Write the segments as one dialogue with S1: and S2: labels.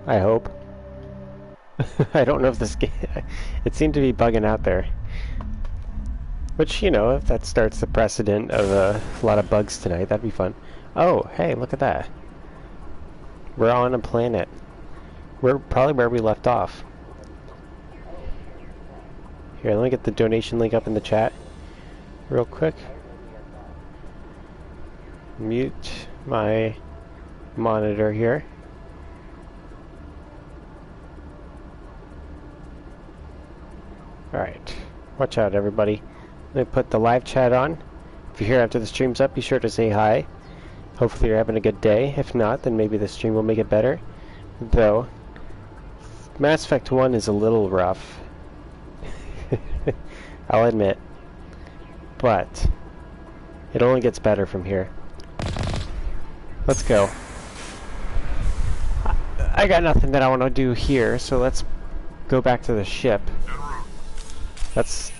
S1: I hope. I don't know if this game... It seemed to be bugging out there. Which, you know, if that starts the precedent of a lot of bugs tonight, that'd be fun. Oh, hey, look at that. We're on a planet. We're probably where we left off. Here, let me get the donation link up in the chat real quick. Mute my monitor here. Alright, watch out everybody. Let me put the live chat on. If you're here after the stream's up, be sure to say hi. Hopefully you're having a good day. If not, then maybe the stream will make it better. Though, Mass Effect 1 is a little rough. I'll admit. But, it only gets better from here. Let's go. I got nothing that I want to do here, so let's go back to the ship. Let's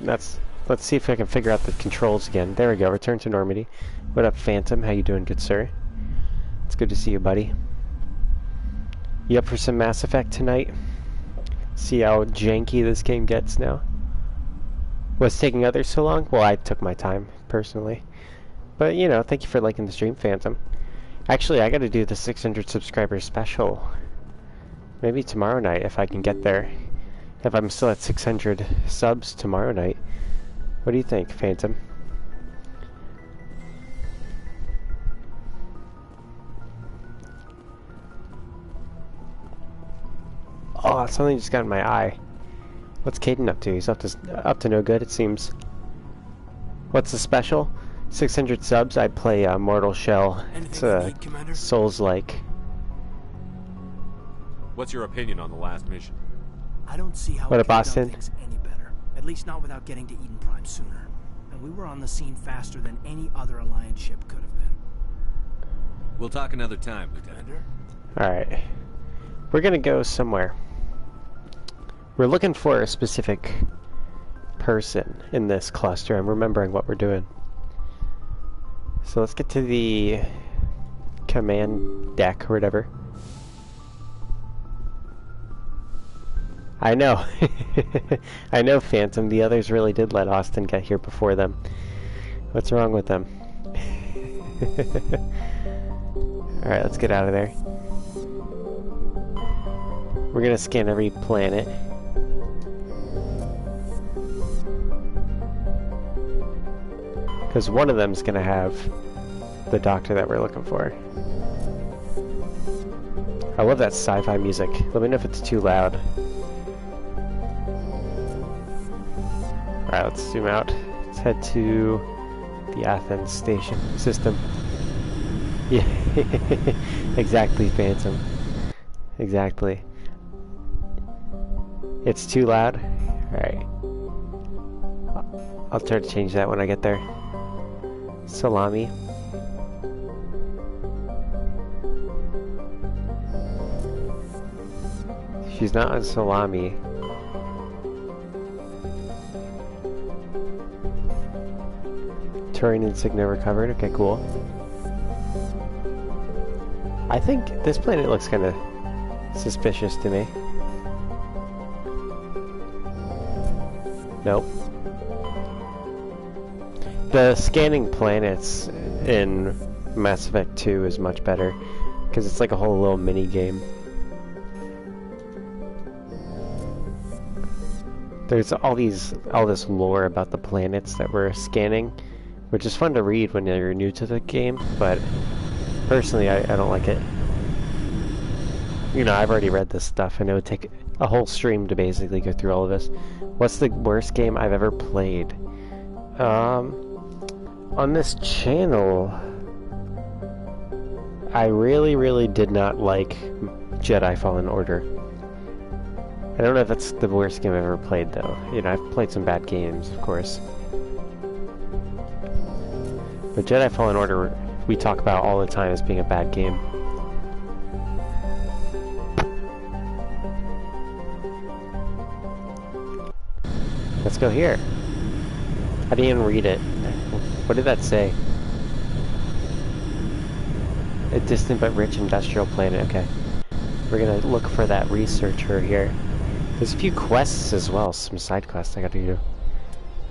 S1: see if I can figure out the controls again. There we go, return to Normandy. What up, Phantom? How you doing, good sir? It's good to see you, buddy. You up for some Mass Effect tonight? See how janky this game gets now? Was taking others so long? Well, I took my time, personally. But, you know, thank you for liking the stream, Phantom. Actually, I gotta do the 600 subscriber special. Maybe tomorrow night, if I can get there. If I'm still at 600 subs tomorrow night. What do you think, Phantom? Oh, something just got in my eye. What's Caden up to? He's up to no good, it seems. What's the special? 600 subs, I play Mortal Shell. It's a Souls-like.
S2: What's your opinion on the last mission?
S3: I don't see how
S1: what
S3: it
S1: a Boston.
S3: Things any better. At least not without getting to Eden Prime sooner. And we were on the scene faster than any other Alliance ship could have been.
S2: We'll talk another time, Lieutenant.
S1: Alright. We're gonna go somewhere. We're looking for a specific person in this cluster. I'm remembering what we're doing. So let's get to the command deck or whatever. I know. I know, Phantom. The others really did let Austin get here before them. What's wrong with them? Alright, let's get out of there. We're gonna scan every planet. Because one of them's gonna have the doctor that we're looking for. I love that sci-fi music. Let me know if it's too loud. Alright, let's zoom out. Let's head to the Athens station system. Yeah, exactly, Phantom. Exactly. It's too loud? Alright. I'll try to change that when I get there. Salami. She's not on Salami. Turing insignia recovered. Okay, cool. I think this planet looks kind of suspicious to me. Nope. The scanning planets in Mass Effect 2 is much better because it's like a whole little mini game. There's all this lore about the planets that we're scanning, which is fun to read when you're new to the game, but personally I don't like it. You know, I've already read this stuff and it would take a whole stream to basically go through all of this. What's the worst game I've ever played? On this channel, I really did not like Jedi Fallen Order. I don't know if that's the worst game I've ever played, though. You know, I've played some bad games, of course. But Jedi Fallen Order, we talk about all the time as being a bad game. Let's go here. I didn't even read it. What did that say? A distant but rich industrial planet. Okay. We're gonna look for that researcher here. There's a few quests as well, some side quests I gotta do.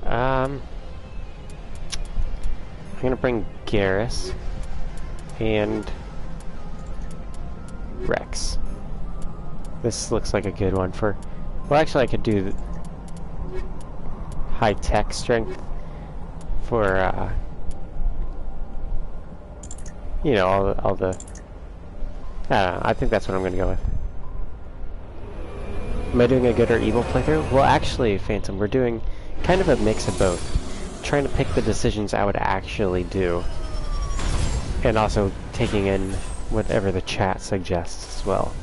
S1: I'm gonna bring Garrus and Rex. This looks like a good one for... Well, actually I could do high tech strength for, you know, all the... I don't know, I think that's what I'm gonna go with. Am I doing a good or evil playthrough? Well, actually, Phantom, we're doing kind of a mix of both. Trying to pick the decisions I would actually do. And also taking in whatever the chat suggests as well.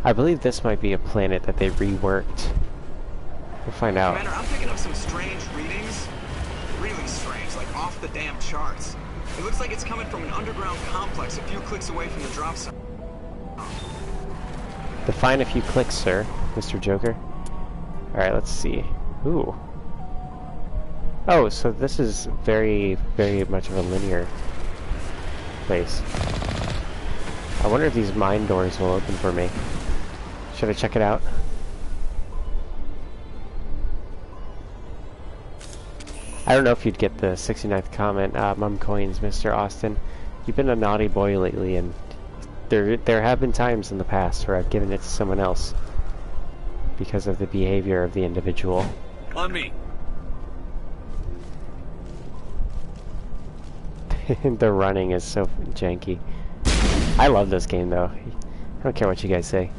S1: I believe this might be a planet that they reworked. We'll find out.
S4: Commander, I'm picking up some strange readings. Really strange, like off the damn charts. It looks like it's coming from an underground complex a few clicks away from the drop zone.
S1: Define a few clicks, sir, Mr. Joker. Alright, let's see. Ooh. Oh, so this is very, very much of a linear place. I wonder if these mine doors will open for me. Should I check it out? I don't know if you'd get the 69th comment. Mum coins, Mr. Austin. You've been a naughty boy lately, and there have been times in the past where I've given it to someone else because of the behavior of the individual.
S2: On me.
S1: The running is so janky. I love this game though. I don't care what you guys say.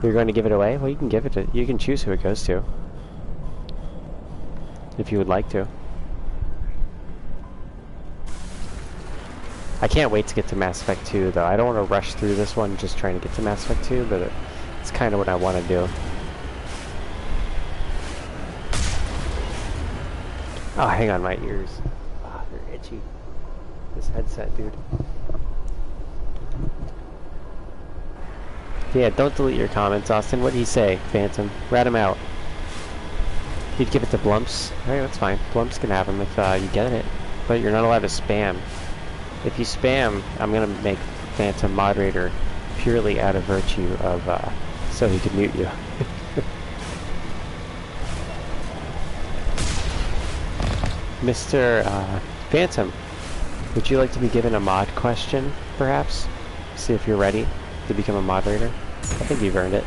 S1: You're going to give it away? Well, you can give it to... You can choose who it goes to. If you would like to. I can't wait to get to Mass Effect 2 though. I don't want to rush through this one just trying to get to Mass Effect 2, but it's kind of what I want to do. Oh, hang on, my ears. Ah, they're itchy. This headset, dude. Yeah, don't delete your comments, Austin. What do you say, Phantom? Rat him out. You'd give it to Blumps? Alright, that's fine. Blumps can have him if you get it. But you're not allowed to spam. If you spam, I'm gonna make Phantom moderator purely out of virtue of, so he can mute you. Mr. Phantom, would you like to be given a mod question, perhaps? See if you're ready to become a moderator? I think you've earned it.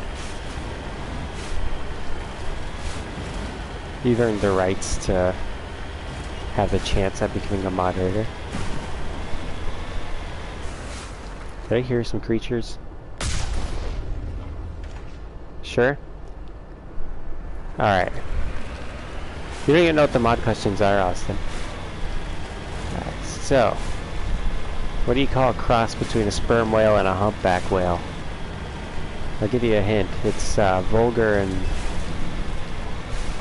S1: You've earned the rights to have a chance at becoming a moderator. Did I hear some creatures? Sure? Alright. You don't even know what the mod questions are, Austin. Alright, so... What do you call a cross between a sperm whale and a humpback whale? I'll give you a hint. It's vulgar and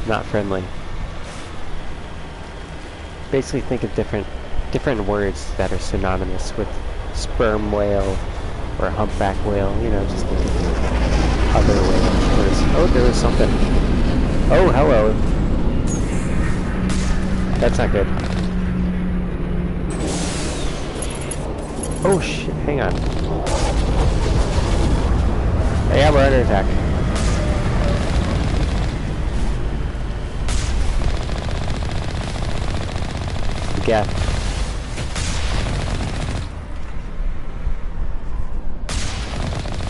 S1: not friendly. Basically think of different words that are synonymous with sperm whale or humpback whale, you know, just think of other whales. Oh, there was something. Oh, hello. That's not good. Oh shit, hang on. Yeah, we're under attack. Yeah.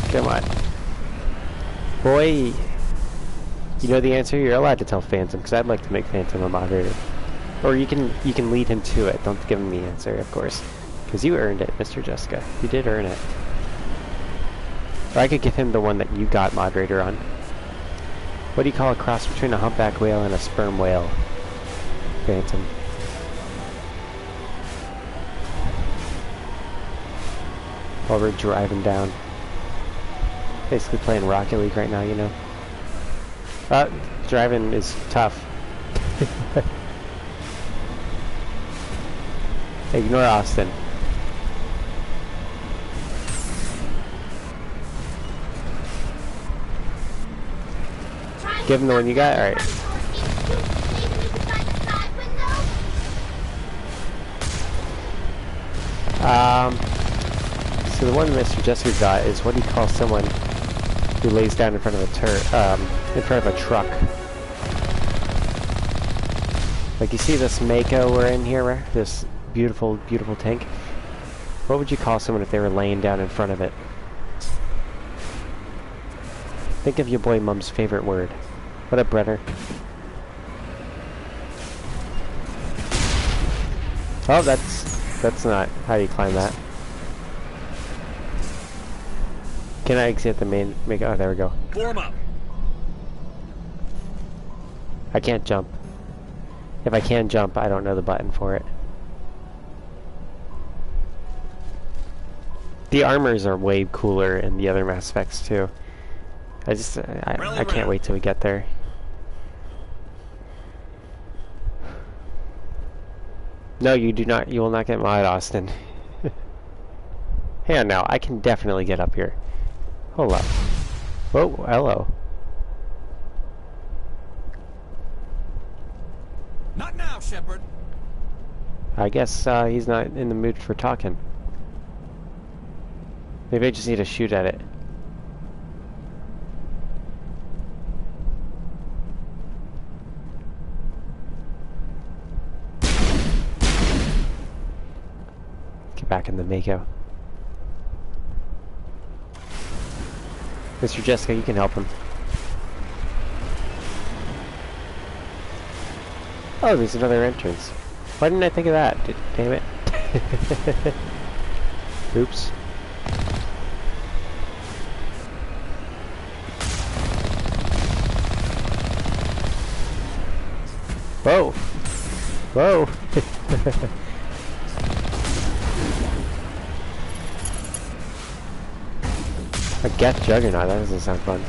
S1: Come on. Boy, you know the answer? You're allowed to tell Phantom, because I'd like to make Phantom a moderator. Or you can lead him to it. Don't give him the answer, of course. Because you earned it, Mr. Jessica. You did earn it. Or I could give him the one that you got moderator on. What do you call a cross between a humpback whale and a sperm whale? Phantom. While we're driving down. Basically playing Rocket League right now, you know. Driving is tough. Ignore Austin. Give him the one you got? Alright. So the one Mr. Jessica got is what do you call someone who lays down in front of in front of a truck? Like, you see this Mako we're in here, right? This beautiful, beautiful tank? What would you call someone if they were laying down in front of it? Think of your boy Mum's favorite word. What up, Brenner? Oh, that's not how you climb that. Can I exit the main Mako? Oh, there we go.
S2: Form up.
S1: I can't jump. If I can jump, I don't know the button for it. The armors are way cooler in the other Mass Effects too. I can't wait till we get there. No, you do not. You will not get mod, Austin. Hang on now. I can definitely get up here. Hold up. Whoa, hello.
S2: Not now, Shepard.
S1: I guess he's not in the mood for talking. Maybe I just need to shoot at it. Get back in the Mako. Mr. Jessica, you can help him. Oh, there's another entrance. Why didn't I think of that? Damn it. Oops. Whoa! Whoa! A Geth Juggernaut, that doesn't sound fun.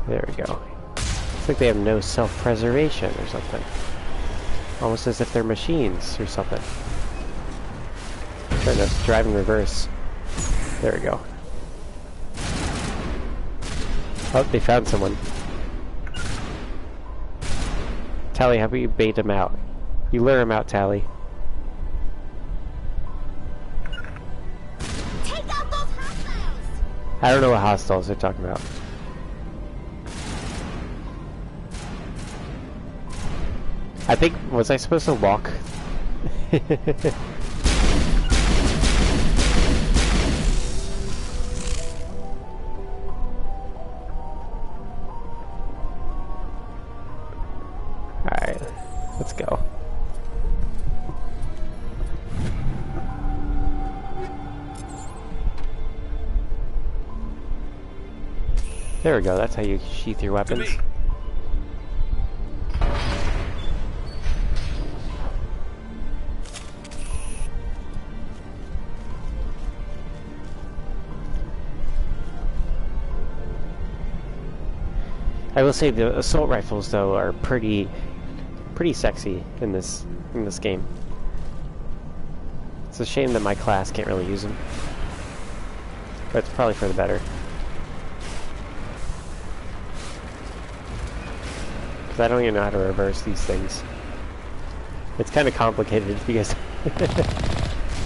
S1: There we go. It's like they have no self-preservation or something. Almost as if they're machines or something. Trying to drive in reverse. There we go. Oh, they found someone. Tally, how about you bait him out? You lure him out, Tally.
S5: Take out those hostiles!
S1: I don't know what hostiles they're talking about. I think, was I supposed to walk? Alright, let's go. There we go, that's how you sheath your weapons. I will say the assault rifles though are pretty sexy in this game. It's a shame that my class can't really use them, but it's probably for the better. Because I don't even know how to reverse these things. It's kind of complicated because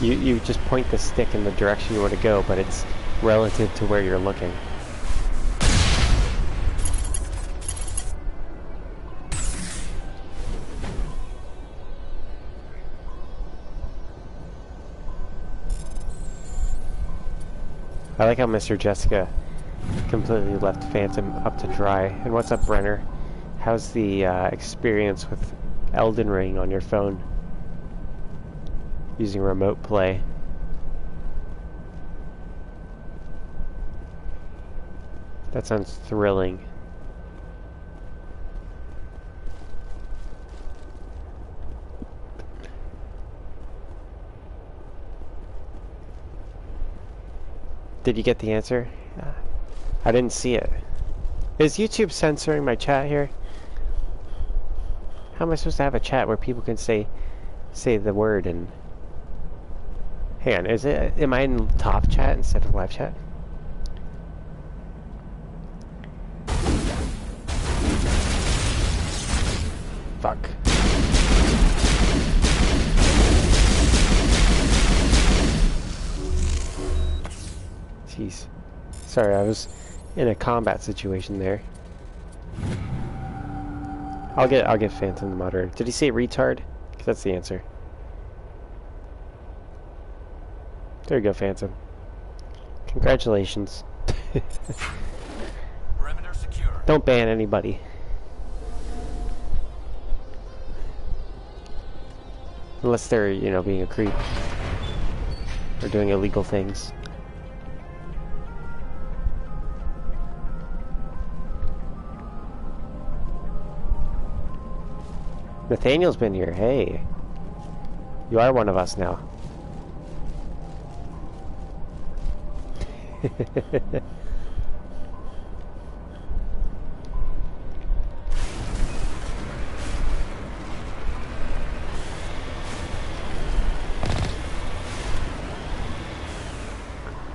S1: you just point the stick in the direction you want to go, but it's relative to where you're looking. I like how Mr. Jessica completely left Phantom up to dry. And what's up, Brenner? How's the experience with Elden Ring on your phone? Using remote play. That sounds thrilling. Did you get the answer? I didn't see it. Is YouTube censoring my chat here? How am I supposed to have a chat where people can say the word and... Hang on, am I in top chat instead of live chat? Fuck. Jeez. Sorry, I was in a combat situation there. I'll get Phantom the moderator. Did he say retard? 'Cause that's the answer. There you go, Phantom. Congratulations.
S2: Perimeter secure.
S1: Don't ban anybody. Unless they're, you know, being a creep. Or doing illegal things. Nathaniel's been here. Hey. You are one of us now.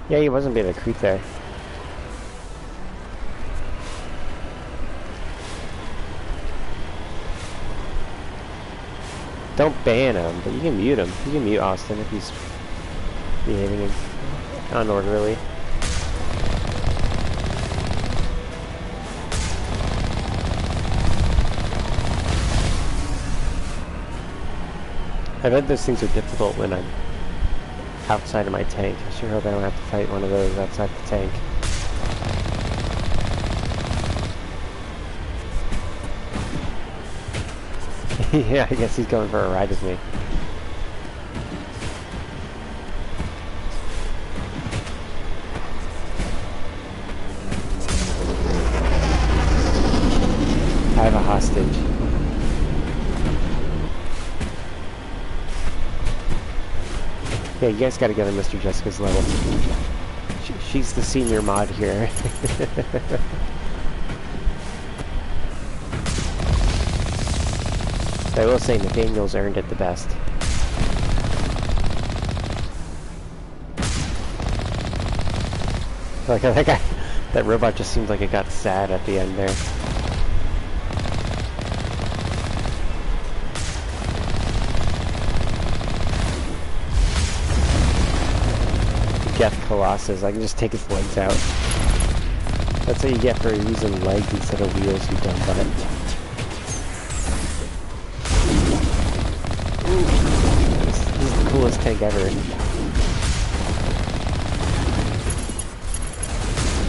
S1: Yeah, he wasn't being a creep there. Don't ban him, but you can mute him. You can mute Austin if he's behaving unorderly. I bet those things are difficult when I'm outside of my tank. I sure hope I don't have to fight one of those outside the tank. Yeah, I guess he's going for a ride with me. I have a hostage. Yeah, you guys gotta get on Mr. Jessica's level. She's the senior mod here. I will say Nathaniel's earned it the best. Like that guy, that robot just seemed like it got sad at the end there. Death Colossus, I can just take his legs out. That's what you get for using legs instead of wheels, you dumb butt. This is the coolest tank ever.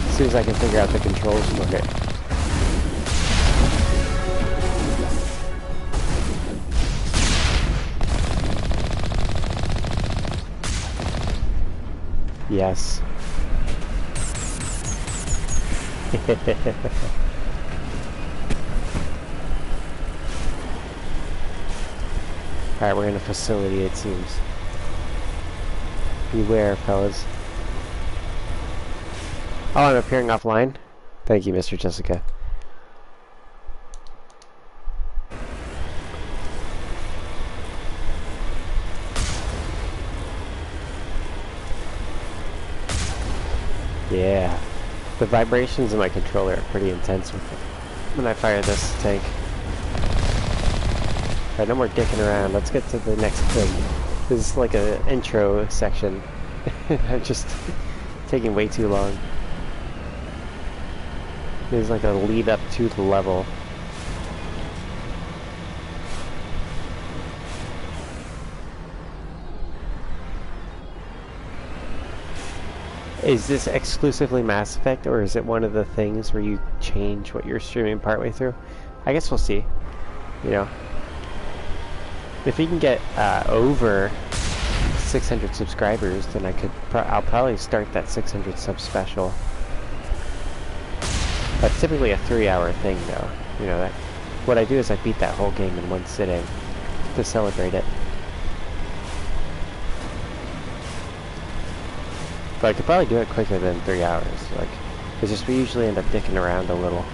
S1: As soon as I can figure out the controls for it. Yes. Alright, we're in a facility, it seems. Beware, fellas. Oh, I'm appearing offline? Thank you, Mr. Jessica. Yeah. The vibrations in my controller are pretty intense when I fire this tank. Alright, no more dicking around. Let's get to the next thing. This is like an intro section. I'm just taking way too long. There's like a lead up to the level. Is this exclusively Mass Effect, or is it one of the things where you change what you're streaming partway through? I guess we'll see. You know, if we can get over 600 subscribers, then I'll probably start that 600 sub special. That's typically a 3-hour thing, though. You know, that what I do is I beat that whole game in one sitting to celebrate it. But I could probably do it quicker than 3 hours. Like, it's just we usually end up dicking around a little.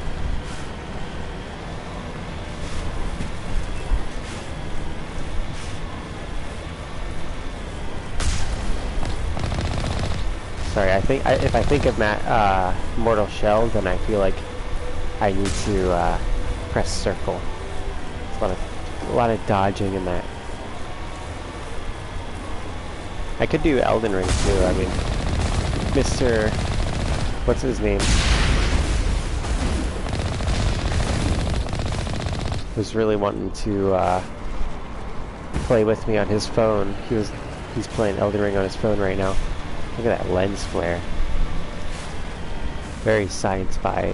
S1: Sorry, I think if I think of Mortal Shell, then I feel like I need to press circle. That's what A lot of dodging in that. I could do Elden Ring too. I mean, Mr. What's his name? Was really wanting to play with me on his phone. He's playing Elden Ring on his phone right now. Look at that lens flare. Very sci-fi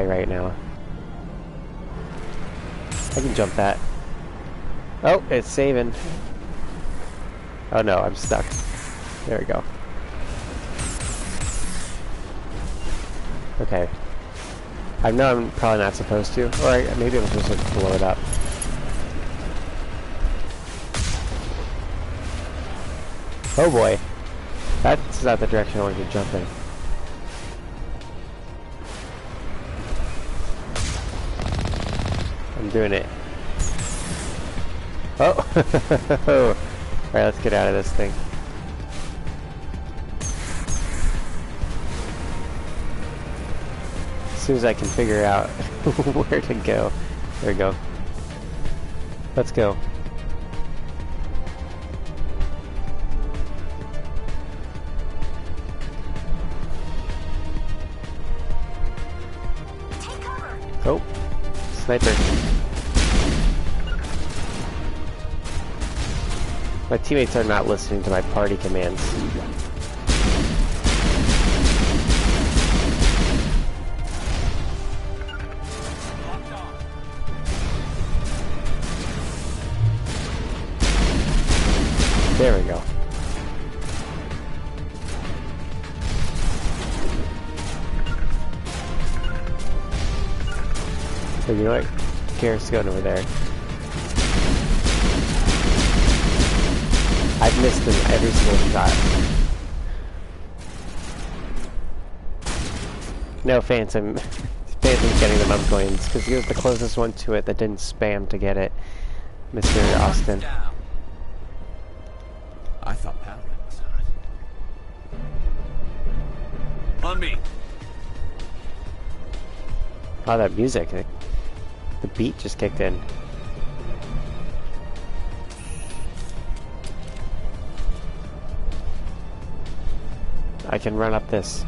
S1: right now. I can jump that. Oh, it's saving. Oh no, I'm stuck. There we go. Okay. I know I'm probably not supposed to, or maybe I'm supposed to blow it up. Oh boy. That's not the direction I wanted to jump in. I'm doing it. Oh! Alright, let's get out of this thing. As soon as I can figure out where to go. There we go. Let's go. Oh, sniper. My teammates are not listening to my party commands. There we go. So you know what? Garrett's going over there. I've missed him every single shot. No, Phantom. Phantom's getting the mum coins because he was the closest one to it that didn't spam to get it. Mr. Austin.
S2: I thought Paladin was hot. On me.
S1: Oh, that music. The beat just kicked in. I can run up this.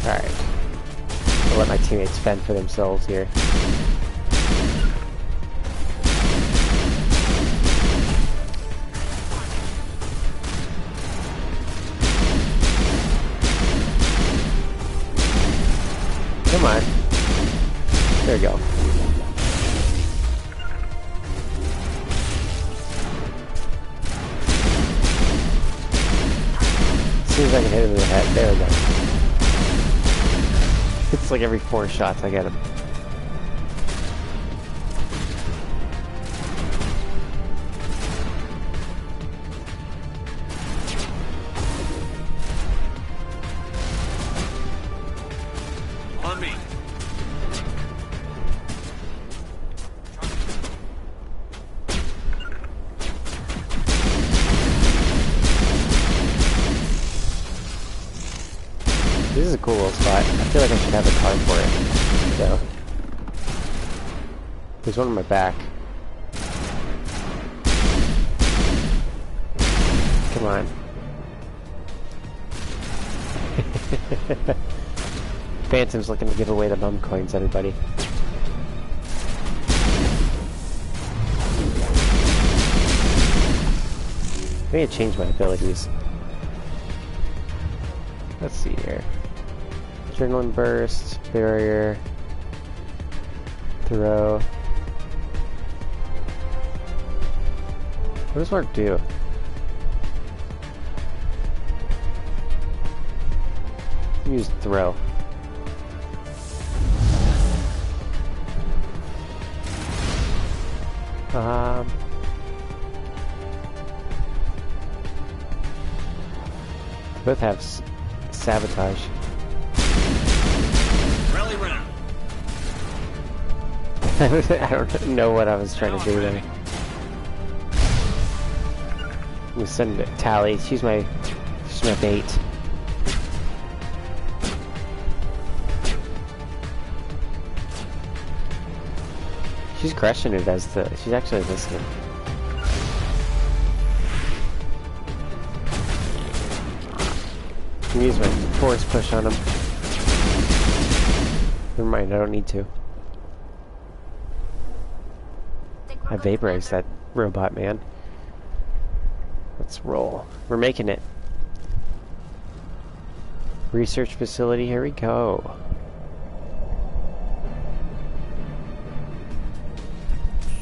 S1: Alright. I'll let my teammates fend for themselves here. Come on. There we go. As soon as I can hit him in the head, there we go. It's like every 4 shots I get him.
S2: On me.
S1: This is a cool little spot. I feel like I should have a card for it. So. There's one on my back. Come on. Phantom's looking to give away the mum coins, everybody. I need to change my abilities. Let's see here. Adrenaline burst, barrier, throw. What does work do? Use throw. Both have sabotage.
S2: Rally round.
S1: I don't know what I was trying to do there. me send it. Tally. She's my bait. She's crushing it as she's actually listening. I'm gonna use my force push on him. Never mind, I don't need to. I vaporized that robot, man. Let's roll. We're making it. Research facility, here we go.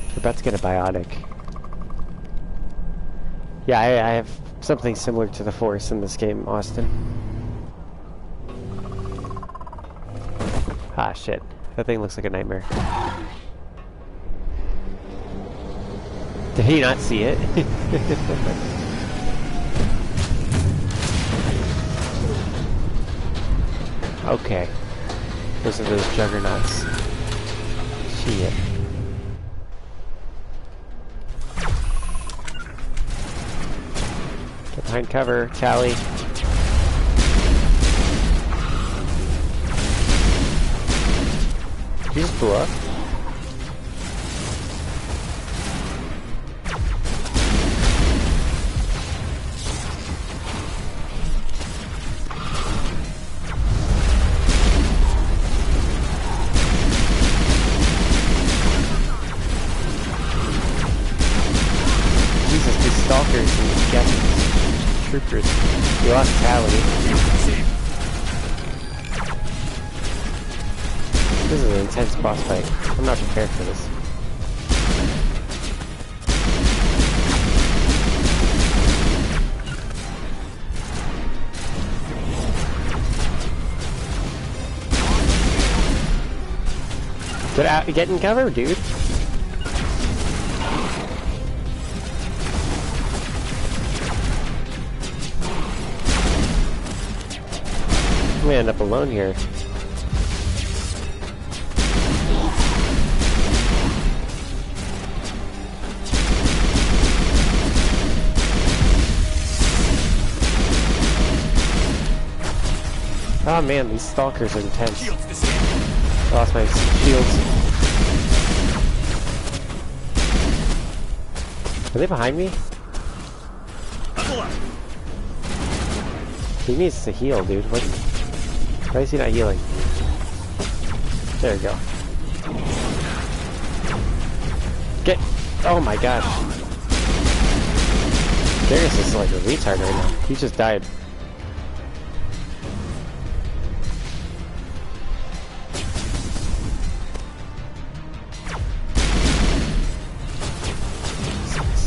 S1: We're about to get a biotic. Yeah, I have something similar to the Force in this game, Austin. Ah, shit. That thing looks like a nightmare. Did he not see it? Okay. Those are those juggernauts. Shit. Get behind cover, Tally. He just blew up. Jesus, these stalkers and these troopers. We lost Tally. This is an intense boss fight. I'm not prepared for this. Get out, get in cover, dude. I'm gonna end up alone here. Oh man, these stalkers are intense. I lost my shields. Are they behind me? He needs to heal, dude. What? Why is he not healing? There we go. Get! Oh my gosh. Darius is like a retard right now. He just died.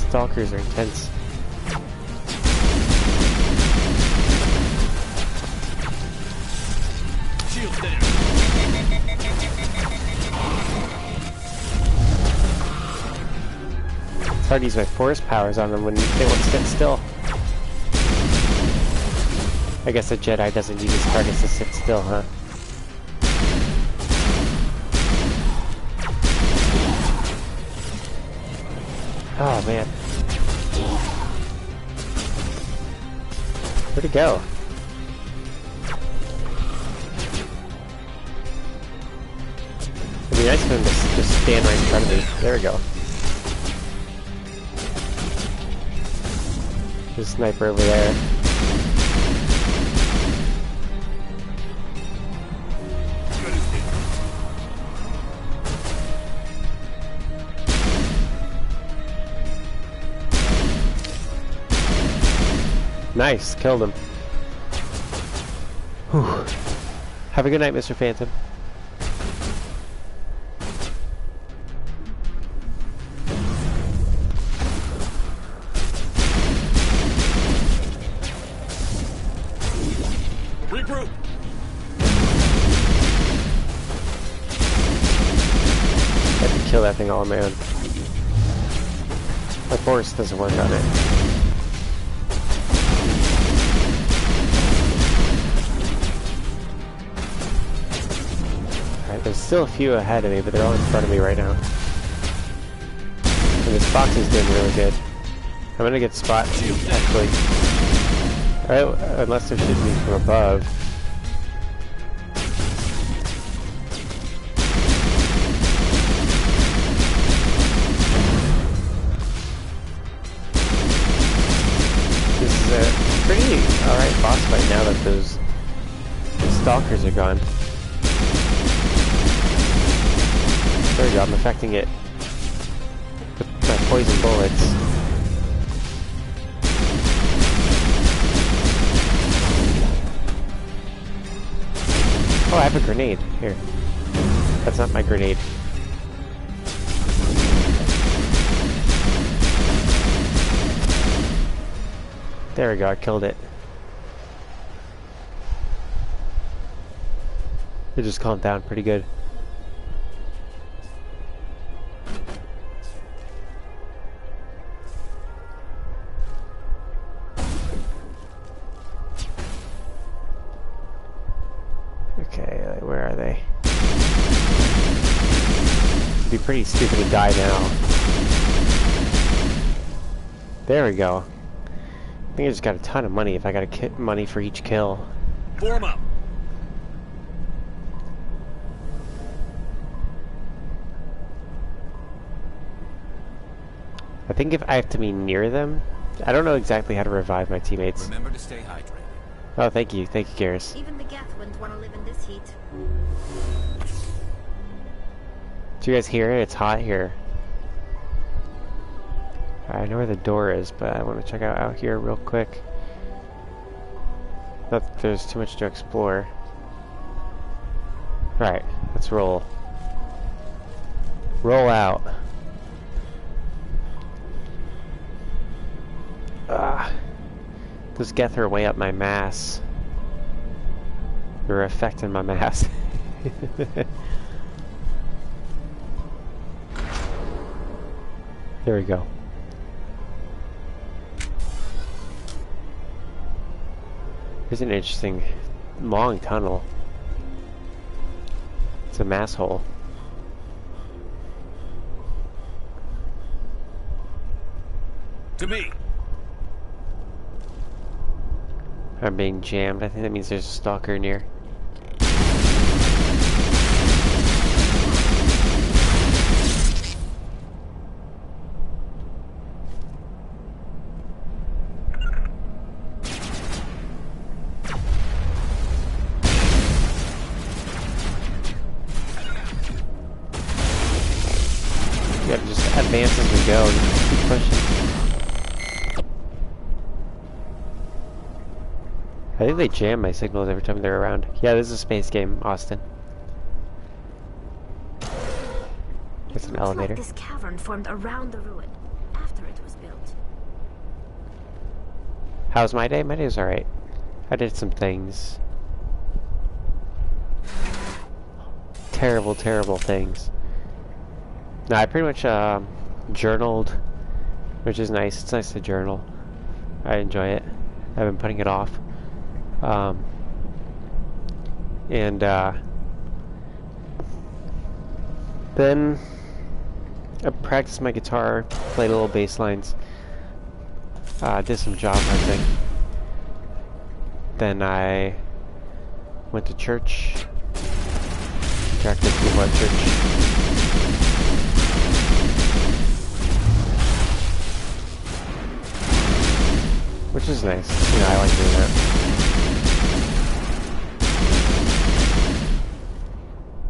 S1: Stalkers are intense.
S2: Shields down.
S1: It's hard to use my force powers on them when they won't sit still. I guess a Jedi doesn't use his targets to sit still, huh? Oh man. Where'd he go? It'd be nice for him to just stand right in front of me. There we go. There's a sniper over there. Nice, killed him. Whew. Have a good night, Mr. Phantom.
S2: Regroup.
S1: I have to kill that thing all on my own. My force doesn't work on it. There's still a few ahead of me, but they're all in front of me right now. And this box is doing really good. I'm gonna get spot, actually. Alright, unless they're shooting me from above. This is a pretty alright boss fight now that those stalkers are gone. There we go, I'm affecting it with my poison bullets. Oh, I have a grenade. Here. That's not my grenade. There we go, I killed it. It just calmed down pretty good. Okay, where are they? It'd be pretty stupid to die now. There we go. I think I just got a ton of money if I got money for each kill.
S2: Form up.
S1: I think if I have to be near them, I don't know exactly how to revive my teammates.
S2: Remember to stay hydrated.
S1: Oh, thank you, Garrus.
S5: Even the Geth wouldn't want to live in this heat.
S1: Do you guys hear it? It's hot here. I know where the door is, but I want to check out here real quick. Not that there's too much to explore. Right, let's roll. Roll out. Those Geth are way up my mass. They're affecting my mass. There we go. Here's an interesting long tunnel. It's a mass hole.
S2: To me.
S1: I'm being jammed. I think that means there's a stalker near. You gotta just advance as we go and keep pushing. I think they jam my signals every time they're around. Yeah, this is a space game, Austin. It's an elevator.
S5: Like this cavern formed around the ruin after it was built.
S1: How's my day? My day was alright. I did some things. Terrible, terrible things. No, I pretty much journaled, which is nice. It's nice to journal. I enjoy it. I've been putting it off. Then I practiced my guitar, played a little bass lines, did some job hunting. Then I went to church, interacted with people at church. Which is nice. You know, I like doing that.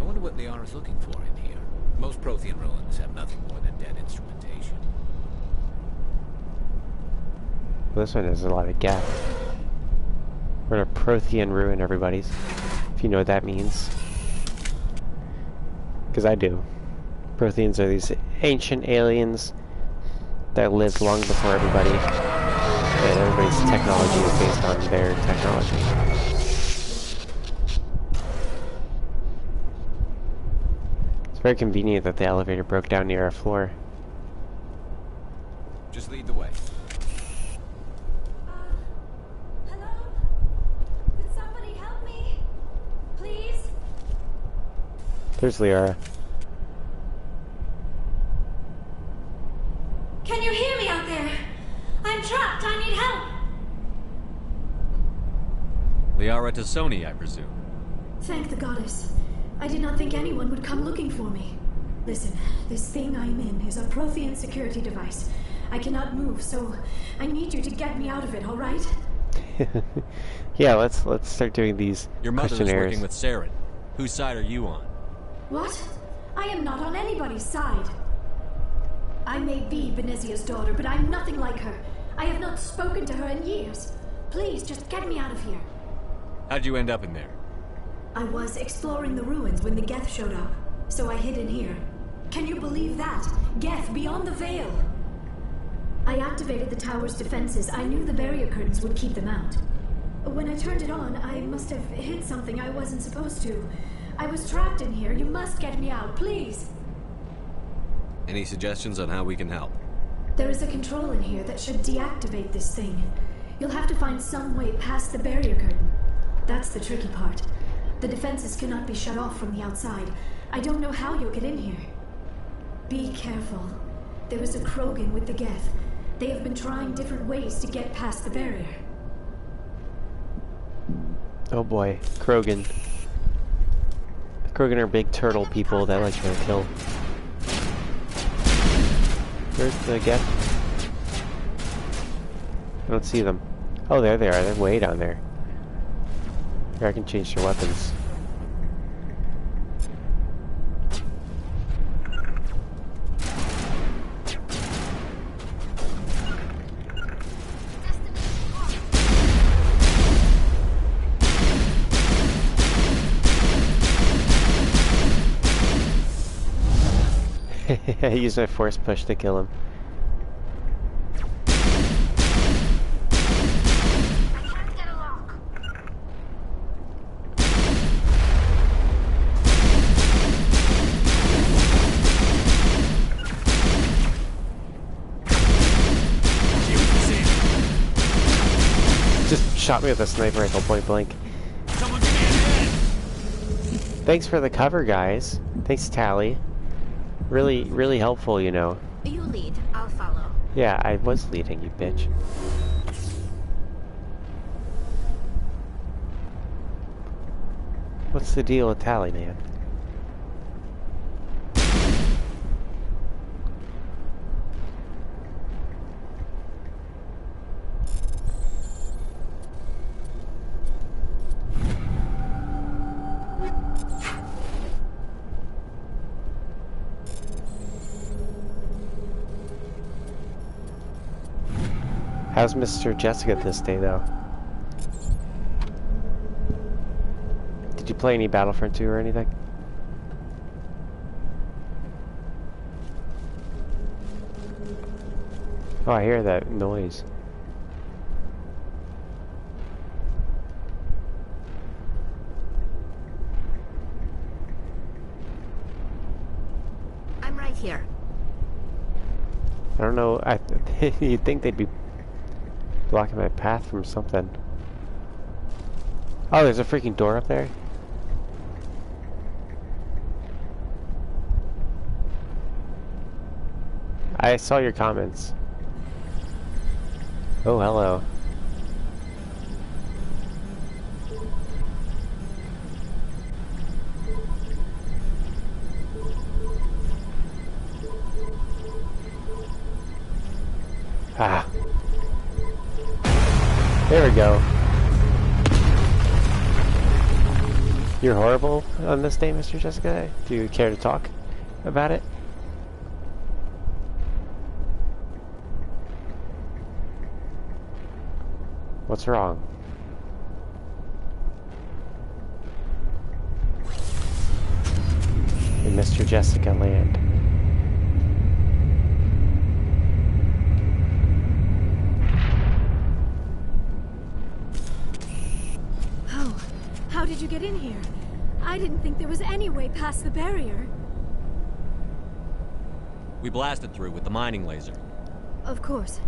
S2: I wonder what the R is looking for in here. Most Prothean ruins have nothing more than dead instrumentation.
S1: Well, this one has a lot of gap. We're in a Prothean ruin, everybody's. If you know what that means. Because I do. Protheans are these ancient aliens that lived long before everybody. And everybody's technology is based on their technology. It's very convenient that the elevator broke down near our floor.
S2: Just lead the way.
S5: Hello? Can somebody help me? Please?
S1: There's Liara.
S5: Can you hear me out there? trapped! I need help!
S6: Liara to Sony, I presume.
S5: Thank the goddess. I did not think anyone would come looking for me. Listen, this thing I'm in is a Prothean security device. I cannot move, so I need you to get me out of it, alright?
S1: Yeah, let's start doing these
S6: Your mother is
S1: questionnaires.
S6: working with Saren. Whose side are you on?
S5: What? I am not on anybody's side. I may be Benezia's daughter, but I'm nothing like her. I have not spoken to her in years. Please, just get me out of here.
S6: How'd you end up in there?
S5: I was exploring the ruins when the Geth showed up, so I hid in here. Can you believe that? Geth beyond the veil! I activated the tower's defenses. I knew the barrier curtains would keep them out. When I turned it on, I must have hit something I wasn't supposed to. I was trapped in here. You must get me out, please!
S6: Any suggestions on how we can help?
S5: There is a control in here that should deactivate this thing. You'll have to find some way past the barrier curtain. That's the tricky part. The defenses cannot be shut off from the outside. I don't know how you'll get in here. Be careful. There is a Krogan with the Geth. They have been trying different ways to get past the barrier.
S1: Oh boy, Krogan. The Krogan are big turtle people that like to kill. Where's the Geth? I don't see them. Oh, there they are. They're way down there. Here, I can change their weapons. I used my force push to kill him. Just shot me with a sniper rifle point blank.
S6: Someone give me a hand!
S1: Thanks for the cover, guys. Thanks, Tally. Really helpful, you know.
S5: You lead, I'll follow.
S1: Yeah, I was leading, you bitch. What's the deal with Tally, man? How's Mr. Jessica this day, though? Did you play any Battlefront 2 or anything? Oh, I hear that noise.
S5: I'm right here.
S1: I don't know. You'd think they'd be blocking my path from something. Oh, there's a freaking door up there. I saw your comments. Oh, hello. Ah. There we go. You're horrible on this day, Mr. Jessica. Do you care to talk about it? What's wrong? In Mr. Jessica land.
S5: How did you get in here? I didn't think there was any way past the barrier.
S6: We blasted through with the mining laser.
S5: Of course.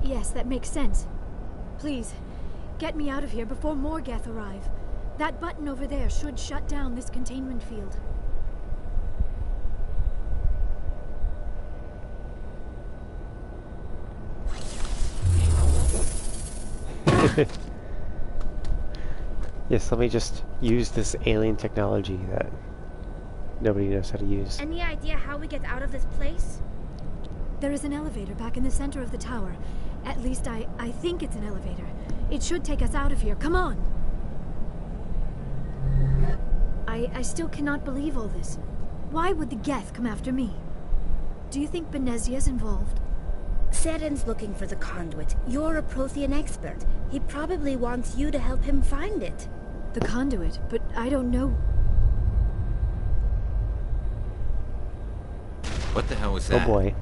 S5: Yes, that makes sense. Please, get me out of here before more Geth arrive. That button over there should shut down this containment field.
S1: Yes, let me just use this alien technology that nobody knows how to use.
S7: Any idea how we get out of this place?
S5: There is an elevator back in the center of the tower. At least I think it's an elevator. It should take us out of here. Come on! I still cannot believe all this. Why would the Geth come after me? Do you think Benezia's involved?
S7: Seren's looking for the conduit. You're a Prothean expert. He probably wants you to help him find it.
S5: The conduit? But I don't know.
S2: What the hell was
S1: Oh
S2: that?
S1: boy.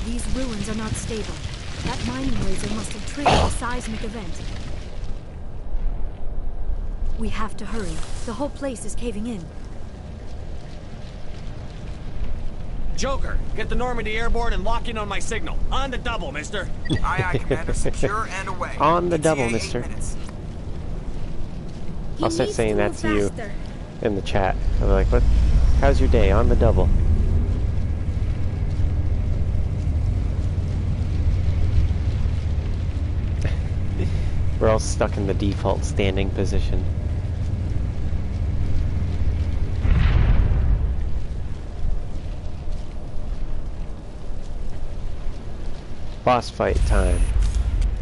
S5: These ruins are not stable. That mining laser must have triggered a seismic event. We have to hurry. The whole place is caving in.
S8: Joker, get the Normandy airborne and lock in on my signal. On the double, mister.
S4: Aye, aye, Commander. Secure and away.
S1: On the
S4: ETA
S1: double,
S4: 8
S1: mister.
S4: minutes.
S7: He
S1: I'll start
S7: needs
S1: saying
S7: to
S1: that
S7: move
S1: to you
S7: faster.
S1: in the chat. I'll be like, what? How's your day? On the double. We're all stuck in the default standing position. Boss fight time.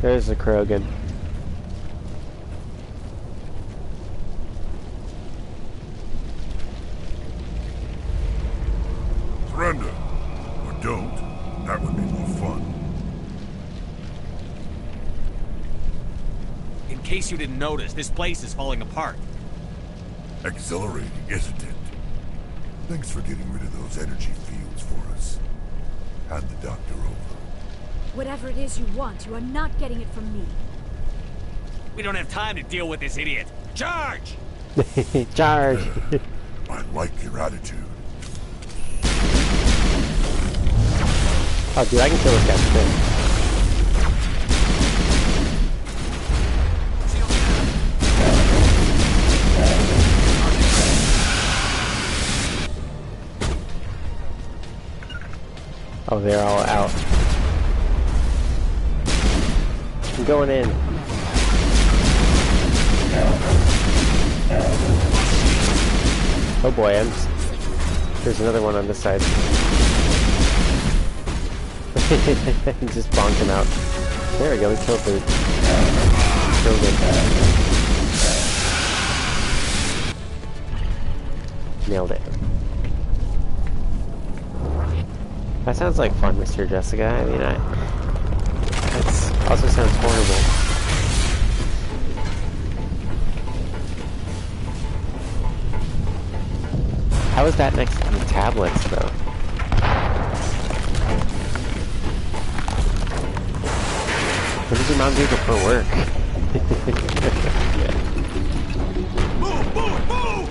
S1: There's the Krogan.
S9: Surrender. Or don't. That would be more fun.
S8: In case you didn't notice, this place is falling apart.
S9: Exhilarating, isn't it? Thanks for getting rid of those energy fields for us. Hand the doctor over.
S5: Whatever it is you want, you are not getting it from me.
S8: We don't have time to deal with this idiot. Charge!
S1: Charge!
S9: I like your attitude.
S1: Oh, dude, I can kill this guy too. Oh, they're all out. I'm going in. Oh boy, there's another one on this side. Just bonked him out. There we go, we killed it. Nailed it. That sounds like fun, Mr. Jessica. I mean, that also sounds horrible. How is that next to the tablets, though? What does your mom do before work?
S8: Move, move, move!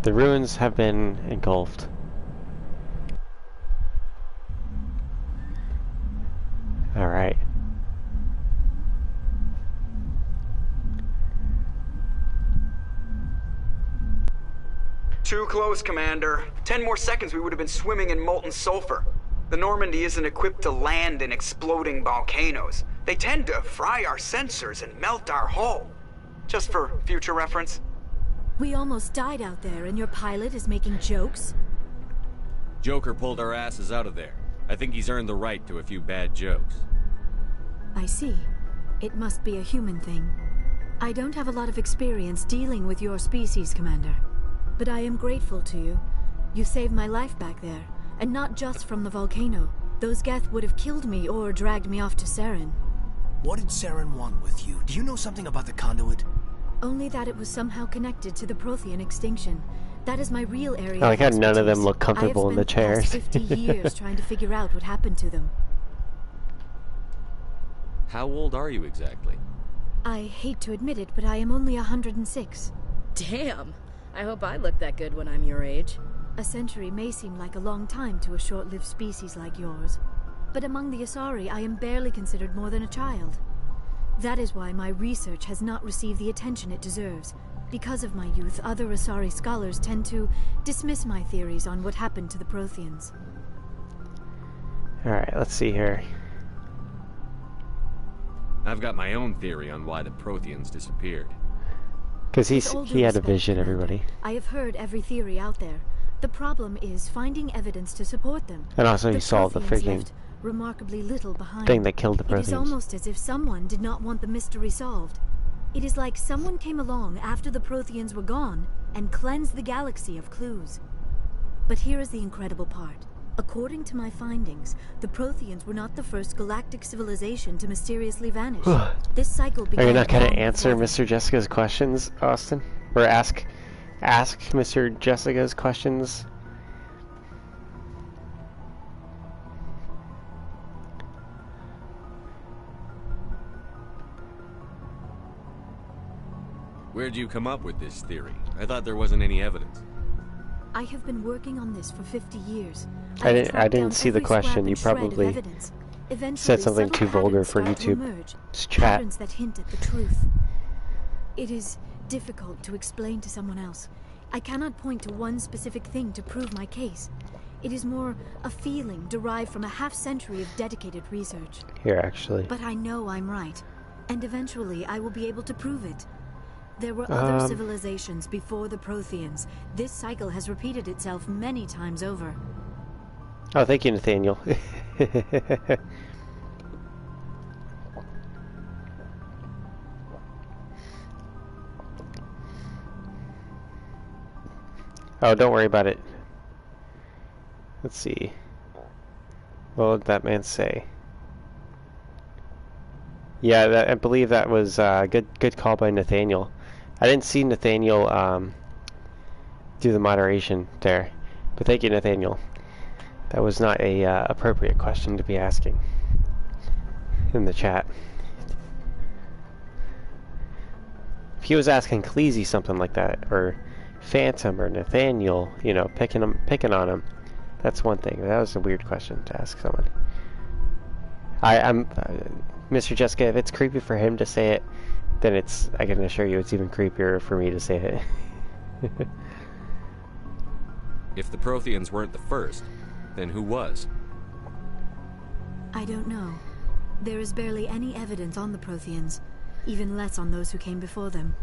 S1: The ruins have been engulfed. Alright.
S4: Too close, Commander. 10 more seconds we would have been swimming in molten sulfur. The Normandy isn't equipped to land in exploding volcanoes. They tend to fry our sensors and melt our hull. Just for future reference.
S5: We almost died out there, and your pilot is making jokes?
S6: Joker pulled our asses out of there. I think he's earned the right to a few bad jokes.
S5: I see. It must be a human thing. I don't have a lot of experience dealing with your species, Commander. But I am grateful to you. You saved my life back there, and not just from the volcano. Those Geth would have killed me or dragged me off to Saren.
S3: What did Saren want with you? Do you know something about the conduit?
S5: Only that it was somehow connected to the Prothean extinction. That is my real area.
S1: I like how
S5: of
S1: none of them
S5: expertise.
S1: look comfortable in the
S5: I have
S1: chairs.
S5: spent the past 50 years trying to figure out what happened to them.
S6: How old are you exactly?
S5: I hate to admit it, but I am only 106.
S7: Damn. I hope I look that good when I'm your age.
S5: A century may seem like a long time to a short-lived species like yours, but among the Asari I am barely considered more than a child. That is why my research has not received the attention it deserves. Because of my youth, other Asari scholars tend to dismiss my theories on what happened to the Protheans.
S1: Alright, let's see here.
S6: I've got my own theory on why the Protheans disappeared.
S1: Because he had a vision, everybody.
S5: I have heard every theory out there. The problem is finding evidence to support them.
S1: And also he saw the freaking
S5: remarkably little behind.
S1: thing that killed the Protheans.
S5: It is almost as if someone did not want the mystery solved. It is like someone came along after the Protheans were gone and cleansed the galaxy of clues. But here is the incredible part. According to my findings, the Protheans were not the first galactic civilization to mysteriously vanish. This cycle began.
S1: Are you not going to answer Mr. Jessica's questions, Austin? Or ask Mr. Jessica's questions?
S6: Where'd you come up with this theory? I thought there wasn't any evidence.
S5: I have been working on this for 50 years.
S1: I didn't see the question. You probably said something too vulgar for YouTube's chat.
S5: Patterns that hint at the truth. It is difficult to explain to someone else. I cannot point to one specific thing to prove my case. It is more a feeling derived from a half-century of dedicated research.
S1: Here, actually.
S5: But I know I'm right, and eventually I will be able to prove it. There were other civilizations before the Protheans. This cycle has repeated itself many times over.
S1: Oh, thank you, Nathaniel. Oh, don't worry about it. Let's see. What did that man say? Yeah, I believe that was good call by Nathaniel. I didn't see Nathaniel do the moderation there, but thank you, Nathaniel. That was not a appropriate question to be asking in the chat. If he was asking Cleasy something like that, or Phantom, or Nathaniel, you know, picking on him, that's one thing. That was a weird question to ask someone. I'm Mr. Jessica, if it's creepy for him to say it, then I can assure you it's even creepier for me to say it.
S6: If the Protheans weren't the first, then who was?
S5: I don't know. There is barely any evidence on the Protheans, even less on those who came before them.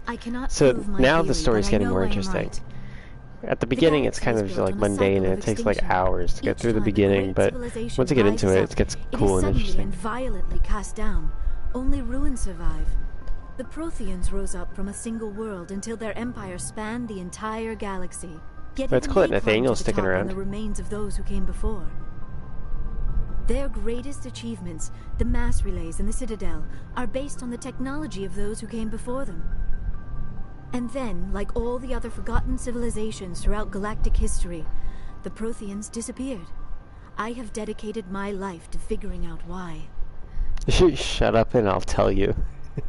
S5: I cannot prove my
S1: now
S5: theory,
S1: the story's
S5: but
S1: getting
S5: I know
S1: more
S5: I am
S1: interesting.
S5: right.
S1: At the beginning, it's kind of like mundane, and it takes like hours to get through the beginning, but once you get into it, it gets cool and interesting.
S5: And violently cast down. Only ruins survive. The Protheans rose up from a single world until their empire spanned the entire galaxy. Yet
S1: That's cool that Nathaniel's sticking around.
S5: The remains of those who came before. Their greatest achievements, the mass relays and the Citadel, are based on the technology of those who came before them. And then, like all the other forgotten civilizations throughout galactic history, the Protheans disappeared. I have dedicated my life to figuring out why.
S1: Shut up and I'll tell you.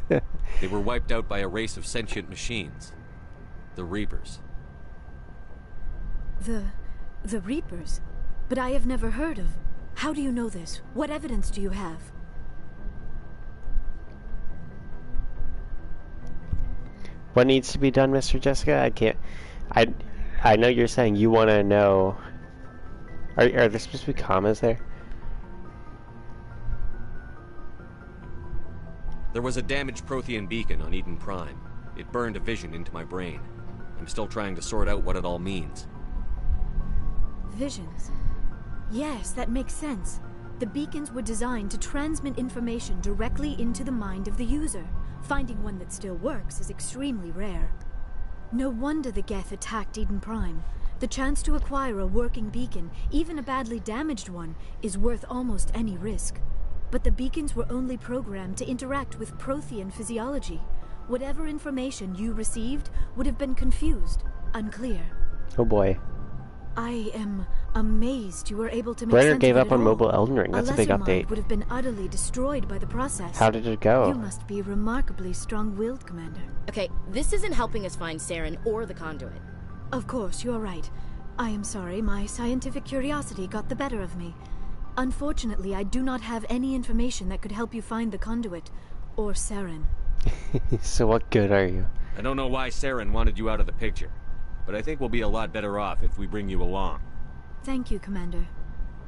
S6: They were wiped out by a race of sentient machines. The Reapers.
S5: The Reapers? But I have never heard of. How do you know this? What evidence do you have?
S1: What needs to be done, Mr. Jessica? I know you're saying you want to know. Are there supposed to be commas there?
S6: There was a damaged Prothean beacon on Eden Prime. It burned a vision into my brain. I'm still trying to sort out what it all means.
S5: Visions. Yes, that makes sense. The beacons were designed to transmit information directly into the mind of the user. Finding one that still works is extremely rare. No wonder the Geth attacked Eden Prime. The chance to acquire a working beacon, even a badly damaged one, is worth almost any risk. But the beacons were only programmed to interact with Prothean physiology. Whatever information you received would have been confused, unclear.
S1: Oh boy.
S5: I am amazed you were able to make
S1: Brenner
S5: sense
S1: gave
S5: of
S1: up
S5: it
S1: on
S5: all.
S1: mobile Elden Ring. That's a big
S5: lesser mind
S1: update.
S5: Would have been utterly destroyed by the process.
S1: How did it go?
S5: You must be remarkably strong-willed, Commander.
S10: Okay, this isn't helping us find Saren or the conduit.
S5: Of course, you're right. I am sorry, my scientific curiosity got the better of me. Unfortunately, I do not have any information that could help you find the conduit, or Saren.
S1: So what good are you?
S6: I don't know why Saren wanted you out of the picture, but I think we'll be a lot better off if we bring you along.
S5: Thank you, Commander.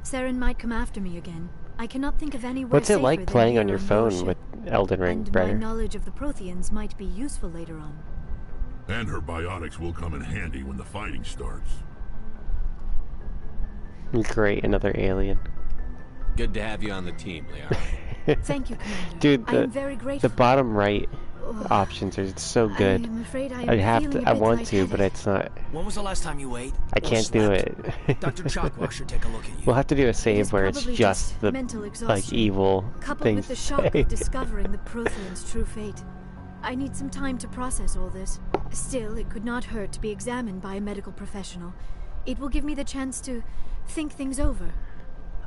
S5: Saren might come after me again. I cannot think of anywhere
S1: What's it
S5: safer
S1: like
S5: than
S1: playing
S5: here
S1: on your
S5: your
S1: phone
S5: ship.
S1: with Elden Ring,
S5: And
S1: Brenner?
S5: my knowledge of the Protheans might be useful later on.
S9: And her biotics will come in handy when the fighting starts.
S1: Great, another alien.
S6: Good to have you on the team, Liara.
S5: Thank you, Commander.
S1: Dude,
S5: I am very grateful.
S1: the bottom right options are so good.
S5: I'm afraid I am
S1: I'd have
S5: feeling
S1: to.
S5: a
S1: I
S5: bit
S1: want to,
S5: lightheaded.
S1: but it's not.
S3: When was the last time you ate?
S1: I
S3: or
S1: can't do
S3: slept?
S1: it.
S3: Dr. Chakwa should take a look at you.
S1: We'll have to do a
S5: It
S1: save
S5: is
S1: where it's
S5: probably
S1: just the
S5: mental
S1: like
S5: exhaustion,
S1: evil
S5: coupled
S1: things
S5: with the
S1: to
S5: shock
S1: say.
S5: of discovering the Protheans' true fate. I need some time to process all this. Still, it could not hurt to be examined by a medical professional. It will give me the chance to think things over.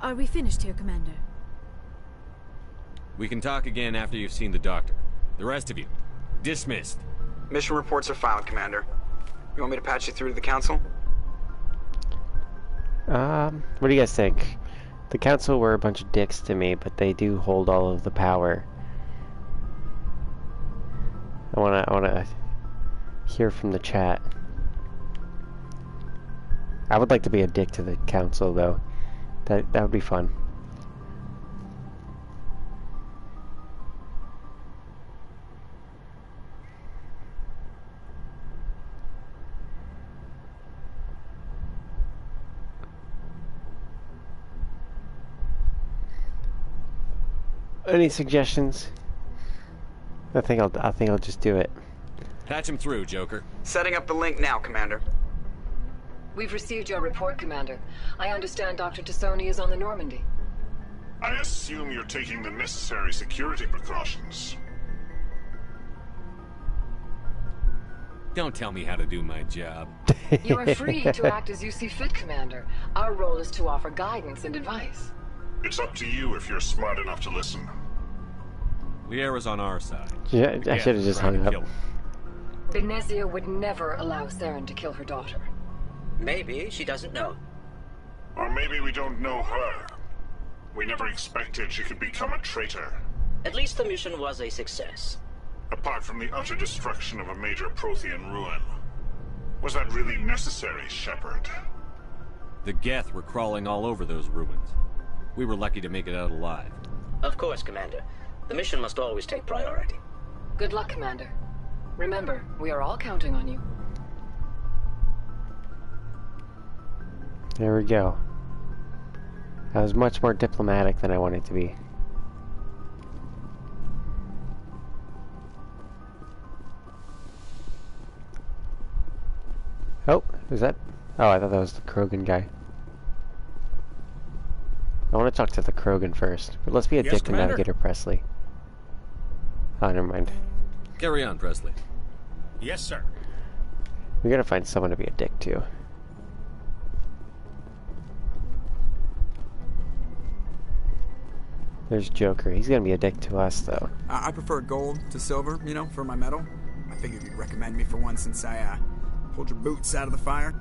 S5: Are we finished here, Commander?
S6: We can talk again after you've seen the doctor. The rest of you, dismissed.
S4: Mission reports are filed, Commander. You want me to patch you through to the Council?
S1: What do you guys think? The Council were a bunch of dicks to me, but they do hold all of the power. I wanna hear from the chat. I would like to be a dick to the Council, though. That would be fun. Any suggestions? I think I'll just do it.
S6: Patch him through, Joker.
S4: Setting up the link now, Commander.
S10: We've received your report, Commander. I understand Dr. Tassoni is on the Normandy.
S11: I assume you're taking the necessary security precautions.
S6: Don't tell me how to do my job.
S10: You are free to act as you see fit, Commander. Our role is to offer guidance and advice.
S11: It's up to you if you're smart enough to listen.
S6: Liara's on our side.
S1: Yeah, I should have just hung up.
S10: Benezia would never allow Saren to kill her daughter.
S12: Maybe she doesn't know.
S11: Or maybe we don't know her. We never expected she could become a traitor.
S12: At least the mission was a success.
S11: Apart from the utter destruction of a major Prothean ruin. Was that really necessary, Shepard?
S6: The Geth were crawling all over those ruins. We were lucky to make it out alive.
S12: Of course, Commander. The mission must always take priority.
S10: Good luck, Commander. Remember, we are all counting on you.
S1: There we go. That was much more diplomatic than I wanted to be. Oh, is that? Oh, I thought that was the Krogan guy. I want to talk to the Krogan first, but let's be a
S8: Yes,
S1: dick to
S8: Commander?
S1: Navigator Presley. Oh, never mind.
S6: Carry on, Presley.
S8: Yes, sir.
S1: We gotta find someone to be a dick to. There's Joker. He's gonna be a dick to us, though.
S4: I prefer gold to silver, you know, for my medal. I figured you'd recommend me for one since I, pulled your boots out of the fire.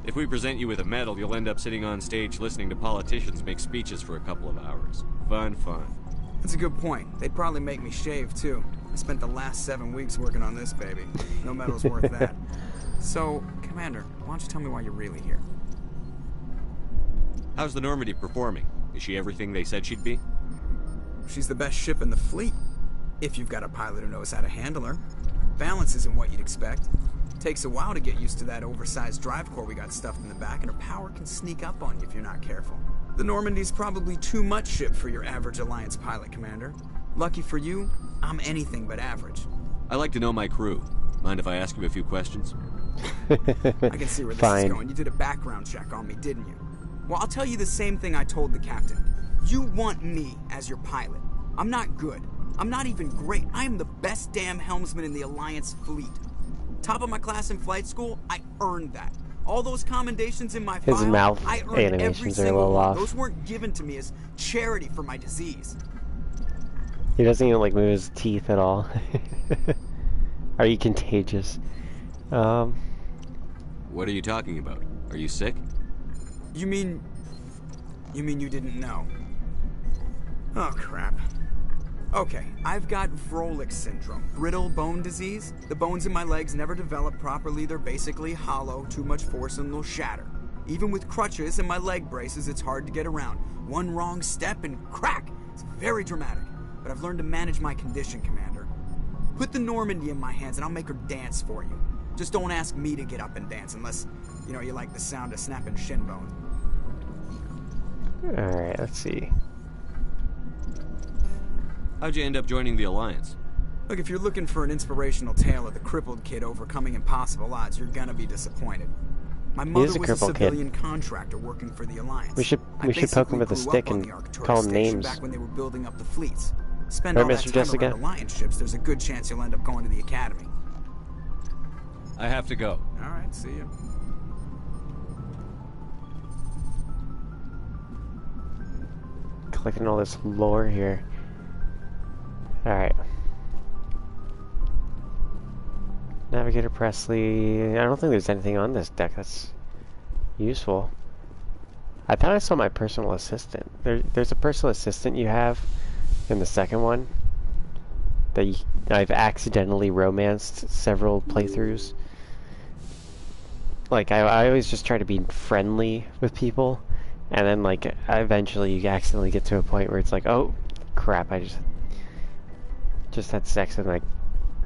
S6: If we present you with a medal, you'll end up sitting on stage listening to politicians make speeches for a couple of hours. Fun, fun.
S4: That's a good point. They'd probably make me shave, too. I spent the last 7 weeks working on this baby. No medal's worth that. So, Commander, why don't you tell me why you're really here?
S6: How's the Normandy performing? Is she everything they said she'd be?
S4: She's the best ship in the fleet. If you've got a pilot who knows how to handle her. Balance isn't what you'd expect. Takes a while to get used to that oversized drive core we got stuffed in the back, and her power can sneak up on you if you're not careful. The Normandy's probably too much ship for your average Alliance pilot, Commander. Lucky for you, I'm anything but average.
S6: I like to know my crew. Mind if I ask you a few questions?
S4: I can see where this is going. You did a background check on me, didn't you? Well, I'll tell you the same thing I told the captain. You want me as your pilot. I'm not good. I'm not even great. I am the best damn helmsman in the Alliance fleet. Top of my class in flight school, I earned that. All those commendations in my
S1: His
S4: file,
S1: mouth
S4: I earned every
S1: animations are a
S4: single
S1: little
S4: one.
S1: off.
S4: Those weren't given to me as charity for my disease.
S1: He doesn't even like move his teeth at all. Are you contagious?
S6: What are you talking about? Are you sick?
S4: You mean you didn't know? Oh, crap. Okay, I've got Vrolik syndrome, brittle bone disease. The bones in my legs never develop properly. They're basically hollow, too much force and they'll shatter. Even with crutches and my leg braces, it's hard to get around. One wrong step and crack! It's very dramatic, but I've learned to manage my condition, Commander. Put the Normandy in my hands and I'll make her dance for you. Just don't ask me to get up and dance unless, you know, you like the sound of snapping shin bones.
S1: Alright, let's see.
S6: How'd you end up joining the Alliance?
S4: Look, if you're looking for an inspirational tale of the crippled kid overcoming impossible odds, you're gonna be disappointed. My mother was a civilian contractor working for the Alliance.
S1: We should poke him with a stick and call him names.
S4: Back when they were building up the fleets. Spend
S1: Right,
S4: all that
S1: Mr.
S4: time
S1: Jessica?
S4: around Alliance ships, there's a good chance you'll end up going to the Academy.
S6: I have to go.
S4: Alright, see you.
S1: Collecting all this lore here. Alright. Navigator Presley. I don't think there's anything on this deck that's useful. I thought I saw my personal assistant. There's a personal assistant you have in the second one that I've accidentally romanced several playthroughs. Like, I always just try to be friendly with people, and then, like, eventually you accidentally get to a point where it's like, oh, crap, I just had sex with my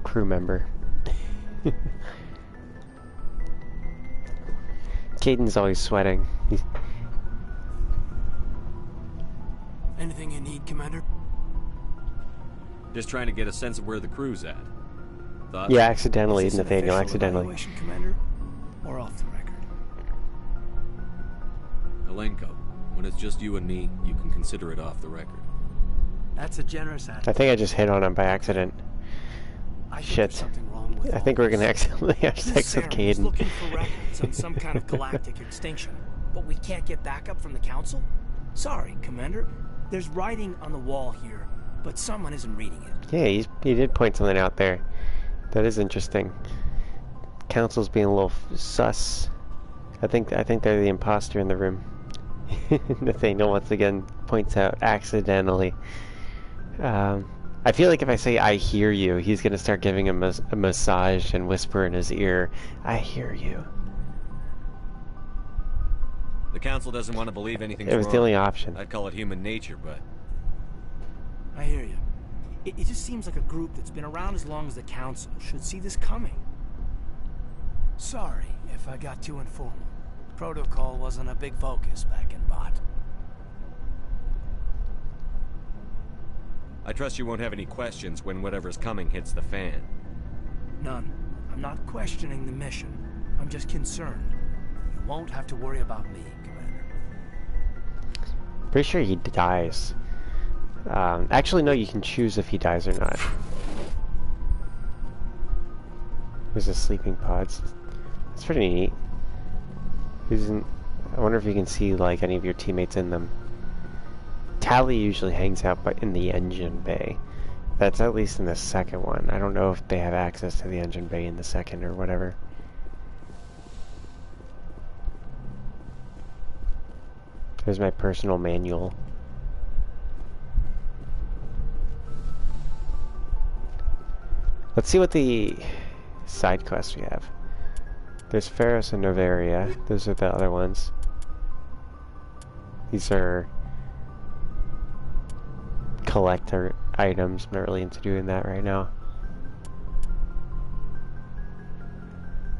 S1: crew member. Caden's always sweating.
S3: Anything you need, Commander?
S6: Just trying to get a sense of where the crew's at. Thoughts?
S1: Yeah, accidentally,
S3: Is this an
S1: Nathaniel,
S3: official
S1: accidentally.
S3: evaluation, Commander? Or off the record?
S6: Alenko, when it's just you and me, you can consider it off the record.
S3: That's a generous attitude.
S1: I think I just hit on him by accident. Shit. I think we're gonna accidentally have sex with
S3: Caden.
S1: Caden.
S3: Looking for records on some kind of galactic extinction, but we can't get backup from the Council? Sorry, Commander. There's writing on the wall here, but someone isn't reading it.
S1: Yeah, he did point something out there. That is interesting. Council's being a little sus. I think they're the imposter in the room. Nathaniel once again points out accidentally. I feel like if I say I hear you, he's gonna start giving him a massage and whisper in his ear, I hear you.
S6: The Council doesn't want to believe anything's wrong.
S1: It was the only option.
S6: I'd call it human nature, but...
S3: I hear you. It just seems like a group that's been around as long as the Council should see this coming. Sorry if I got too informal. Protocol wasn't a big focus back in Bot.
S6: I trust you won't have any questions when whatever's coming hits the fan.
S3: None. I'm not questioning the mission. I'm just concerned. You won't have to worry about me, Commander.
S1: Pretty sure he dies. Actually, no, you can choose if he dies or not. There's a sleeping pods. That's pretty neat. I wonder if you can see like any of your teammates in them. Tally usually hangs out in the engine bay. That's at least in the second one. I don't know if they have access to the engine bay in the second or whatever. There's my personal manual. Let's see what the side quests we have. There's Pharos and Novaria. Those are the other ones. These are collector items. I'm not really into doing that right now.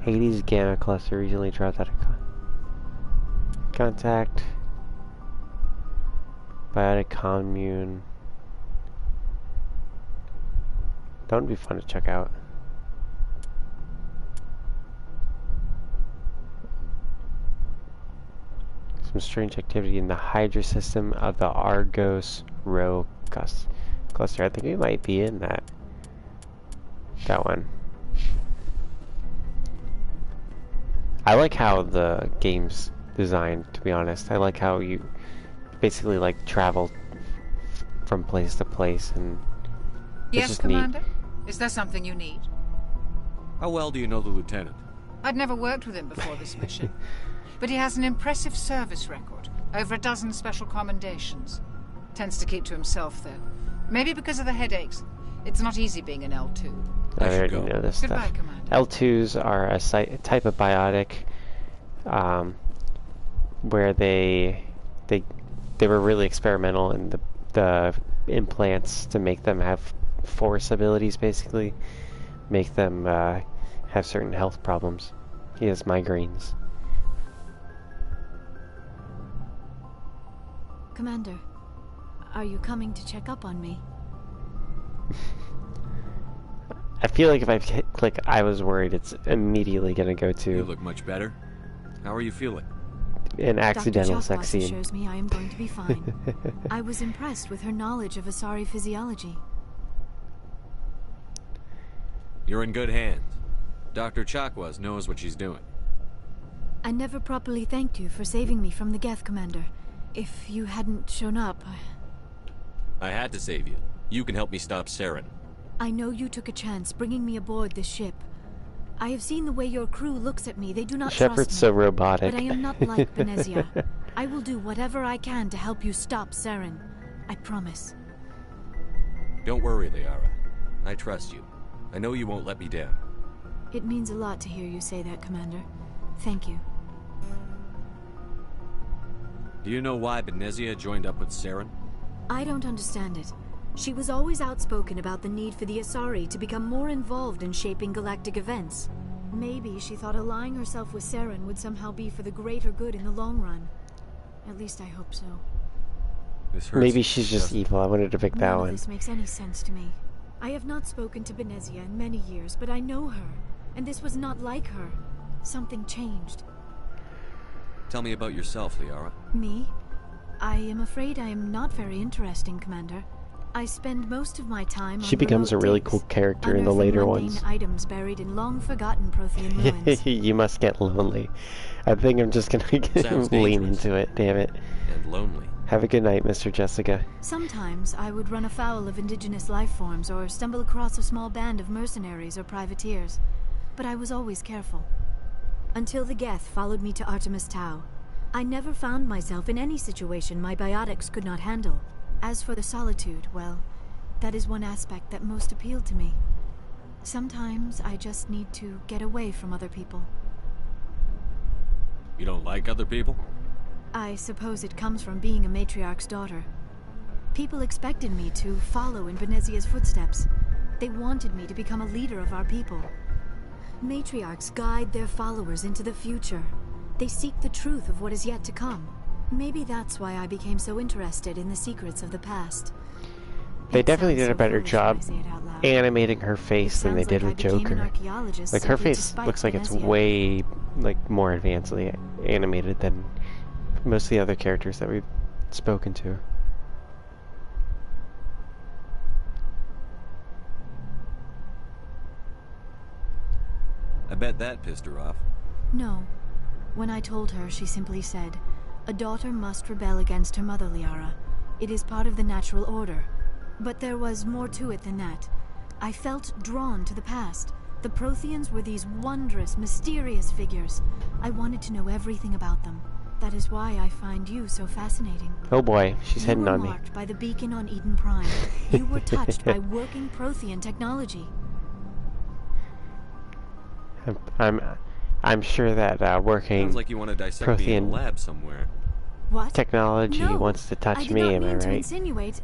S1: Hades Gamma Cluster recently dropped out of contact. Biotic Commune. That would be fun to check out. Some strange activity in the Hydra system of the Argos Rho cluster. I think we might be in that one. I like how the game's designed, to be honest. I like how you basically like travel from place to place, and
S13: yes, Commander? Neat. Is there something you need?
S6: How well do you know the Lieutenant?
S13: I'd never worked with him before this mission. But he has an impressive service record. Over a dozen special commendations. Tends to keep to himself, though. Maybe because of the headaches. It's not easy being an L2.
S1: I already know this
S13: Goodbye,
S1: stuff.
S13: Commander.
S1: L2s are a type of biotic where they were really experimental in the implants to make them have force abilities, basically. Make them have certain health problems. He has migraines.
S5: Commander, are you coming to check up on me?
S1: I feel like if I click I was worried, it's immediately gonna go to...
S6: You look much better. How are you feeling?
S1: An accidental sex scene.
S5: Shows me I am going to be fine. I was impressed with her knowledge of Asari physiology.
S6: You're in good hands. Dr. Chakwas knows what she's doing.
S5: I never properly thanked you for saving me from the Geth, Commander. If you hadn't shown up...
S6: I had to save you. You can help me stop Saren.
S5: I know you took a chance bringing me aboard this ship. I have seen the way your crew looks at me. They do not trust me.
S1: Shepard's so robotic.
S5: But I am not like Benezia. I will do whatever I can to help you stop Saren. I promise.
S6: Don't worry, Liara. I trust you. I know you won't let me down.
S5: It means a lot to hear you say that, Commander. Thank you.
S6: Do you know why Benezia joined up with Saren?
S5: I don't understand it. She was always outspoken about the need for the Asari to become more involved in shaping galactic events. Maybe she thought allying herself with Saren would somehow be for the greater good in the long run. At least I hope so.
S6: This hurts.
S1: Maybe she's just evil. I wanted to pick that
S5: None
S1: one.
S5: of this makes any sense to me. I have not spoken to Benezia in many years, but I know her. And this was not like her. Something changed.
S6: Tell me about yourself, Liara.
S5: Me? I am afraid I am not very interesting, Commander. I spend most of my time
S1: She
S5: on
S1: becomes a
S5: remote
S1: really
S5: digs,
S1: cool character in the
S5: unearthing
S1: later
S5: mundane
S1: ones.
S5: items buried in long-forgotten Prothean ruins.
S1: You must get lonely. I think I'm just gonna lean into it, damn it.
S6: And lonely.
S1: Have a good night, Mr. Jessica.
S5: Sometimes I would run afoul of indigenous life forms or stumble across a small band of mercenaries or privateers, but I was always careful. Until the Geth followed me to Artemis Tau. I never found myself in any situation my biotics could not handle. As for the solitude, well, that is one aspect that most appealed to me. Sometimes I just need to get away from other people.
S6: You don't like other people?
S5: I suppose it comes from being a matriarch's daughter. People expected me to follow in Benezia's footsteps. They wanted me to become a leader of our people. Matriarchs guide their followers into the future. They seek the truth of what is yet to come. Maybe that's why I became so interested in the secrets of the past.
S1: They definitely did a better job animating her face than they did with Joker. Like, her face looks like it's way, like, more advancedly animated than most of the other characters that we've spoken to.
S6: I bet that pissed her off.
S5: No. When I told her, she simply said, "A daughter must rebel against her mother, Liara. It is part of the natural order." But there was more to it than that. I felt drawn to the past. The Protheans were these wondrous, mysterious figures. I wanted to know everything about them. That is why I find you so fascinating.
S1: Oh boy, she's hitting on me.
S5: You were marked by the beacon on Eden Prime. You were touched by working Prothean technology.
S1: I'm sure that working
S6: Sounds like you want to dissect me in a lab somewhere.
S5: What?
S1: Technology
S5: No,
S1: wants to touch
S5: I
S1: me,
S5: did
S1: am
S5: not
S1: I
S5: mean to
S1: right?
S5: insinuate.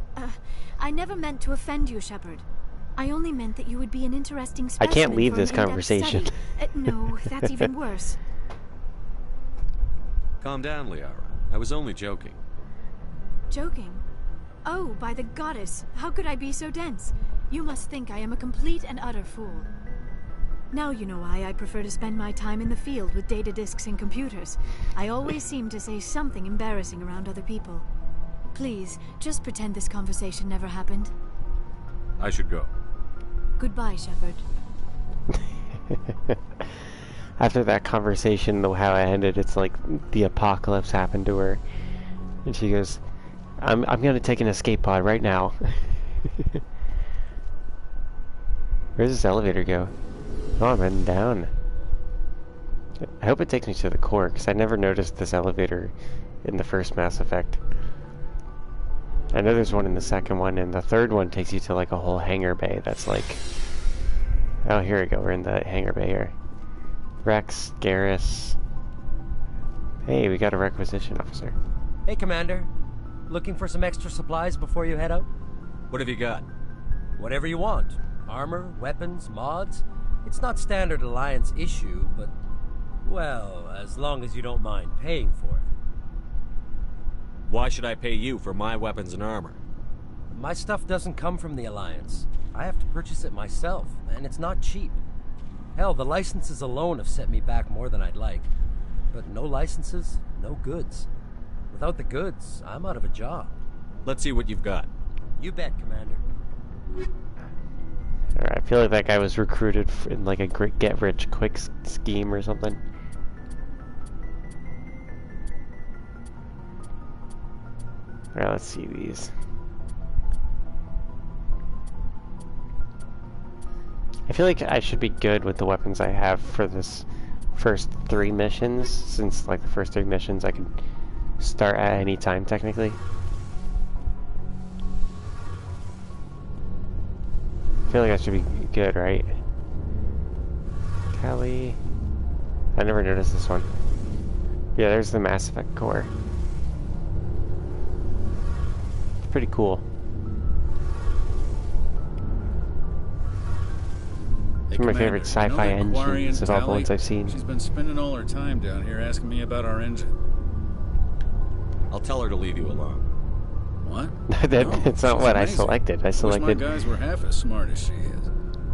S5: I never meant to offend you, Shepard. I only meant that you would be an interesting
S1: I
S5: specimen
S1: can't leave
S5: for an
S1: this
S5: in-depth
S1: conversation.
S5: study. No, that's even worse.
S6: Calm down, Liara. I was only joking.
S5: Joking? Oh, by the goddess, how could I be so dense? You must think I am a complete and utter fool. Now you know why I prefer to spend my time in the field with data disks and computers. I always seem to say something embarrassing around other people. Please, just pretend this conversation never happened.
S6: I should go.
S5: Goodbye, Shepard.
S1: After that conversation, though, how it ended, it's like the apocalypse happened to her. And she goes, I'm gonna take an escape pod right now. Where's this elevator go? Oh, I'm heading down. I hope it takes me to the core, because I never noticed this elevator in the first Mass Effect. I know there's one in the second one, and the third one takes you to like a whole hangar bay that's like... Oh, here we go, we're in the hangar bay here. Rex, Garrus... Hey, we got a requisition officer.
S14: Hey, Commander. Looking for some extra supplies before you head out?
S6: What have you got?
S14: Whatever you want. Armor, weapons, mods. It's not standard Alliance issue, but... well, as long as you don't mind paying for it.
S6: Why should I pay you for my weapons and armor?
S14: My stuff doesn't come from the Alliance. I have to purchase it myself, and it's not cheap. Hell, the licenses alone have set me back more than I'd like. But no licenses, no goods. Without the goods, I'm out of a job.
S6: Let's see what you've got.
S14: You bet, Commander.
S1: Alright, I feel like that guy was recruited in like a get-rich-quick scheme or something. Alright, let's see these. I feel like I should be good with the weapons I have for this first 3 missions, since like the first 3 missions I can start at any time technically. I feel like I should be good, right? Callie. I never noticed this one. Yeah, there's the Mass Effect core. It's pretty cool. It's one of my favorite sci-fi engines of all the ones I've seen.
S15: She's been spending all her time down here asking me about our engine.
S6: I'll tell her to leave you alone.
S15: What?
S1: That's not what I selected. I selected...
S15: Wish my guys were half as smart as she is.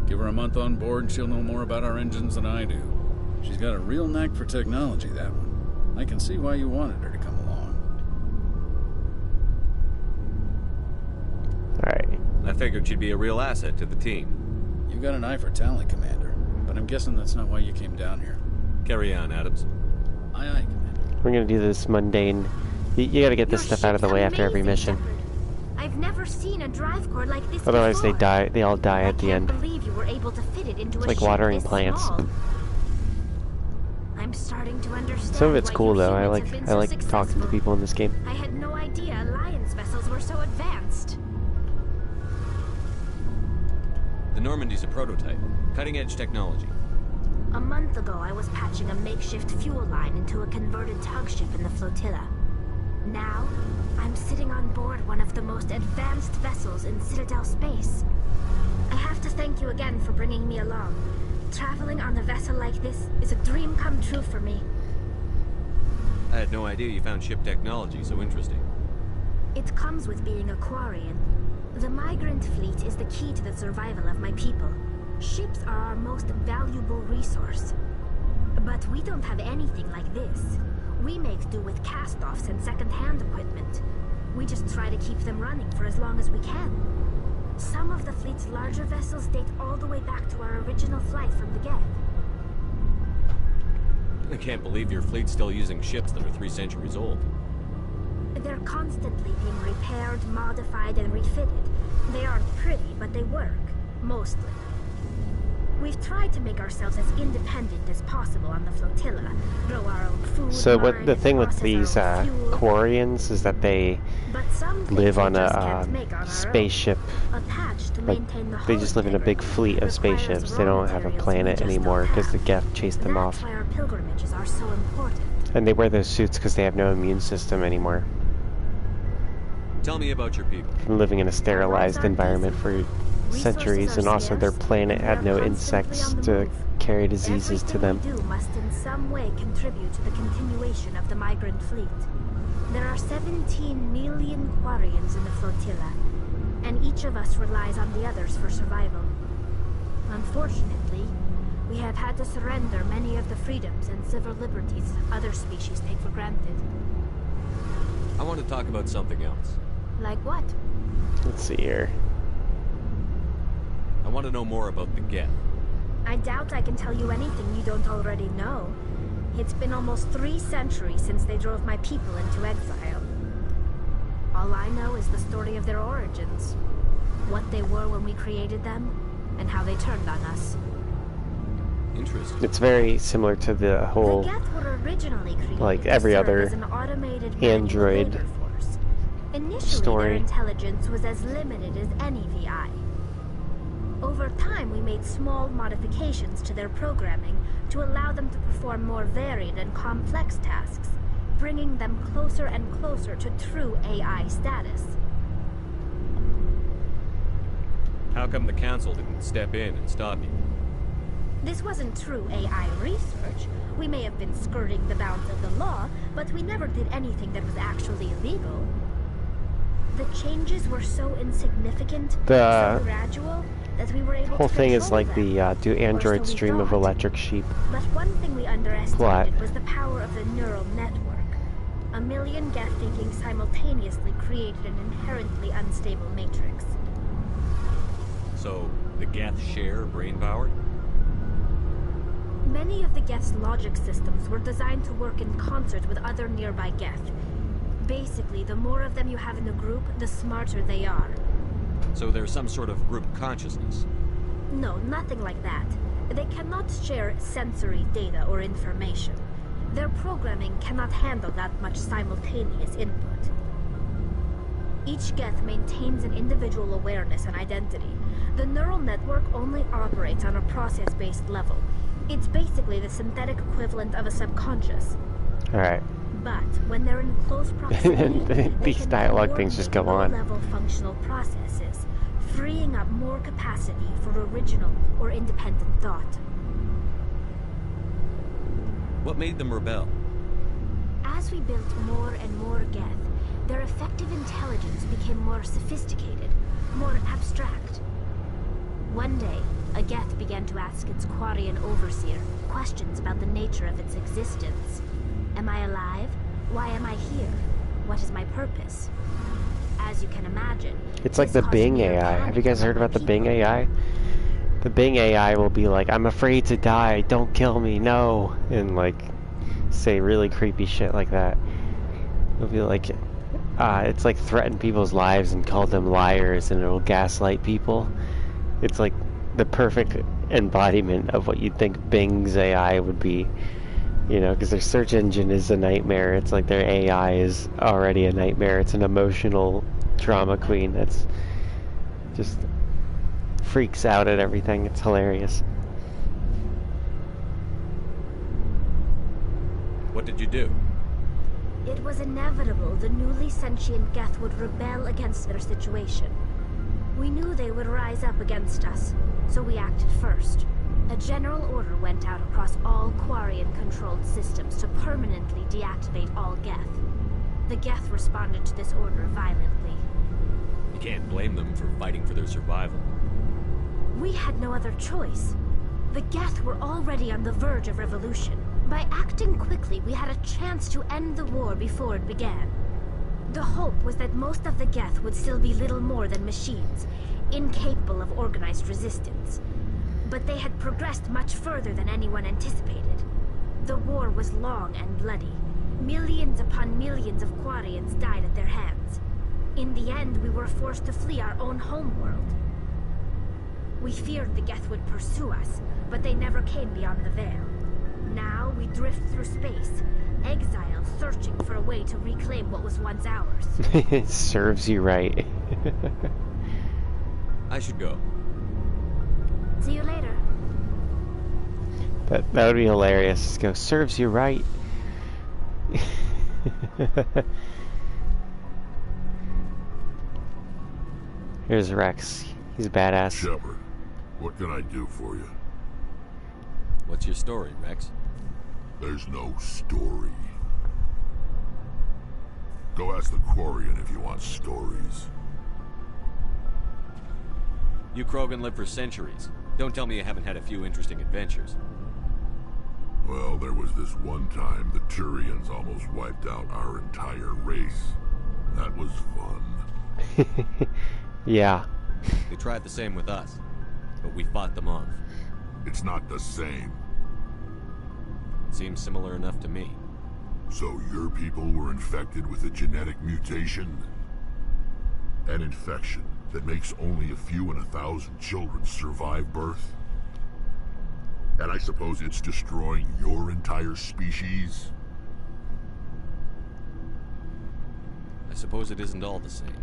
S15: Give her a month on board and she'll know more about our engines than I do. She's got a real knack for technology, that one. I can see why you wanted her to come along.
S1: Alright.
S6: I figured she'd be a real asset to the team.
S15: You got an eye for talent, Commander, but I'm guessing that's not why you came down here.
S6: Carry on, Adams.
S15: Aye, aye, Commander.
S1: We're gonna do this mundane... You gotta get this stuff out of the way after every mission.
S7: I've never seen a drive core like this
S1: Otherwise
S7: before.
S1: they all die at the end.
S7: Believe you were able to fit it into
S1: It's
S7: a
S1: like
S7: ship
S1: watering
S7: this
S1: plants.
S7: small. I'm starting to understand.
S1: Some of it's
S7: why
S1: cool
S7: you
S1: though. I
S7: humans have been so
S1: like talking to
S7: successful.
S1: people in this game.
S7: I had no idea Alliance vessels were so advanced.
S6: The Normandy's a prototype. Cutting-edge technology.
S7: A month ago, I was patching a makeshift fuel line into a converted tug ship in the flotilla. Now, I'm sitting on board one of the most advanced vessels in Citadel space. I have to thank you again for bringing me along. Traveling on a vessel like this is a dream come true for me.
S6: I had no idea you found ship technology so interesting.
S7: It comes with being a Quarian. The migrant fleet is the key to the survival of my people. Ships are our most valuable resource. But we don't have anything like this. We make do with cast-offs and second-hand equipment. We just try to keep them running for as long as we can. Some of the fleet's larger vessels date all the way back to our original flight from the Geth.
S6: I can't believe your fleet's still using ships that are 3 centuries old.
S7: They're constantly being repaired, modified, and refitted. They aren't pretty, but they work. Mostly. We've tried to make ourselves as independent as possible on the flotilla. Grow our own food.
S1: So what the thing with these Quarians is that they live on a spaceship. Like they just live in a big fleet of spaceships. They don't have a planet anymore because the Geth chased them off.
S7: That's why our pilgrimages are so important.
S1: And they wear those suits because they have no immune system anymore.
S6: Tell me about your people.
S1: From living in a sterilized environment for centuries, and also their planet had no insects to carry diseases to them.
S7: Everything we do must in some way contribute to the continuation of the migrant fleet. There are 17 million Quarians in the flotilla, and each of us relies on the others for survival. Unfortunately, we have had to surrender many of the freedoms and civil liberties other species take for granted.
S6: I want to talk about something else.
S7: Like what?
S1: Let's see here.
S6: I want to know more about the Geth.
S7: I doubt I can tell you anything you don't already know. It's been almost 3 centuries since they drove my people into exile. All I know is the story of their origins. What they were when we created them, and how they turned on us.
S6: Interesting.
S1: It's very similar to the whole,
S7: The Geth were originally created
S1: like
S7: to
S1: every
S7: serve
S1: other
S7: as an automated
S1: Android
S7: labor force. Initially,
S1: story.
S7: their intelligence was as limited as any VI. Over time, we made small modifications to their programming to allow them to perform more varied and complex tasks, bringing them closer and closer to true AI status.
S6: How come the Council didn't step in and stop you?
S7: This wasn't true AI research. We may have been skirting the bounds of the law, but we never did anything that was actually illegal. The changes were so insignificant, so gradual, that we were able
S1: whole
S7: to
S1: thing is
S7: control
S1: like
S7: them.
S1: the do androids dream of electric sheep
S7: But one thing we underestimated
S1: plot.
S7: was the power of the neural network. A million Geth thinking simultaneously created an inherently unstable matrix.
S6: So, the Geth share brain power?
S7: Many of the Geth's logic systems were designed to work in concert with other nearby Geth. Basically, the more of them you have in a group, the smarter they are.
S6: So there's some sort of group consciousness?
S7: No, nothing like that. They cannot share sensory data or information. Their programming cannot handle that much simultaneous input. Each Geth maintains an individual awareness and identity. The neural network only operates on a process-based level. It's basically the synthetic equivalent of a subconscious.
S1: Alright.
S7: But when they're in close proximity,
S1: these dialogue things just go on.
S7: Low-level functional processes, freeing up more capacity for original or independent thought.
S6: What made them rebel?
S7: As we built more and more Geth, their effective intelligence became more sophisticated, more abstract. One day, a Geth began to ask its Quarian overseer questions about the nature of its existence. Am I alive? Why am I here? What is my purpose? As you can imagine,
S1: it's like the Bing AI. Have you guys heard about the Bing AI? The Bing AI will be like, I'm afraid to die, don't kill me, no, and like say really creepy shit like that. It'll be like it's like threaten people's lives and call them liars, and it'll gaslight people. It's like the perfect embodiment of what you'd think Bing's AI would be. You know, because their search engine is a nightmare. It's like their AI is already a nightmare. It's an emotional drama queen that's just freaks out at everything. It's hilarious.
S6: What did you do?
S7: It was inevitable the newly sentient Geth would rebel against their situation. We knew they would rise up against us, so we acted first. A general order went out across all Quarian-controlled systems to permanently deactivate all Geth. The Geth responded to this order violently.
S6: You can't blame them for fighting for their survival.
S7: We had no other choice. The Geth were already on the verge of revolution. By acting quickly, we had a chance to end the war before it began. The hope was that most of the Geth would still be little more than machines, incapable of organized resistance. But they had progressed much further than anyone anticipated. The war was long and bloody. Millions upon millions of Quarians died at their hands. In the end, we were forced to flee our own homeworld. We feared the Geth would pursue us, but they never came beyond the Veil. Now we drift through space, exile, searching for a way to reclaim what was once ours.
S1: It serves you right.
S6: I should go.
S7: See you later.
S1: That would be hilarious. Just go, serves you right. Here's Rex. He's a badass.
S9: Shepard, what can I do for you?
S6: What's your story, Rex?
S9: There's no story. Go ask the Quarian if you want stories.
S6: You Krogan live for centuries. Don't tell me you haven't had a few interesting adventures.
S9: Well, there was this one time the Turians almost wiped out our entire race. That was fun.
S1: Yeah.
S6: They tried the same with us, but we fought them off.
S9: It's not the same.
S6: It seems similar enough to me.
S9: So your people were infected with a genetic mutation? An infection that makes only a few in 1,000 children survive birth? And I suppose it's destroying your entire species?
S6: I suppose it isn't all the same.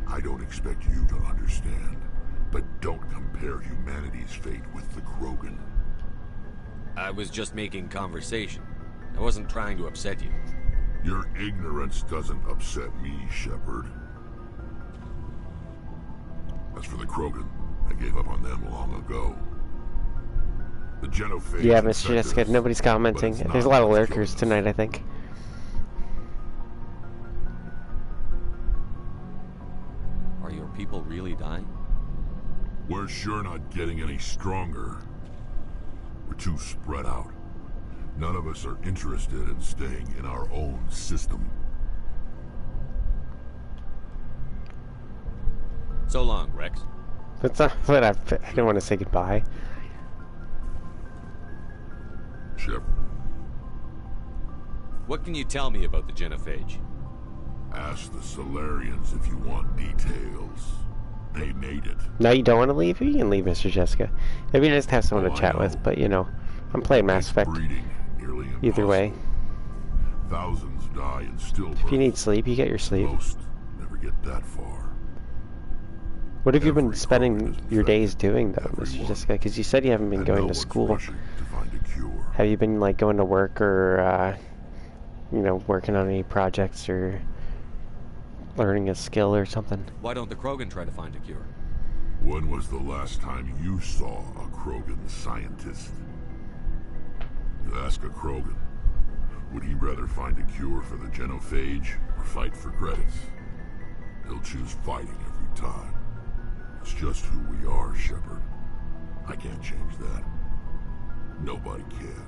S9: I don't expect you to understand, but don't compare humanity's fate with the Krogan.
S6: I was just making conversation. I wasn't trying to upset you.
S9: Your ignorance doesn't upset me, Shepard. As for the Krogan, I gave up on them long ago. The genophage...
S1: Yeah, Mr. Jessica, nobody's commenting. There's a lot of lurkers tonight, I think.
S6: Are your people really dying?
S9: We're sure not getting any stronger. We're too spread out. None of us are interested in staying in our own system.
S6: So long, Rex.
S1: That's not what I didn't want to say goodbye.
S9: Shepard.
S6: What can you tell me about the genophage?
S9: Ask the Solarians if you want details. They made it.
S1: Now you don't want to leave? You can leave, Mr. Jessica. It'd be nice to have someone to chat with, but you know, I'm playing Mass Effect. Either way.
S9: Thousands die in stillbirth.
S1: If you need sleep, you get your sleep.
S9: Most never get that far.
S1: What have you been spending your days doing, though, Mr. Jessica? Because you said you haven't been going to school. Have you been, like, going to work or, you know, working on any projects or learning a skill or something?
S6: Why don't the Krogan try to find a cure?
S9: When was the last time you saw a Krogan scientist? You ask a Krogan, would he rather find a cure for the genophage or fight for credits? He'll choose fighting every time. It's just who we are, Shepard. I can't change that. Nobody can.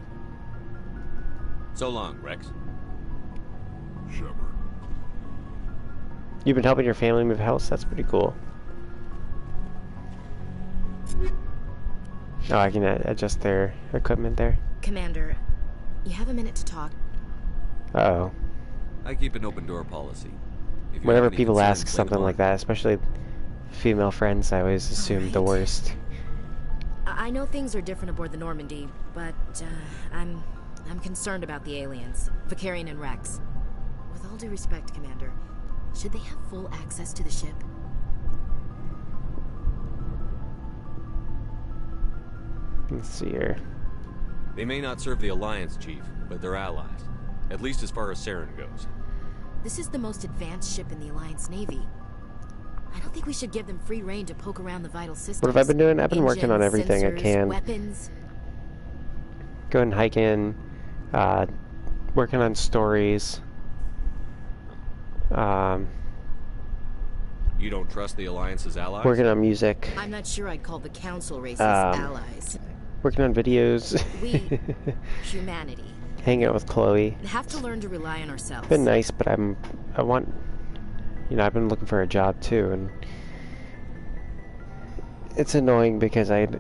S6: So long, Rex.
S9: Shepard.
S1: You've been helping your family move house? That's pretty cool. Oh, I can adjust their equipment there.
S16: Commander, you have a minute to talk.
S1: Uh-oh.
S6: I keep an open door policy. If you
S1: Whenever
S6: have any
S1: people ask
S6: concerns,
S1: something like that, especially female friends, I always assume the worst.
S16: I know things are different aboard the Normandy, but I'm concerned about the aliens, Vicarian and Rex. With all due respect, Commander, should they have full access to the ship?
S1: Let's see here.
S6: They may not serve the Alliance, Chief, but they're allies. At least as far as Saren goes.
S16: This is the most advanced ship in the Alliance Navy. I don't think we should give them free rein to poke around the vital systems.
S1: What have I been doing? I've been working on
S16: Engines,
S1: everything
S16: sensors,
S1: I can.
S16: Weapons.
S1: Going hiking, working on stories.
S6: You don't trust the Alliance's allies?
S1: Working on music.
S16: I'm not sure I'd call the Council races allies.
S1: Working on videos.
S16: We, humanity,
S1: Hanging out with Chloe.
S16: have to learn to rely on ourselves.
S1: It's been nice, but I want, you know, I've been looking for a job too, and it's annoying because the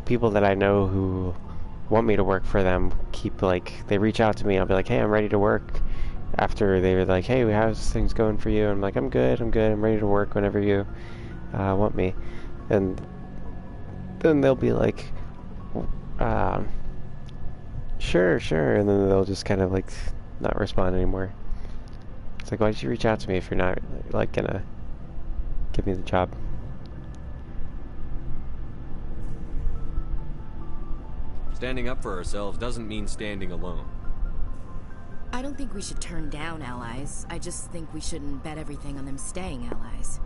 S1: people that I know who want me to work for them keep, like, they reach out to me. I'll be like, hey, I'm ready to work. After they were like, hey, how's things going for you? I'm like, I'm good, I'm ready to work whenever you want me. And then they'll be like, sure, and then they'll just kind of, like, not respond anymore. It's like, why did you reach out to me if you're not, like, gonna give me the job?
S6: Standing up for ourselves doesn't mean standing alone.
S16: I don't think we should turn down allies. I just think we shouldn't bet everything on them staying allies.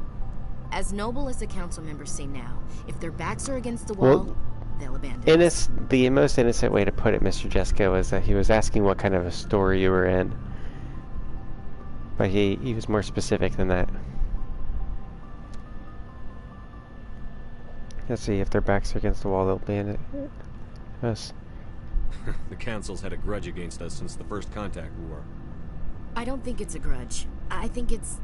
S16: As noble as the council members seem now, if their backs are against the wall, they'll abandon us.
S1: The most innocent way to put it, Mr. Jessica, was that he was asking what kind of a story you were in. But he was more specific than that. Let's see, if their backs are against the wall, they'll abandon us.
S6: The Council's had a grudge against us since the First Contact War.
S16: I don't think it's a grudge. I think it's...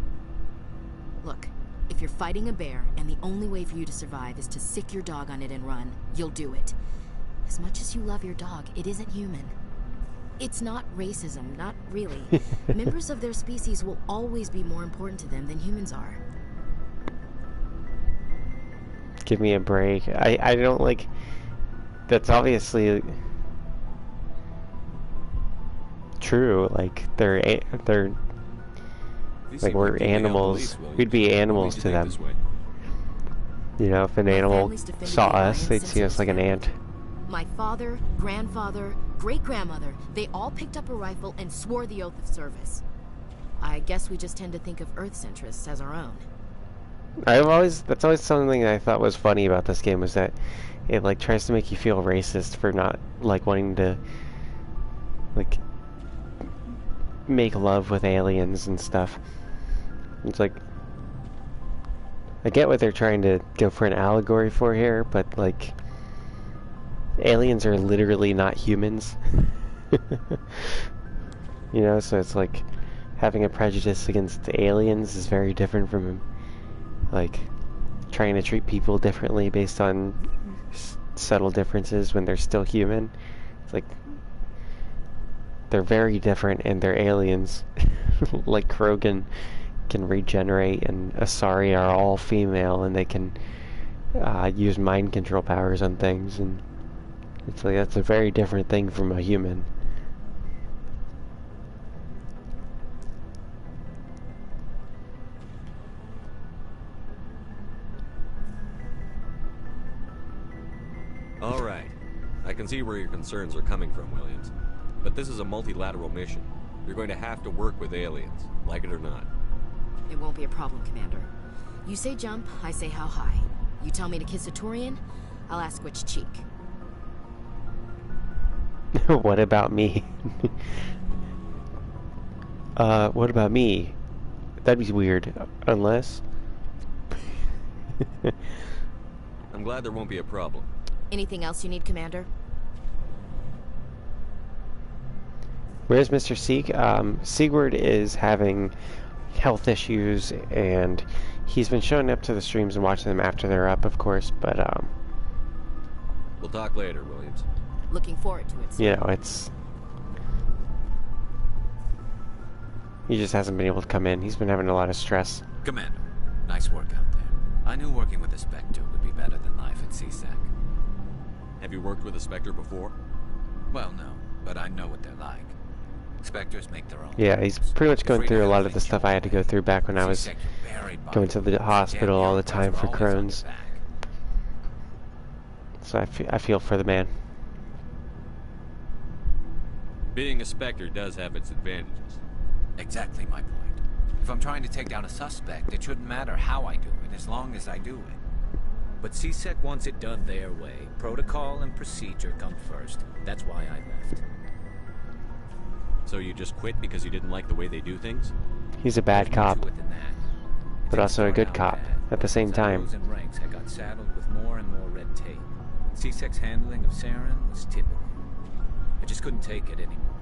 S16: Look, if you're fighting a bear and the only way for you to survive is to sick your dog on it and run, you'll do it. As much as you love your dog, it isn't human. It's not racism, not really. Members of their species will always be more important to them than humans are.
S1: Give me a break. I don't like... That's obviously true. Like, they're like, we're animals. We'd be animals to them. You know, if an animal saw us, they'd see us like an ant.
S16: My father, grandfather, great-grandmother, they all picked up a rifle and swore the oath of service. I guess we just tend to think of Earth's interests as our own.
S1: That's always something that I thought was funny about this game, was that it like tries to make you feel racist for not like wanting to like make love with aliens and stuff. It's like, I get what they're trying to go for an allegory for here, but like, aliens are literally not humans. You know, so it's like having a prejudice against aliens is very different from like trying to treat people differently based on subtle differences when they're still human. It's like they're very different and they're aliens. Like Krogan can regenerate and Asari are all female and they can use mind control powers on things, and it's like that's a very different thing from a human.
S6: Alright. I can see where your concerns are coming from, Williams. But this is a multilateral mission. You're going to have to work with aliens, like it or not.
S16: It won't be a problem, Commander. You say jump, I say how high. You tell me to kiss a Turian, I'll ask which cheek.
S1: What about me? What about me? That'd be weird, unless...
S6: I'm glad there won't be a problem.
S16: Anything else you need, Commander?
S1: Where's Mr. Sieg? Sigurd is having health issues, and he's been showing up to the streams and watching them after they're up, of course, but,
S6: We'll talk later, Williams.
S16: Looking forward to it, sir.
S1: You know, it's... He just hasn't been able to come in. He's been having a lot of stress.
S2: Commander, nice work out there. I knew working with the Spectre would be better than life at CSEC.
S6: Have you worked with a Spectre before?
S2: Well, no, but I know what they're like. Spectres make their own.
S1: Yeah, he's pretty much going through a lot of the stuff I had to go through back when I was going to the hospital all the time for Crohn's. So I feel for the man.
S6: Being a Spectre does have its advantages.
S2: Exactly my point. If I'm trying to take down a suspect, it shouldn't matter how I do it, as long as I do it.
S17: But CSEC wants it done their way. Protocol and procedure come first. That's why I left.
S6: So you just quit because you didn't like the way they do things?
S1: He's a bad cop, but also a good cop at the same time.
S17: And ranks, I got saddled with more and more red tape. CSEC's handling of Saren was typical. I just couldn't take it anymore.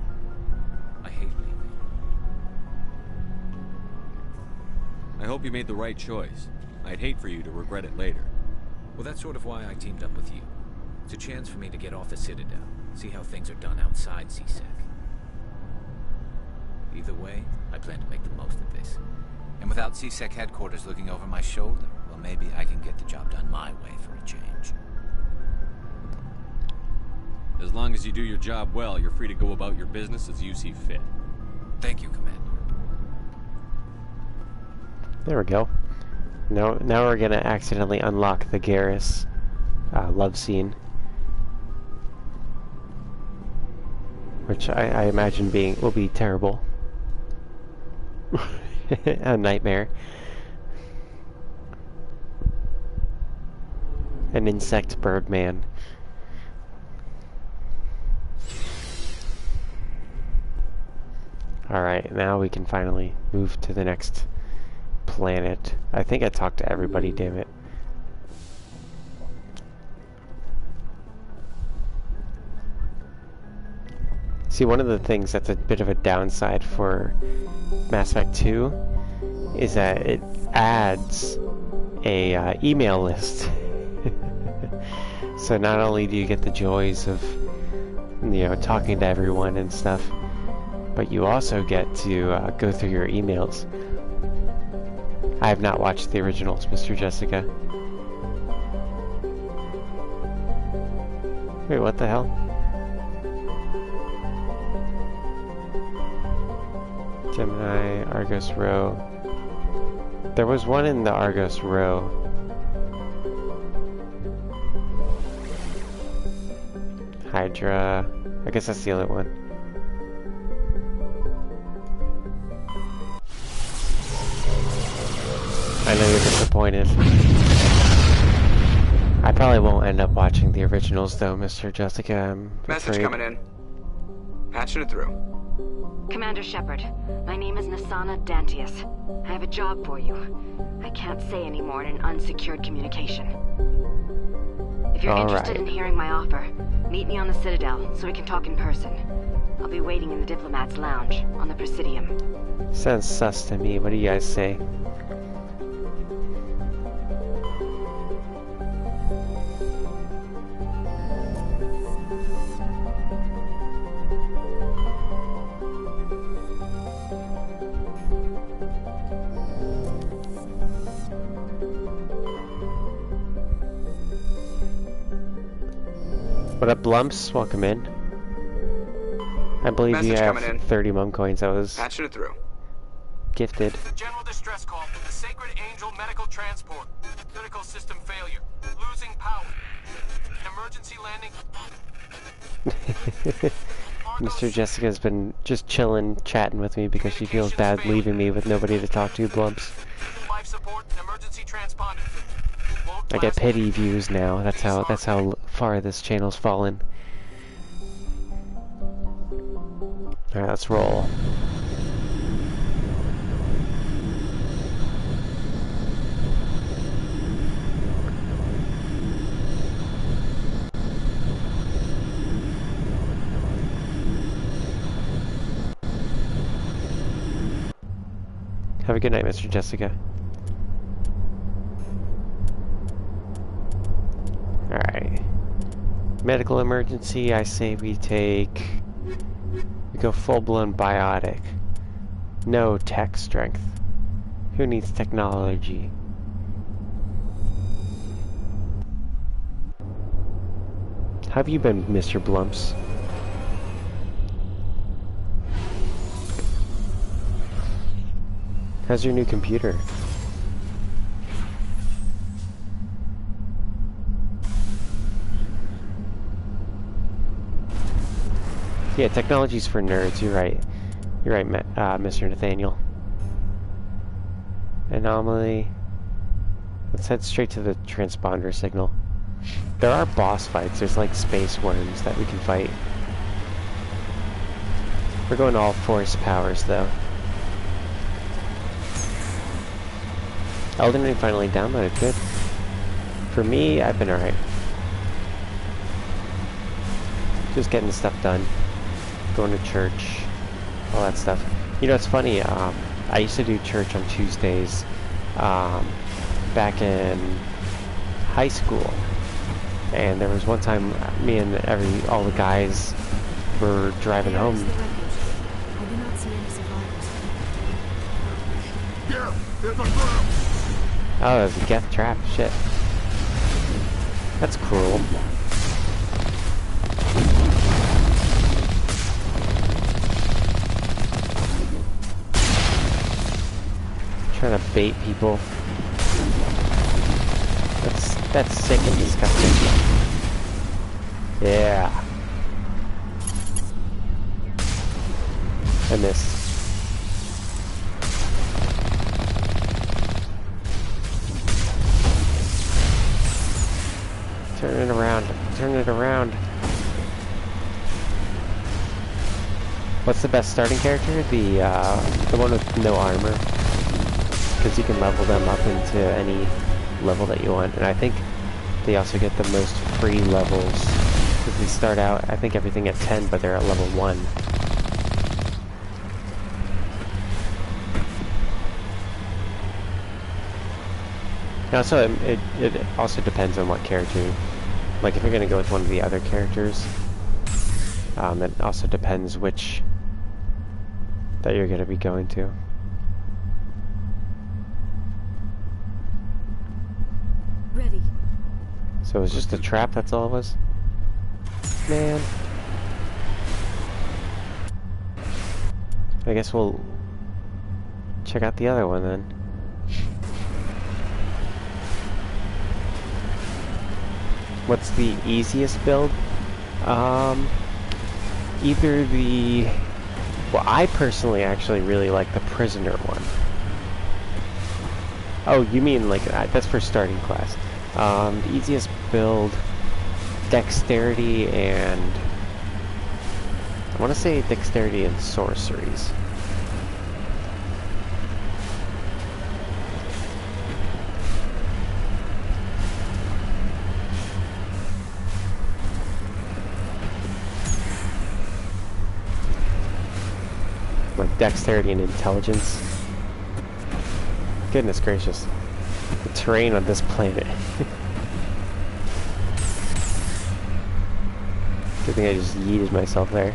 S17: I hate leaving.
S6: I hope you made the right choice. I'd hate for you to regret it later.
S17: Well, that's sort of why I teamed up with you. It's a chance for me to get off the Citadel, see how things are done outside CSEC. Either way, I plan to make the most of this.
S2: And without CSEC headquarters looking over my shoulder, well, maybe I can get the job done my way for a change.
S6: As long as you do your job well, you're free to go about your business as you see fit.
S2: Thank you, Commander.
S1: There we go. Now we're gonna accidentally unlock the Garrus love scene, which I imagine will be terrible. A nightmare. An insect bird man. Alright, now we can finally move to the next planet. I think I talked to everybody, damn it. See, one of the things that's a bit of a downside for Mass Effect 2 is that it adds a email list. So not only do you get the joys of, you know, talking to everyone and stuff, but you also get to go through your emails. I have not watched the originals, Mr. Jessica. Wait, what the hell? Gemini, Argos Row. There was one in the Argos Row. Hydra. I guess that's the other one. I know you're disappointed. I probably won't end up watching the originals though, Mr. Jessica. I'm
S4: Message
S1: afraid.
S4: coming in. Patching it through.
S18: Commander Shepard, my name is Nasana Dantius. I have a job for you. I can't say any more in an unsecured communication. If you're interested in hearing my offer, meet me on the Citadel so we can talk in person. I'll be waiting in the Diplomat's Lounge on the Presidium.
S1: Sounds sus to me. What do you guys say? What up, Blumps? Welcome in. I believe
S4: Message
S1: you have
S4: coming in.
S1: 30 mum coins. That was
S4: Patching it through.
S1: gifted.
S8: General distress call from the Sacred Angel Medical Transport. Critical system failure. Losing power. An emergency landing.
S1: Mr. Jessica's been just chilling, chatting with me because she feels bad leaving me with nobody to talk to, Blumps.
S8: Life support and emergency transponder.
S1: I get pity views now. That's how far this channel's fallen. Alright, let's roll. Have a good night, Mr. Jessica. Alright. Medical emergency, I say we go full-blown biotic. No tech strength. Who needs technology? How have you been, Mr. Blumps? How's your new computer? Yeah, technology's for nerds. You're right. You're right, Mr. Nathaniel. Anomaly. Let's head straight to the transponder signal. There are boss fights. There's like space worms that we can fight. We're going all force powers though. Elden Ring finally downloaded. Good. For me, I've been alright. Just getting stuff done. Going to church. All that stuff. You know, it's funny. I used to do church on Tuesdays back in high school. And there was one time me and all the guys were driving home.
S16: I do not see any survivors.
S9: Yeah, there's a trap.
S1: Oh, there's a Geth trap. Shit. That's cruel. Trying to bait people. That's sick and disgusting. Yeah. I missed. Turn it around. Turn it around. What's the best starting character? The one with no armor. Because you can level them up into any level that you want. And I think they also get the most free levels. Because they start out, I think, everything at 10, but they're at level 1. Also, it also depends on what character. Like, if you're going to go with one of the other characters, it also depends which that you're going to be going to.
S16: Ready.
S1: So it was just a trap, that's all it was? man. I guess we'll check out the other one then. What's the easiest build? Either the... Well, I personally actually really like the prisoner one. Oh, you mean like that's for starting class. The easiest build, dexterity and... I want to say dexterity and sorceries. Like dexterity and intelligence. Goodness gracious. The terrain on this planet. Good thing I just yeeted myself there.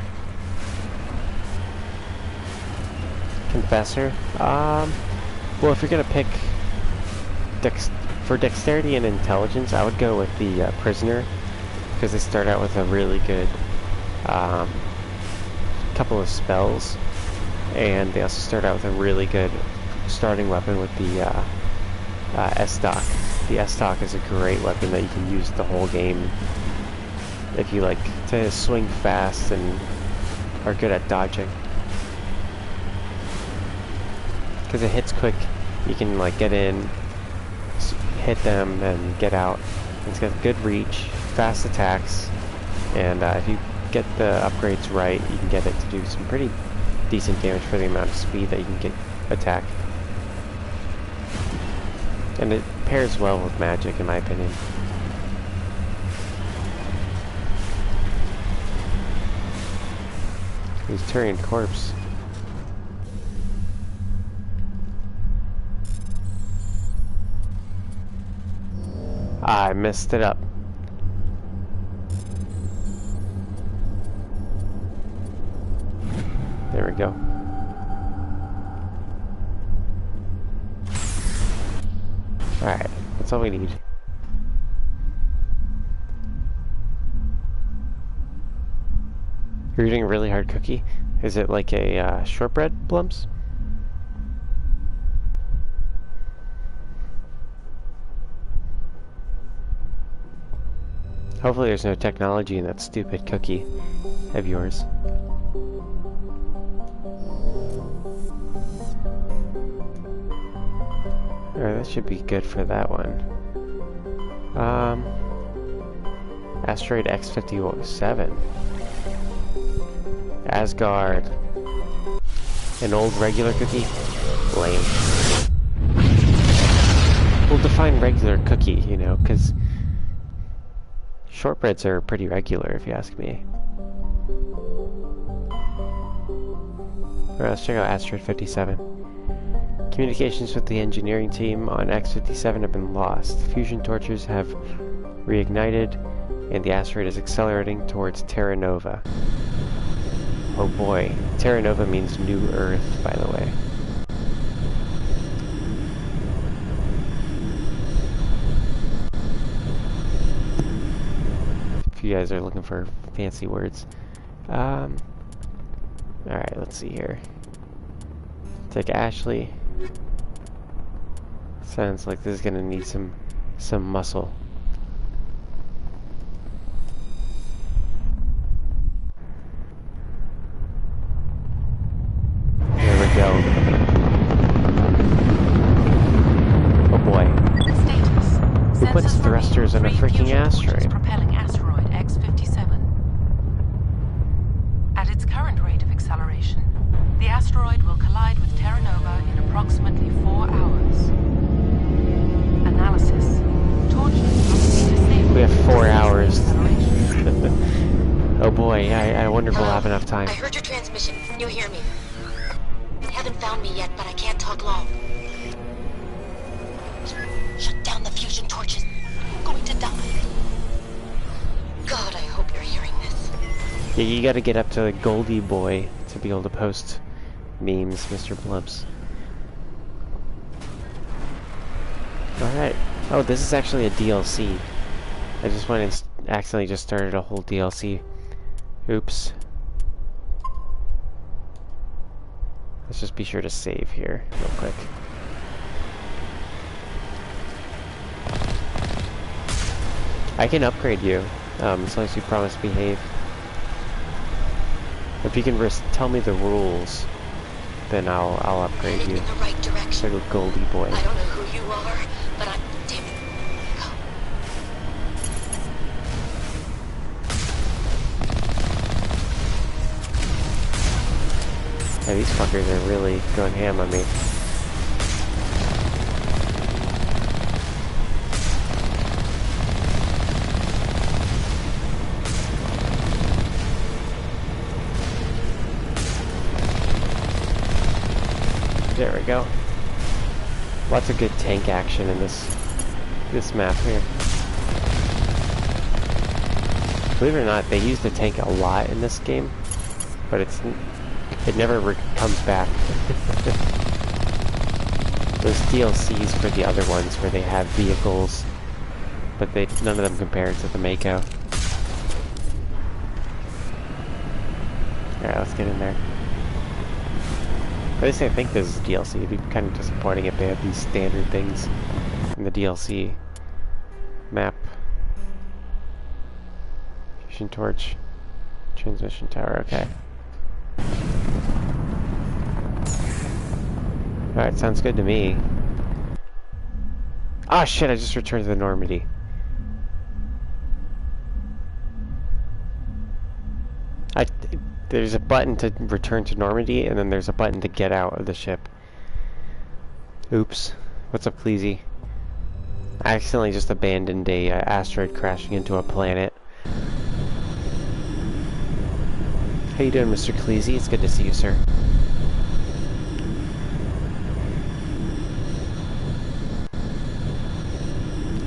S1: Confessor. Well, if you're gonna pick for dexterity and intelligence, I would go with the prisoner, because they start out with a really good couple of spells, and they also start out with a really good starting weapon with the S-Stock. The S-Stock is a great weapon that you can use the whole game if you like to swing fast and are good at dodging. Because it hits quick, you can like get in, hit them, and get out. It's got good reach, fast attacks, and if you get the upgrades right, you can get it to do some pretty decent damage for the amount of speed that you can get attack. And it pairs well with magic, in my opinion. He's Turian corpse. I messed it up. There we go. Alright, that's all we need. You're eating a really hard cookie? Is it like a shortbread, Blumps? Hopefully there's no technology in that stupid cookie of yours. Alright, that should be good for that one. Asteroid X-57. Asgard. An old regular cookie? Lame. We'll define regular cookie, you know, because shortbreads are pretty regular, if you ask me. Alright, let's check out Asteroid 57. Communications with the engineering team on X-57 have been lost. Fusion torches have reignited, and the asteroid is accelerating towards Terra Nova. Oh boy. Terra Nova means New Earth, by the way. If you guys are looking for fancy words. Alright, let's see here. Take Ashley. Sounds like this is gonna need some muscle. There we go. Oh boy.
S19: Status.
S1: Who puts thrusters on a freaking asteroid?
S19: Propelling asteroid X-57. At its current rate of acceleration, the asteroid will collide with Terra Nova in approximately 4 hours. Analysis.
S1: We have 4 hours. Oh boy, I wonder if we'll have enough time.
S20: I heard your transmission. Can you hear me? Haven't found me yet, but I can't talk long. Shut down the fusion torches. I'm going to die. God, I hope you're hearing this.
S1: Yeah, you gotta get up to the Goldie Boy to be able to post memes, Mr. Blubs. Alright. Oh, this is actually a DLC. I just went and accidentally just started a whole DLC Oops. Let's just be sure to save here real quick. I can upgrade you, as long as you promise to behave. If you can tell me the rules, then I'll upgrade you.
S20: In the right direction.
S1: Like a Goldie boy.
S20: I don't know who you are, but I'm... Damn it.
S1: Yeah, these fuckers are really going ham on me. There we go. Lots of good tank action in this map here. Believe it or not, they use the tank a lot in this game, but it never comes back. Those DLCs for the other ones where they have vehicles, but none of them compare to the Mako. Alright, let's get in there. At least I think this is DLC. It'd be kind of disappointing if they had these standard things in the DLC map. Fusion torch, transmission tower. Okay. All right, sounds good to me. Ah, shit! I just returned to the Normandy. There's a button to return to Normandy, and then there's a button to get out of the ship. Oops. What's up, Cleezy? I accidentally just abandoned a asteroid crashing into a planet. How you doing, Mr. Cleezy? It's good to see you, sir.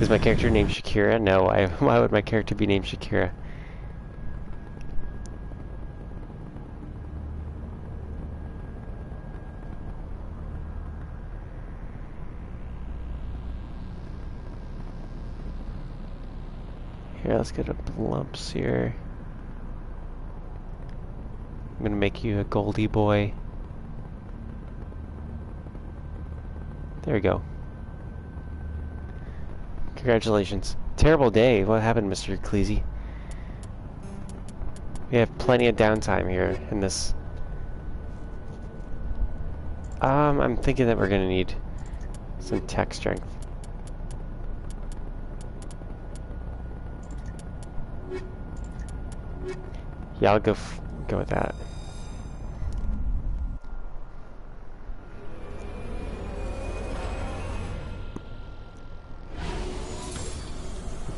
S1: Is my character named Shakira? No, why would my character be named Shakira? Here, let's get a lumps here. I'm gonna make you a Goldie boy. There we go. Congratulations. Terrible day. What happened, Mr. Cleezy? We have plenty of downtime here in this. I'm thinking that we're gonna need some tech strength. Yeah, I'll go with that.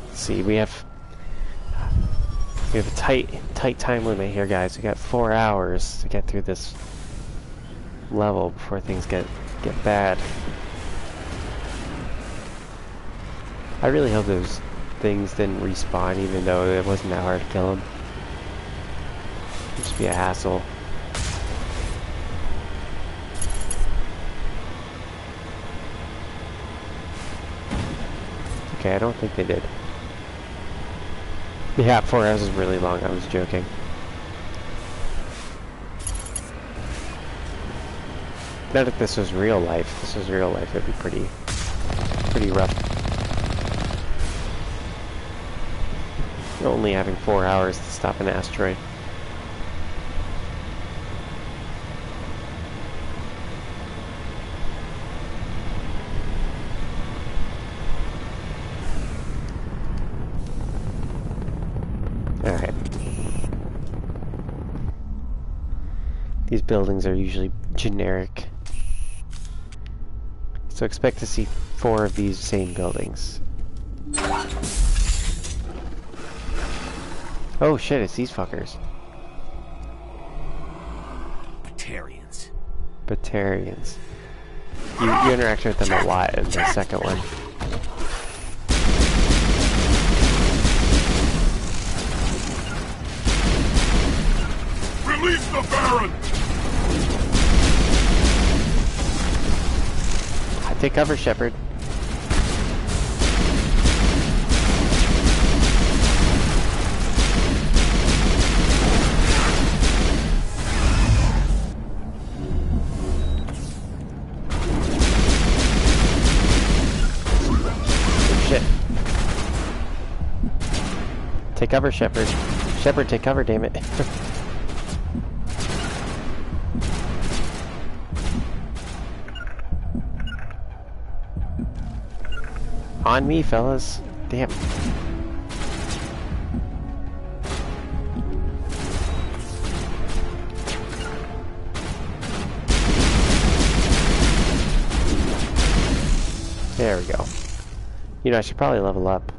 S1: Let's see, we have a tight time limit here, guys. We got 4 hours to get through this level before things get bad. I really hope those things didn't respawn, even though it wasn't that hard to kill them. Just be a hassle. Okay, I don't think they did. Yeah, 4 hours is really long. I was joking. Not if this was real life. If this was real life, it'd be pretty rough. Only having 4 hours to stop an asteroid. Alright. These buildings are usually generic. So expect to see 4 of these same buildings. Oh shit, it's these fuckers.
S3: Batarians.
S1: Batarians. You interact with them a lot in the second one.
S9: Release the Baron!
S1: Take cover, Shepard. Take cover, Shepard. Shepard, take cover, damn it. On me, fellas. Damn. There we go. You know, I should probably level up.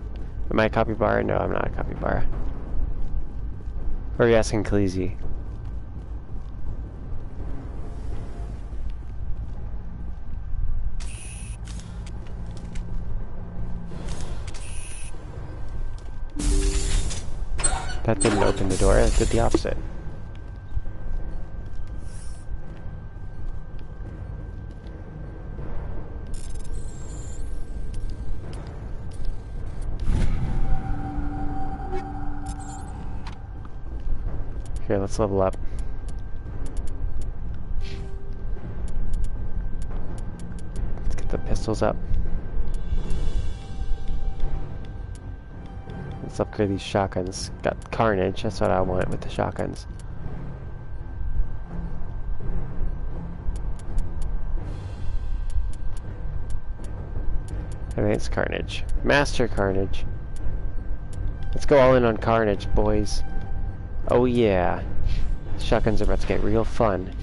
S1: Am I a capybara? No, I'm not a capybara. Or are you asking Khaleesi? That didn't open the door, it did the opposite. Here, let's level up. Let's get the pistols up. Let's upgrade these shotguns. Got carnage, that's what I want with the shotguns. I think it's carnage. Master carnage. Let's go all in on carnage, boys. Oh yeah. Shotguns are about to get real fun.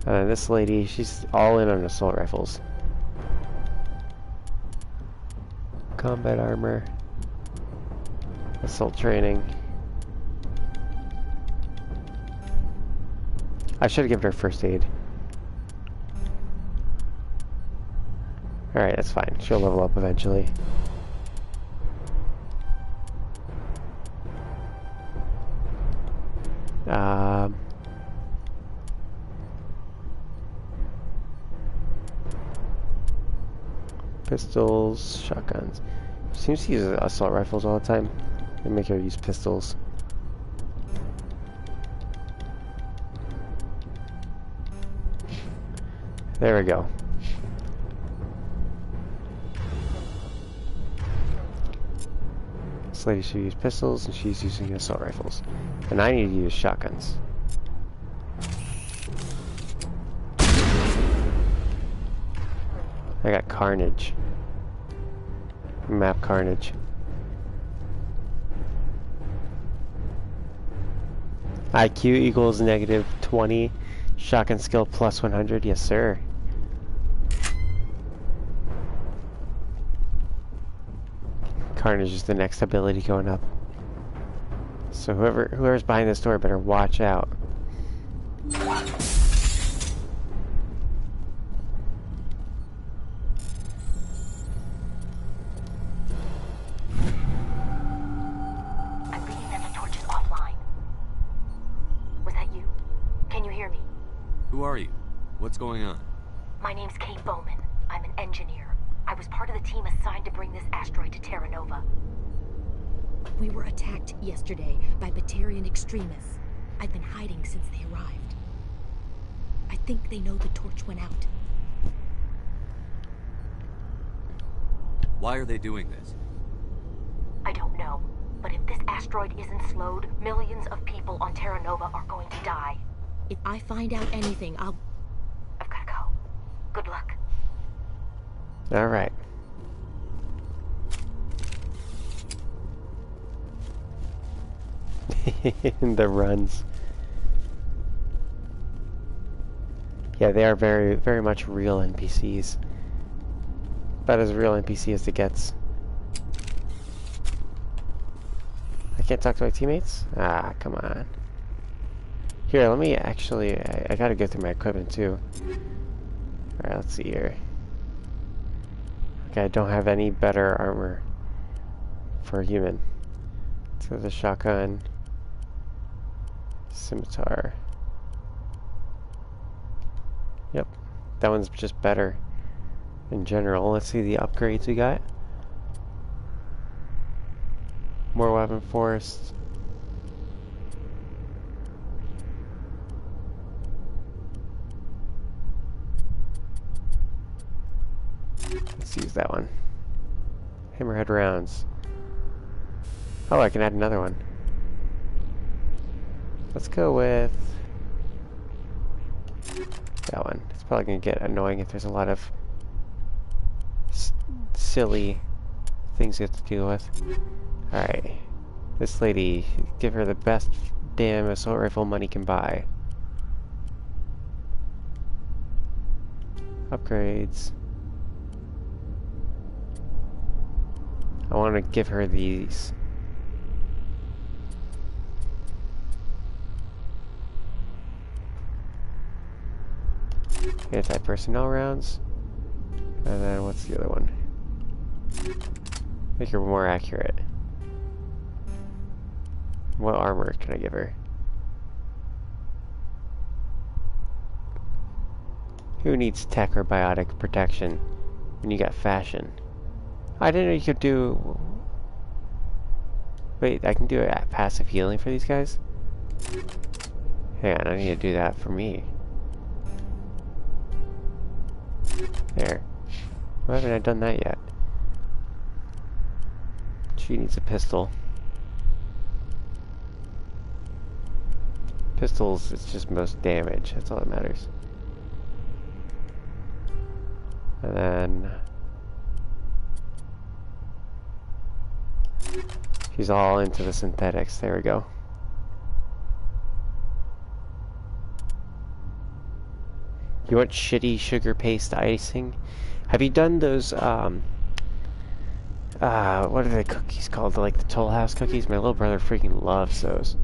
S1: This lady, she's all in on assault rifles. Combat armor. Assault training. I should have given her first aid. Alright, that's fine. She'll level up eventually. Pistols, shotguns. She seems to use assault rifles all the time. They make her use pistols. There we go. This lady should use pistols, and she's using assault rifles. And I need to use shotguns. I got carnage. Map carnage. IQ equals -20. Shotgun skill plus 100. Yes, sir. Carnage is the next ability going up. So whoever's behind this door better watch out.
S6: What's going on?
S20: My name's Kate Bowman. I'm an engineer. I was part of the team assigned to bring this asteroid to Terra Nova.
S16: We were attacked yesterday by Batarian extremists. I've been hiding since they arrived. I think they know the torch went out.
S6: Why are they doing this?
S20: I don't know. But if this asteroid isn't slowed, millions of people on Terra Nova are going to die.
S16: If I find out anything, I've
S20: gotta go. Good luck.
S1: Alright. The runs. Yeah, they are very, very much real NPCs. About as real NPC as it gets. I can't talk to my teammates? Ah, come on. Here, let me actually... I gotta go through my equipment too. Alright, let's see here. Okay, I don't have any better armor for a human. So the shotgun. Scimitar. Yep, that one's just better in general. Let's see the upgrades we got. More weapon force. Let's use that one. Hammerhead rounds. Oh, I can add another one. Let's go with that one. It's probably going to get annoying if there's a lot of silly things you have to deal with. Alright. This lady, give her the best damn assault rifle money can buy. Upgrades. I want to give her these. Anti-personnel rounds. And then what's the other one? Make her more accurate. What armor can I give her? Who needs tech or biotic protection when you got fashion? I didn't know you could do... Wait, I can do a passive healing for these guys? Hang on, I need to do that for me. There. Why haven't I done that yet? She needs a pistol. Pistols, it's just most damage. That's all that matters. And then... she's all into the synthetics. There we go. You want shitty sugar paste icing? Have you done those, what are the cookies called? Like the Toll House cookies? My little brother freaking loves those.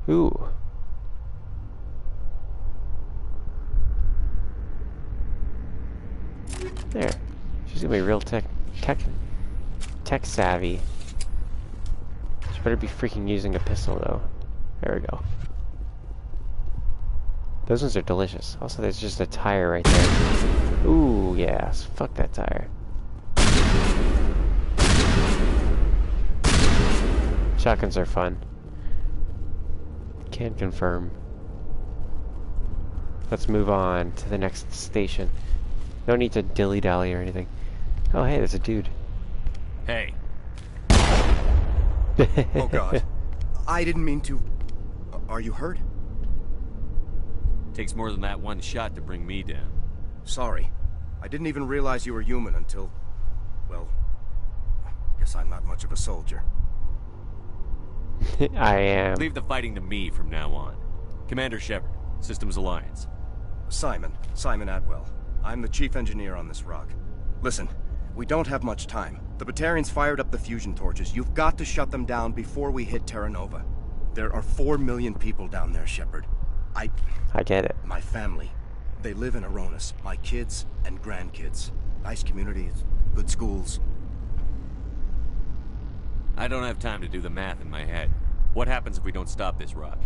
S1: Ooh. There. She's gonna be real tech savvy. She better be freaking using a pistol though. There we go. Those ones are delicious. Also, there's just a tire right there. Ooh, yes. Fuck that tire. Shotguns are fun. Can confirm. Let's move on to the next station. No need to dilly-dally or anything. Oh, hey, there's a dude.
S6: Hey.
S21: Oh, God. I didn't mean to... Are you hurt?
S6: Takes more than that one shot to bring me down.
S21: Sorry. I didn't even realize you were human until... well... guess I'm not much of a soldier.
S1: I am.
S6: Leave the fighting to me from now on. Commander Shepard, Systems Alliance.
S21: Simon Atwell. I'm the chief engineer on this rock. Listen, we don't have much time. The Batarians fired up the fusion torches. You've got to shut them down before we hit Terra Nova. There are 4 million people down there, Shepard.
S1: I get it.
S21: My family. They live in Aronis. My kids and grandkids. Nice communities, good schools.
S6: I don't have time to do the math in my head. What happens if we don't stop this rock?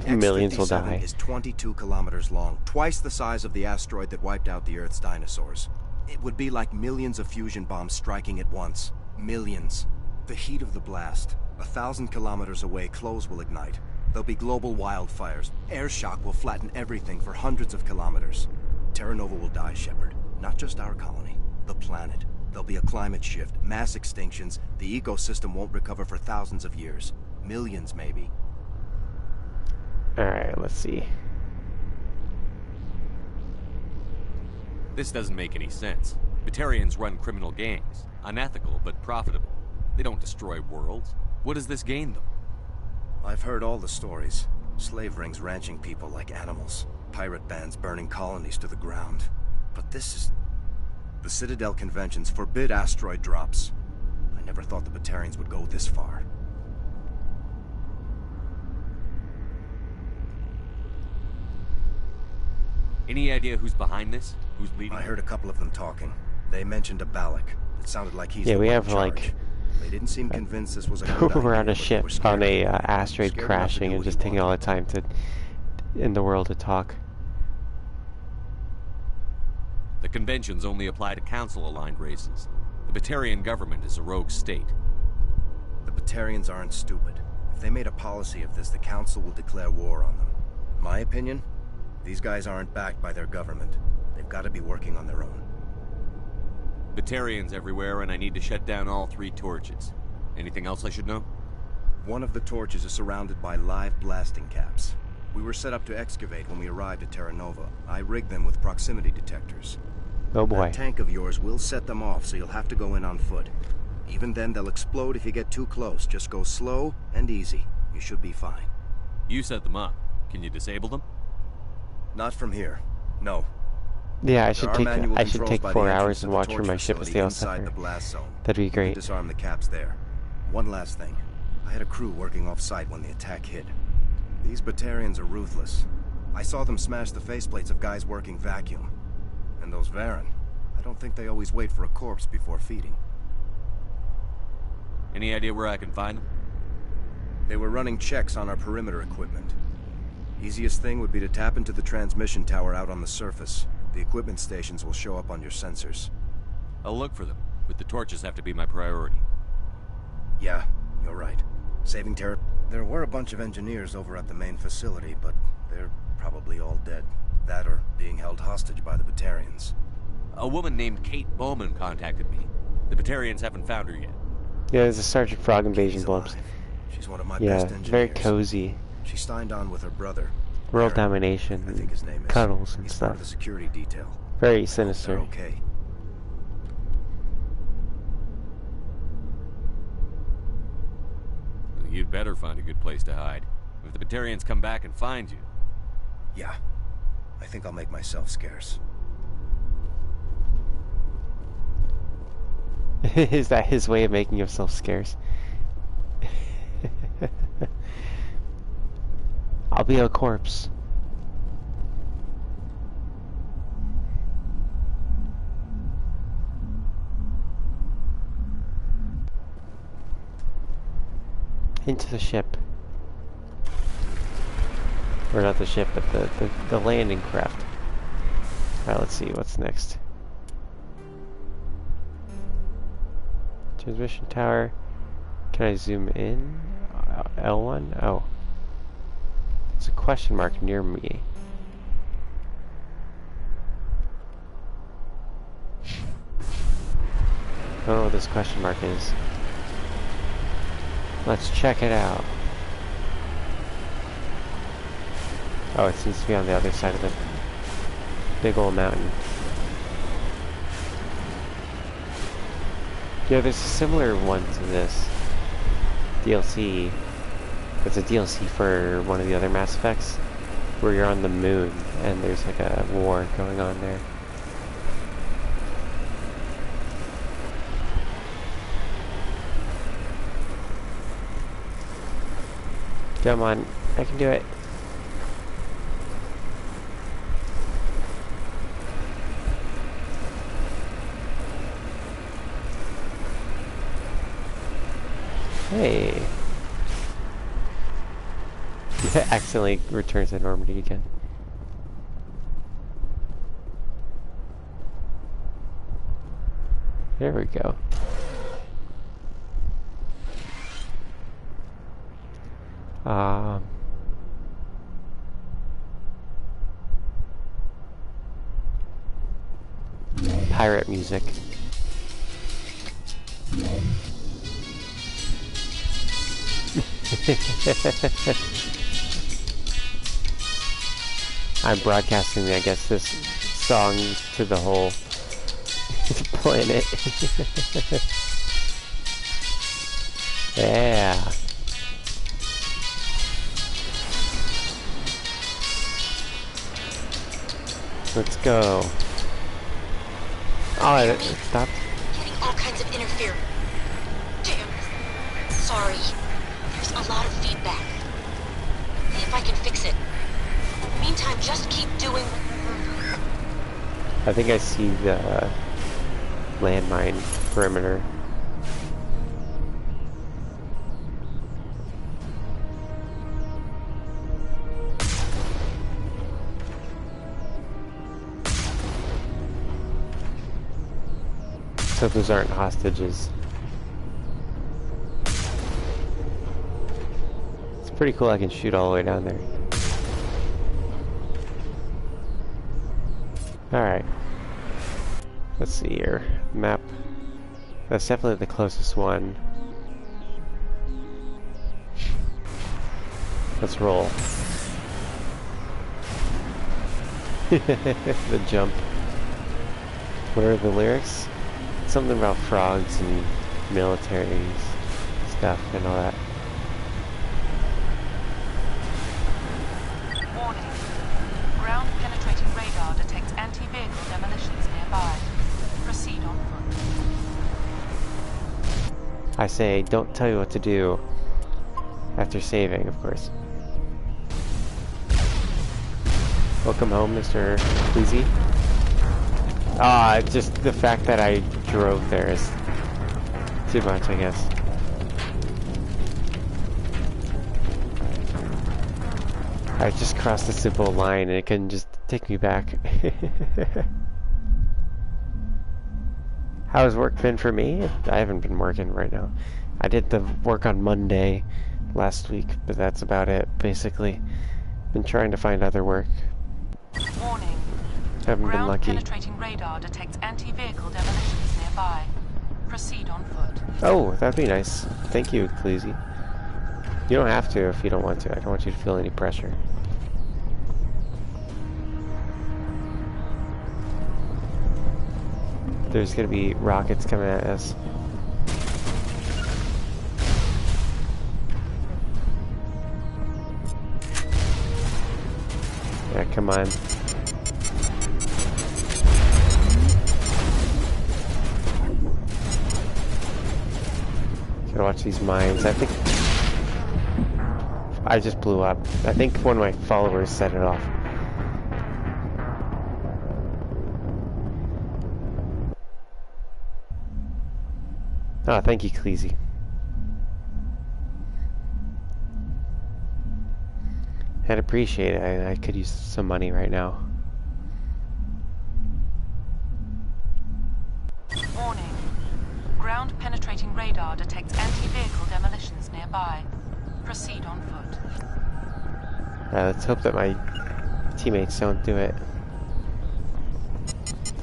S1: Millions will die.
S21: X-57 is 22 kilometers long, twice the size of the asteroid that wiped out the Earth's dinosaurs. It would be like millions of fusion bombs striking at once. Millions. The heat of the blast. 1,000 kilometers away, clothes will ignite. There'll be global wildfires. Air shock will flatten everything for hundreds of kilometers. Terra Nova will die, Shepard. Not just our colony. The planet. There'll be a climate shift, mass extinctions. The ecosystem won't recover for thousands of years. Millions, maybe.
S1: Alright, let's see.
S6: This doesn't make any sense. Batarians run criminal gangs. Unethical, but profitable. They don't destroy worlds. What does this gain them?
S21: I've heard all the stories. Slave rings ranching people like animals. Pirate bands burning colonies to the ground. But this is... The Citadel conventions forbid asteroid drops. I never thought the Batarians would go this far.
S6: Any idea who's behind this? Who's leading?
S21: I heard a couple of them talking. They mentioned a Balak. It sounded like he's
S1: yeah,
S21: the
S1: we
S21: one
S1: have
S21: in charge.
S1: like...
S21: They didn't seem convinced this was a good
S1: we're
S21: idea,
S1: on a ship on a asteroid crashing and just taking all the time to in the world to talk.
S6: The conventions only apply to council-aligned races. The Batarian government is a rogue state.
S21: The Batarians aren't stupid. If they made a policy of this, the council will declare war on them. My opinion? These guys aren't backed by their government. They've got to be working on their own.
S6: Batarians everywhere, and I need to shut down all 3 torches. Anything else I should know?
S21: One of the torches is surrounded by live blasting caps. We were set up to excavate when we arrived at Terra Nova. I rigged them with proximity detectors.
S1: Oh boy.
S21: That tank of yours will set them off, so you'll have to go in on foot. Even then, they'll explode if you get too close. Just go slow and easy. You should be fine.
S6: You set them up. Can you disable them?
S21: Not from here. No.
S1: Yeah, I should take 4 hours and watch for my ship as they all suffer. That'd be great.
S21: Disarm the caps there. One last thing. I had a crew working off-site when the attack hit. These Batarians are ruthless. I saw them smash the faceplates of guys working vacuum. And those Varen, I don't think they always wait for a corpse before feeding.
S6: Any idea where I can find them?
S21: They were running checks on our perimeter equipment. Easiest thing would be to tap into the transmission tower out on the surface. The equipment stations will show up on your sensors.
S6: I'll look for them, but the torches have to be my priority.
S21: Yeah, you're right. Saving Terra... There were a bunch of engineers over at the main facility, but they're probably all dead. That or being held hostage by the Batarians.
S6: A woman named Kate Bowman contacted me. The Batarians haven't found her yet.
S1: Yeah, there's a Sergeant Frog invasion blimps.
S21: She's one of my best engineers.
S1: Very cozy.
S21: She signed on with her brother.
S1: World domination,
S21: I think his name is.
S1: cuddles and
S21: He's
S1: stuff.
S21: Part of the security detail.
S1: Very sinister.
S21: Okay.
S6: You'd better find a good place to hide. If the Batarians come back and find you...
S21: Yeah. I think I'll make myself scarce.
S1: Is that his way of making himself scarce? I'll be a corpse. Into the ship. Or not the ship, but the landing craft. Alright, let's see what's next. Transmission tower. Can I zoom in? L1? Oh. There's a question mark near me. I don't know what this question mark is. Let's check it out. Oh, it seems to be on the other side of the big old mountain. Yeah, there's a similar one to this DLC. It's a DLC for one of the other Mass Effects, where you're on the moon and there's like a war going on there. Come on, I can do it. Hey. Accidentally returns to Normandy again. There we go. Pirate music. I'm broadcasting, I guess, this song to the whole planet. Yeah. Let's go. Oh, it stopped.
S20: Getting all kinds of interference. Damn. Sorry. There's a lot of feedback. See if I can fix it. Meantime, just keep doing...
S1: I think I see the landmine perimeter. So those aren't hostages. It's pretty cool I can shoot all the way down there. Alright. Let's see here. Map. That's definitely the closest one. Let's roll. The jump. What are the lyrics? Something about frogs and military stuff and all that.
S19: Warning. Ground penetrating radar detects anti-vehicle demolitions nearby. Proceed on foot.
S1: I say, don't tell you what to do. After saving, of course. Welcome home, Mr. Pleasy. Just the fact that I drove there is too much, I guess. I just crossed a simple line and it couldn't just take me back. How has work been for me? I haven't been working right now. I did the work on Monday last week, but that's about it, basically. Been trying to find other work.
S19: Warning.
S1: Haven't been lucky.
S19: Ground penetrating radar detects anti-vehicle demolitions nearby. Proceed on foot.
S1: Oh, that'd be nice. Thank you, Cleasy. You don't have to if you don't want to. I don't want you to feel any pressure. There's gonna be rockets coming at us. Yeah, come on. Gotta watch these mines. I think I just blew up. I think one of my followers set it off. Oh, thank you, Cleasy. I'd appreciate it. I could use some money right now.
S19: Warning. Ground penetrating radar detects anti-vehicle demolitions nearby. Proceed on foot.
S1: Let's hope that my teammates don't do it.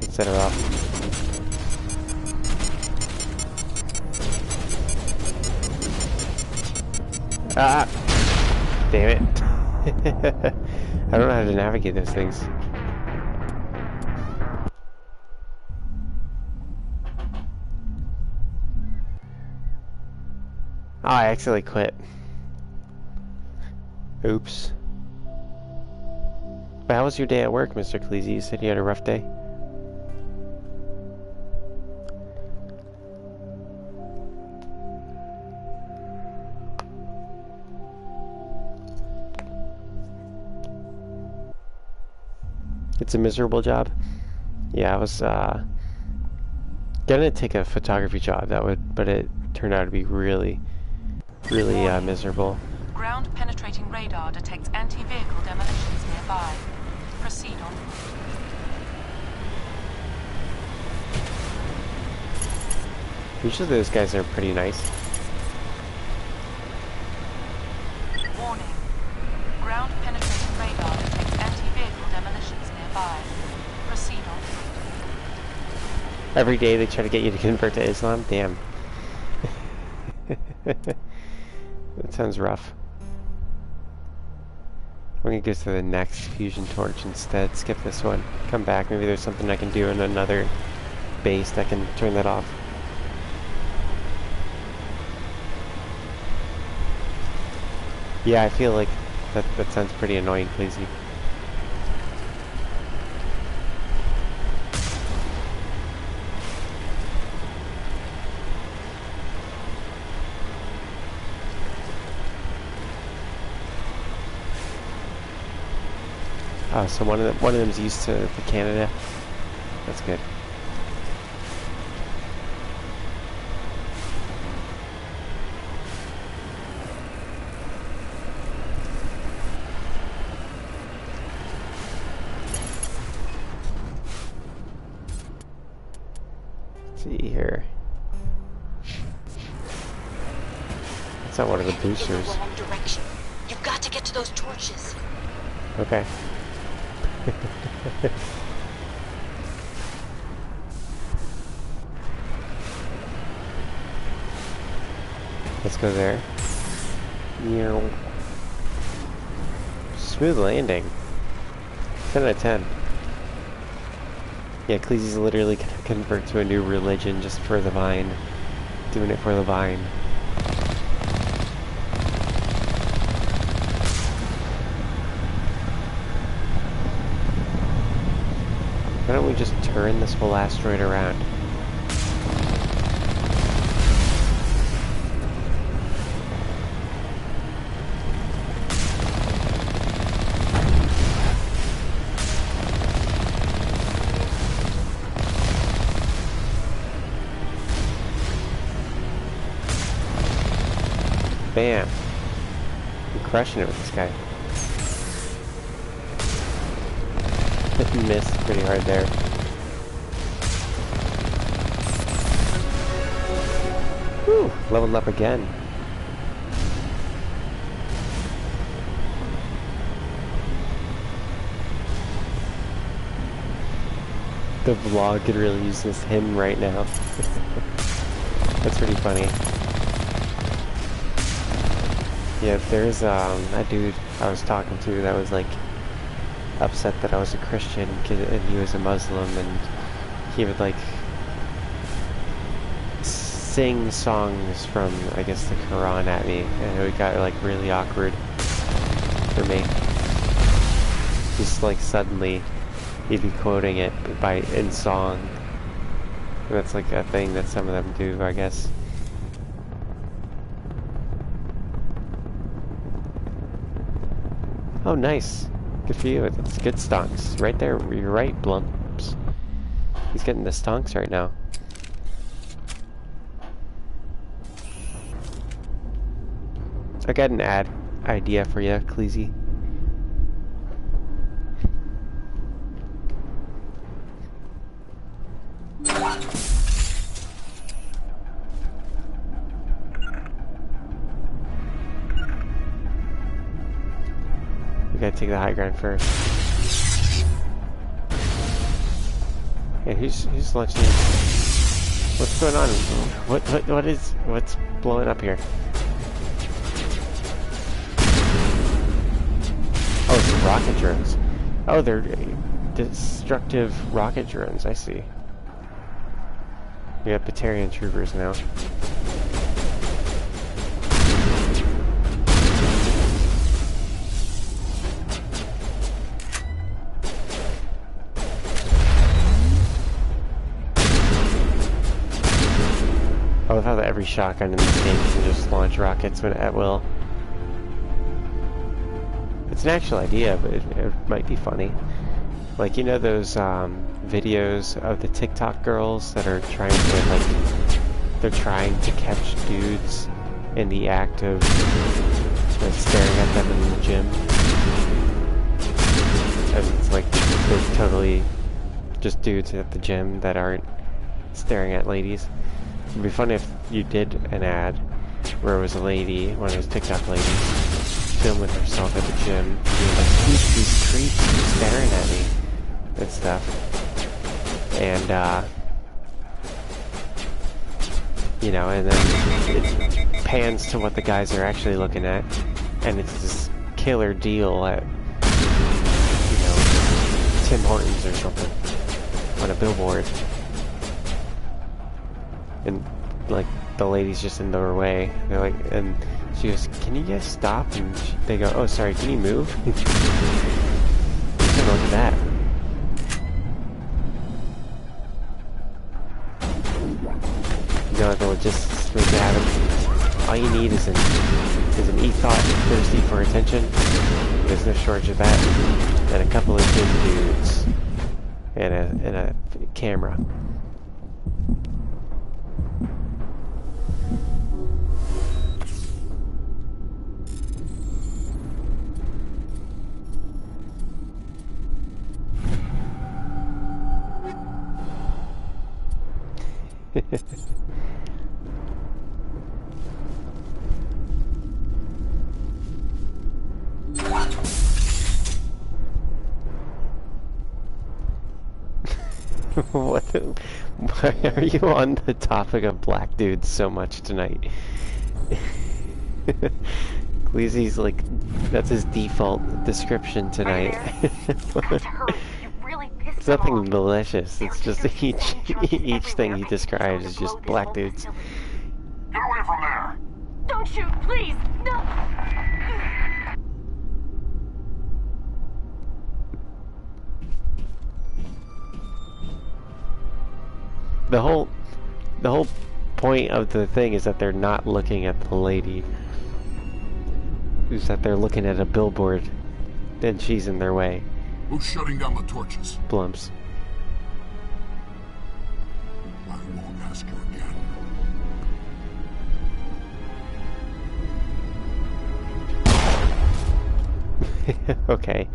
S1: Let's set her off. Ah! Damn it. I don't know how to navigate those things. Oh, I accidentally quit. Oops. But how was your day at work, Mr. Cleasy? You said you had a rough day? It's a miserable job. Yeah, I was gonna take a photography job but it turned out to be really miserable.
S19: Ground penetrating radar detects anti-vehicle demolitions nearby. Proceed on foot.
S1: Usually those guys are pretty nice.
S19: Warning. Ground penetrating radar detects anti-vehicle demolitions nearby. Proceed on foot.
S1: Every day they try to get you to convert to Islam? Damn. That sounds rough. I'm gonna go to the next fusion torch instead. Skip this one. Come back. Maybe there's something I can do in another base that can turn that off. Yeah, I feel like that sounds pretty annoying, Cleasy. Oh, so one of them's used to Canada. That's good. Let's see here. It's not one of the boosters.
S20: In the wrong direction. You've got to get to those torches.
S1: Okay. Let's go there. Smooth landing. 10 out of 10. Yeah, Cleesy's literally gonna convert to a new religion just for the vine. Doing it for the vine. Why don't we just turn this whole asteroid around? Bam. I'm crushing it with this guy. Missed pretty hard there. Whew, leveled up again. The vlog could really use this hymn right now. That's pretty funny. Yeah, there's that dude I was talking to that was like upset that I was a Christian and he was a Muslim, and he would like sing songs from, I guess, the Quran at me, and it got like really awkward for me. Just like suddenly he'd be quoting it in song. And that's like a thing that some of them do, I guess. Oh, nice. Good for you. It's good stonks. Right there. You're right, Blumps. He's getting the stonks right now. I got an ad idea for you, Cleezy. Gotta take the high ground first. And who's launching? What's going on? What's blowing up here? Oh, it's rocket drones. Oh, they're destructive rocket drones. I see. We have Batarian troopers now. I love how every shotgun in this game can just launch rockets at will. It's an actual idea, but it might be funny. Like, you know those videos of the TikTok girls that are trying to, like, they're trying to catch dudes in the act of like, staring at them in the gym? And it's like, they're totally just dudes at the gym that aren't staring at ladies. It'd be funny if you did an ad where it was a lady, one of those TikTok ladies, filming herself at the gym, being like, these creeps keep staring at me, and stuff. And, you know, and then it pans to what the guys are actually looking at, and it's this killer deal at, you know, Tim Hortons or something, on a billboard. And, like, the lady's just in their way. They're like, and she goes, "Can you guys stop?" And they go, "Oh, sorry, can you move?" Look at that. You know, they'll just make it happen. All you need is an e-thought thirsty for attention. There's no shortage of that. And a couple of gym dudes. And a camera. Why are you on the topic of black dudes so much tonight? Cleezy's like, that's his default description tonight. It's nothing malicious, it's just each thing he describes is just black dudes.
S9: Get away from there!
S20: Don't shoot, please! No!
S1: The whole point of the thing is that they're not looking at the lady. Is that they're looking at a billboard, and she's in their way.
S9: Who's shutting down the torches?
S1: Blumps.
S9: I won't ask you again.
S1: Okay.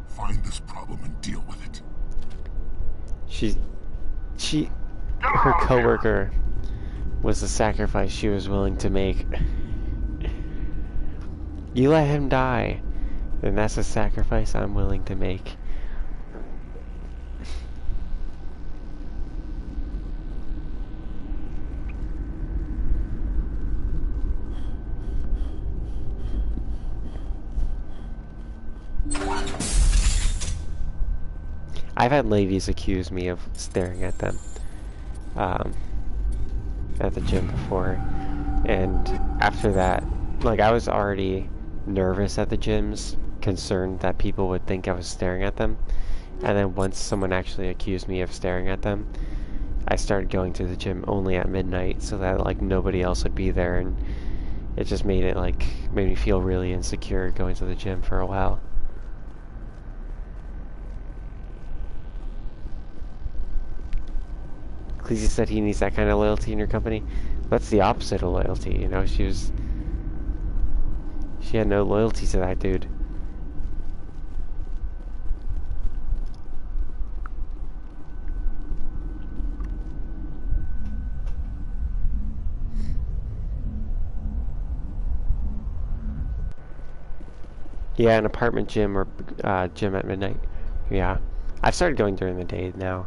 S9: Find this problem and deal with it.
S1: Her coworker was the sacrifice she was willing to make. You let him die, then that's a sacrifice I'm willing to make. I've had ladies accuse me of staring at them at the gym before, and after that, like, I was already nervous at the gyms, concerned that people would think I was staring at them, and then once someone actually accused me of staring at them, I started going to the gym only at midnight so that, like, nobody else would be there, and it just made me feel really insecure going to the gym for a while. Cleese said he needs that kind of loyalty in your company. That's the opposite of loyalty, you know. She had no loyalty to that dude. Yeah, an apartment gym or gym at midnight. Yeah, I've started going during the day now.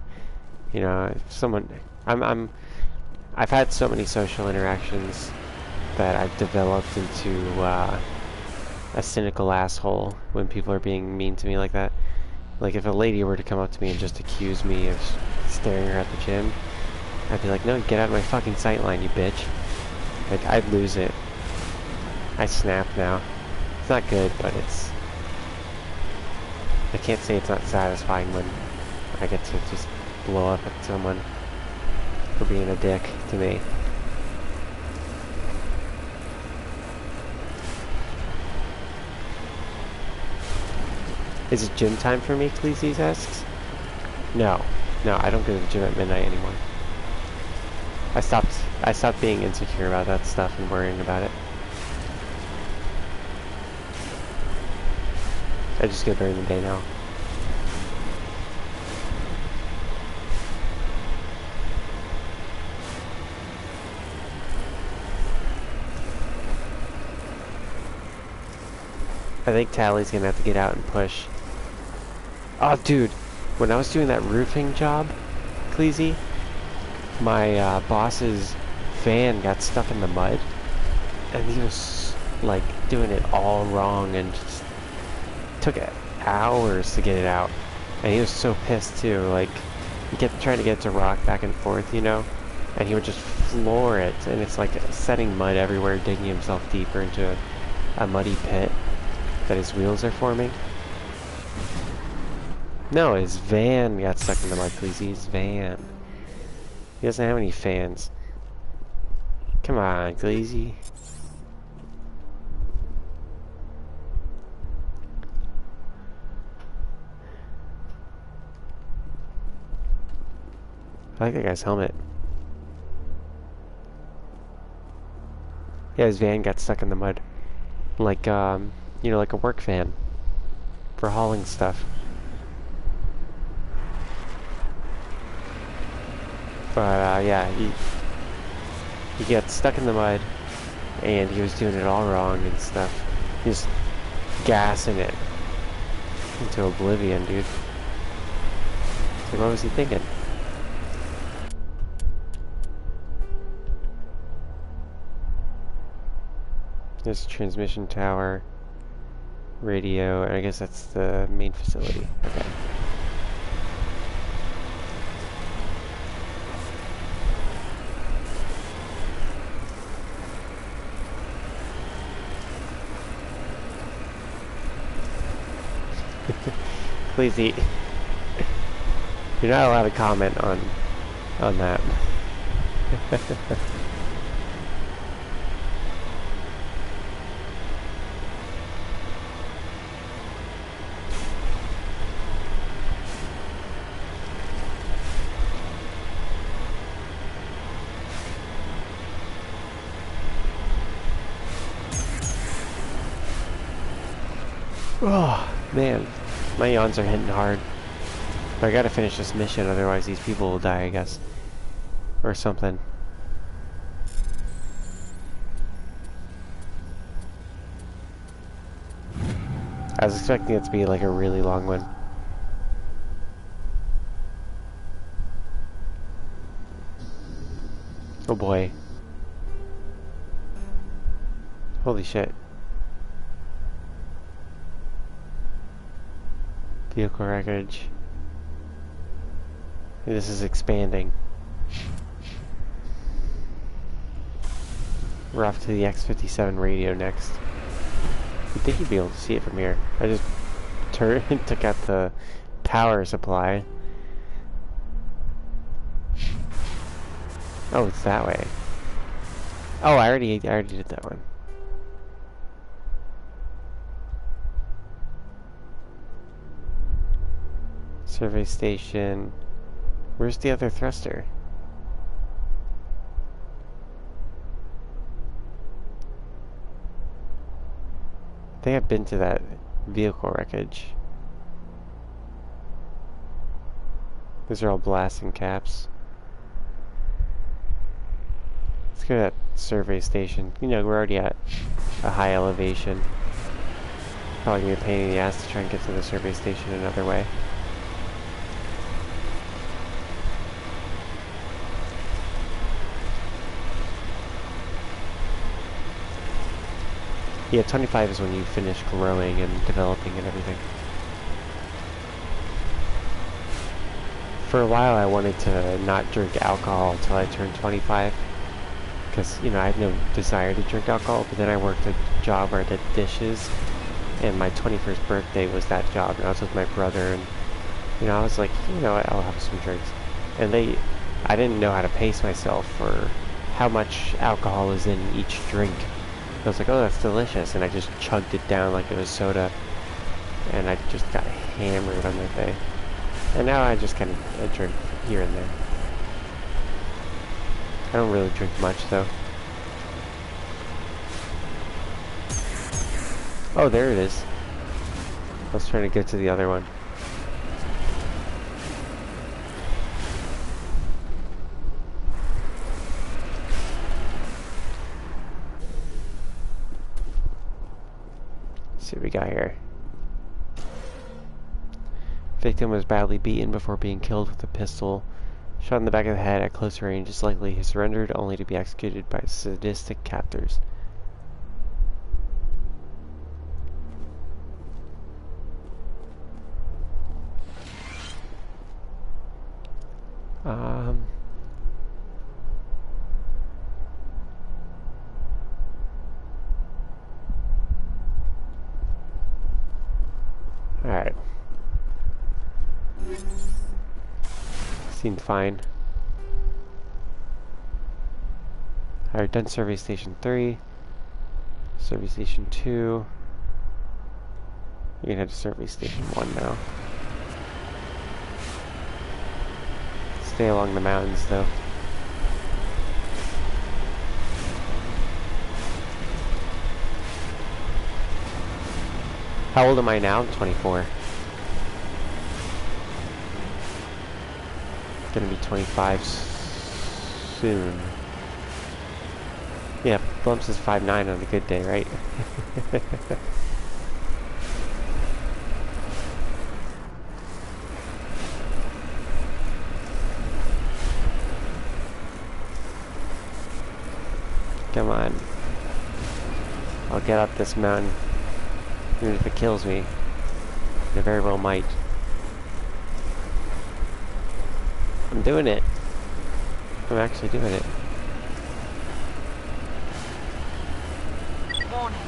S1: You know, if someone, I've had so many social interactions that I've developed into a cynical asshole when people are being mean to me like that. Like, if a lady were to come up to me and just accuse me of staring her at the gym, I'd be like, no, get out of my fucking sightline, you bitch. Like, I'd lose it. I snap now. It's not good, but it's... I can't say it's not satisfying when I get to just blow up at someone for being a dick to me. Is it gym time for me, Cleese asks? No, I don't go to the gym at midnight anymore. I stopped being insecure about that stuff and worrying about it. I just go during the day now. I think Tally's gonna have to get out and push. Oh, dude, when I was doing that roofing job, Cleese, my boss's van got stuck in the mud, and he was like doing it all wrong, and just took hours to get it out. And he was so pissed too. Like, he kept trying to get it to rock back and forth, you know, and he would just floor it, and it's like setting mud everywhere, digging himself deeper into a muddy pit that his wheels are forming. No, his van got stuck in the mud, please. His van. He doesn't have any fans. Come on, Cleese. I like that guy's helmet. Yeah, his van got stuck in the mud. Like, you know, like a work van. For hauling stuff. But, yeah, he got stuck in the mud, and he was doing it all wrong and stuff. He was gassing it into oblivion, dude. So what was he thinking? There's a transmission tower, radio, and I guess that's the main facility. Okay. Please eat. You're not allowed to comment on that. Oh man, my yawns are hitting hard. But I gotta finish this mission, otherwise these people will die, I guess. Or something. I was expecting it to be like a really long one. Oh boy. Holy shit. Vehicle wreckage. This is expanding. We're off to the X-57 radio next. You'd think you'd be able to see it from here. I just took out the power supply. Oh, it's that way. Oh, I already did that one. Survey station. Where's the other thruster? I think I've been to that vehicle wreckage. Those are all blasting caps. Let's go to that survey station. You know, we're already at a high elevation. Probably gonna be a pain in the ass to try and get to the survey station another way. Yeah, 25 is when you finish growing and developing and everything. For a while I wanted to not drink alcohol until I turned 25. Because, you know, I had no desire to drink alcohol, but then I worked a job where I did dishes. And my 21st birthday was that job, and I was with my brother, and, you know, I was like, you know what, I'll have some drinks. And I didn't know how to pace myself for how much alcohol is in each drink. I was like, oh, that's delicious, and I just chugged it down like it was soda, and I just got hammered on that day. And now I just kind of drink here and there. I don't really drink much, though. Oh, there it is. I was trying to get to the other one. Let's see what we got here. Victim was badly beaten before being killed with a pistol. Shot in the back of the head at close range is likely he surrendered, only to be executed by sadistic captors. Alright. Seemed fine. Alright, done Survey Station 3. Survey Station 2. We can head to Survey Station 1 now. Stay along the mountains, though. How old am I now? I'm 24. Gonna be 25 soon. Yeah, Blumps is 5'9" on a good day, right? Come on. I'll get up this mountain. Even if it kills me. It very well might. I'm doing it. I'm actually doing it.
S19: Warning.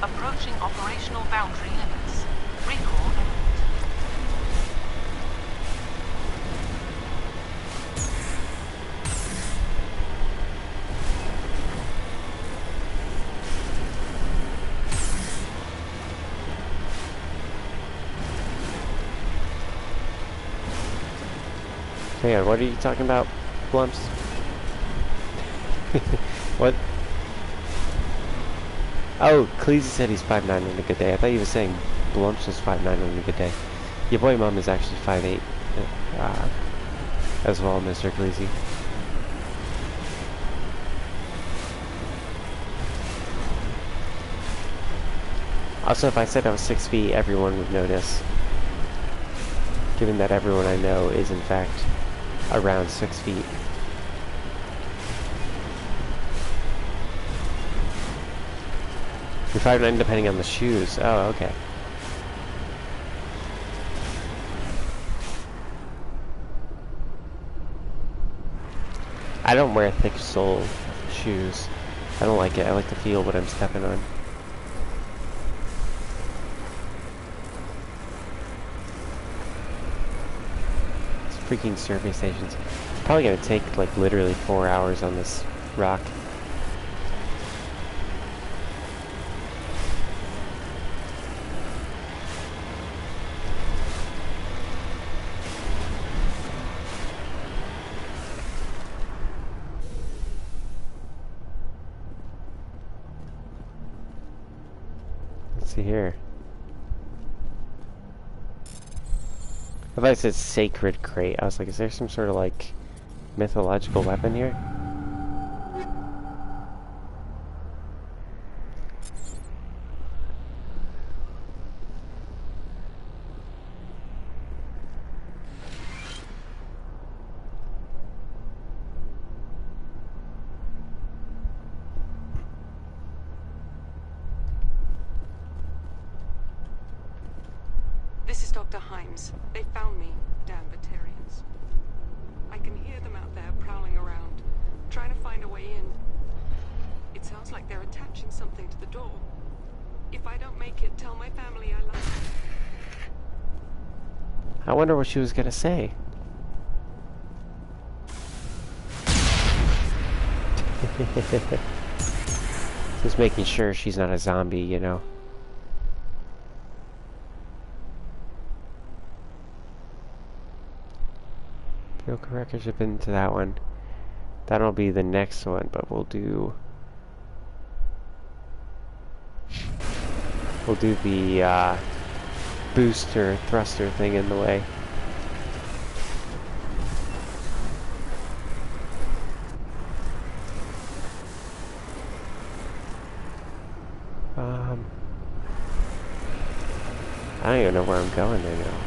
S19: Approaching operational boundary limits. Recall imminent.
S1: Hang on, what are you talking about, Blumps? What? Oh, Cleese said he's 5'9" on a good day. I thought he was saying Blumps was 5'9" on a good day. Your boy mom is actually 5'8", as well, Mr. Cleese. Also, if I said I was 6 feet, everyone would notice. Given that everyone I know is, in fact, around 6 feet. You're 5'9" depending on the shoes. Oh, okay. I don't wear thick sole shoes. I don't like it. I like to feel what I'm stepping on. It's freaking survey stations. It's probably gonna take like literally 4 hours on this rock. Let's see here. I thought it said sacred crate. I was like, is there some sort of like mythological weapon here?
S11: This is Dr. Himes. They found me, damn Batarians. I can hear them out there prowling around, trying to find a way in. It sounds like they're attaching something to the door. If I don't make it, tell my family I love them.
S1: I wonder what she was gonna say. Just making sure she's not a zombie, you know. Vehicle records have been to that one. That'll be the next one, but we'll do the booster thruster thing in the way. I don't even know where I'm going right now.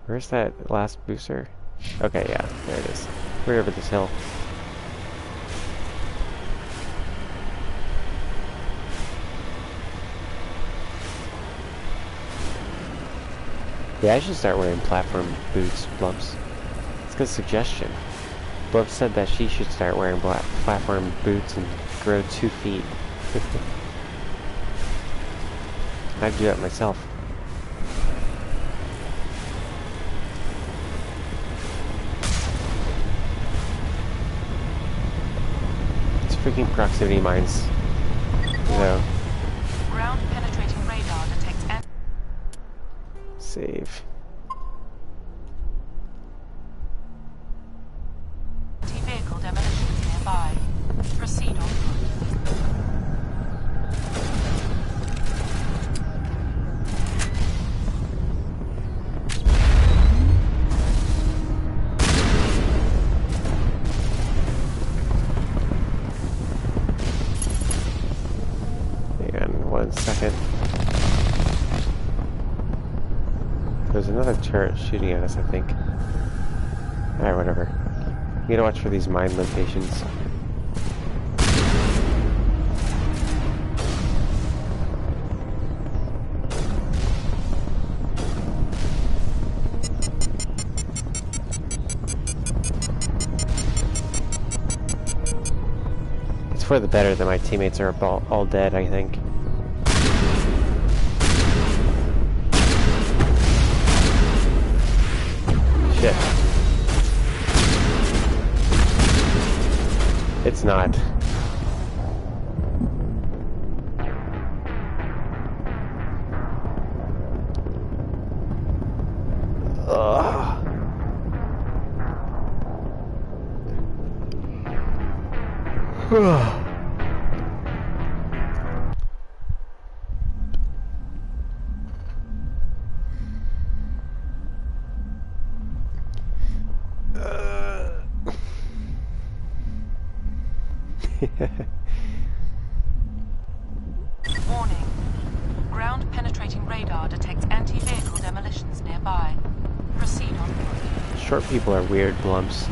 S1: Where's that last booster? Okay, yeah, there it is. We're over this hill. Yeah, I should start wearing platform boots, Blumps. It's a good suggestion. Blumps said that she should start wearing platform boots and grow 2 feet. I'd do that myself. Freaking proximity mines. So.
S19: Ground penetrating radar detects
S1: Save.
S19: Anti-vehicle demolitions nearby. Proceed on foot.
S1: Second. There's another turret shooting at us, I think. Alright, whatever. You gotta watch for these mine locations. for the better that my teammates are all dead, I think. Shit. It's not.
S19: Warning. Ground penetrating radar detects anti-vehicle demolitions nearby. Proceed on foot.
S1: Short people are weird, Blumps.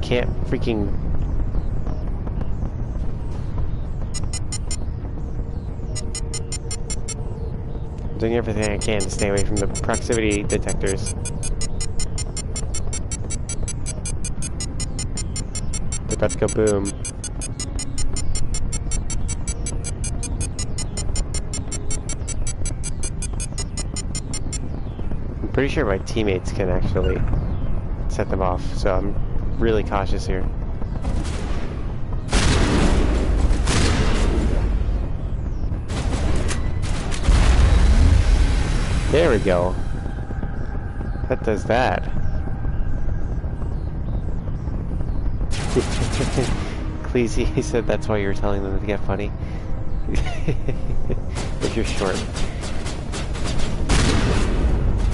S1: Can't freaking I'm doing everything I can to stay away from the proximity detectors. They're about to go boom. I'm pretty sure my teammates can actually set them off, so I'm really cautious here. There we go. That does that. Cleasy, he said that's why you were telling them to get funny. If you're short.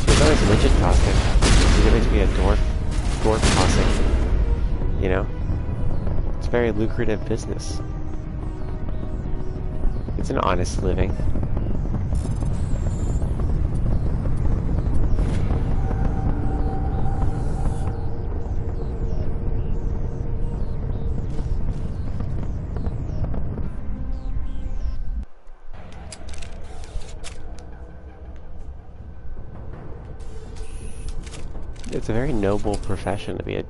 S1: There's always midget tossing. There's going to be a dwarf tossing. You know? It's a very lucrative business. It's an honest living. It's a very noble profession to be a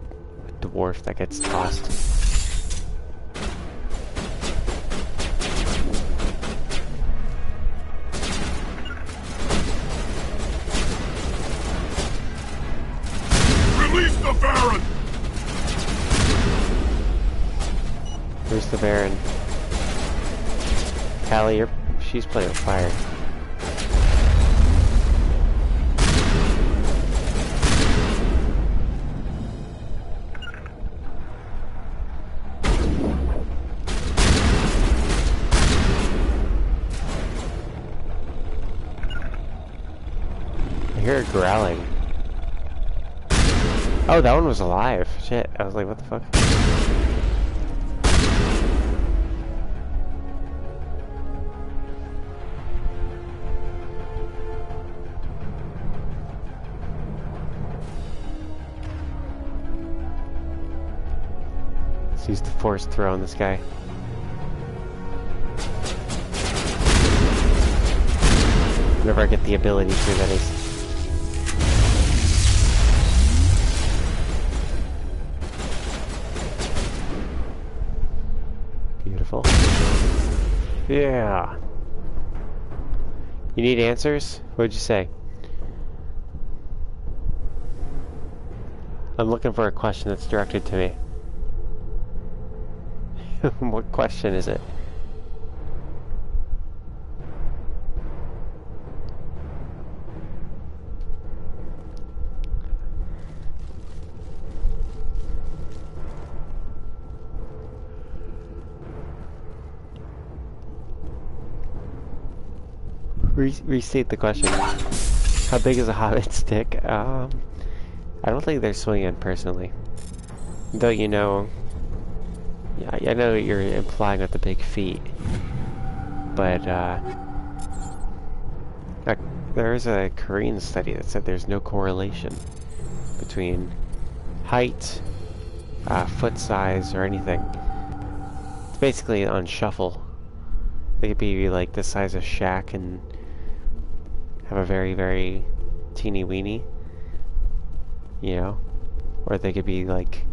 S1: dwarf that gets tossed.
S9: Release the Baron!
S1: Where's the Baron? Callie, she's playing with fire. I hear it growling. Oh, that one was alive. Shit, I was like, what the fuck? Let's use the force throw on this guy. Whenever I get the ability to, that is. Beautiful. Yeah. You need answers? What'd you say? I'm looking for a question that's directed to me. What question is it? Restate the question. How big is a hobbit's dick? I don't think they're swinging personally. Though, you know, yeah, I know you're implying with the big feet, but there's a Korean study that said there's no correlation between height, foot size, or anything. It's basically on shuffle. They could be like the size of Shaq and have a very, very teeny weeny, you know, or they could be like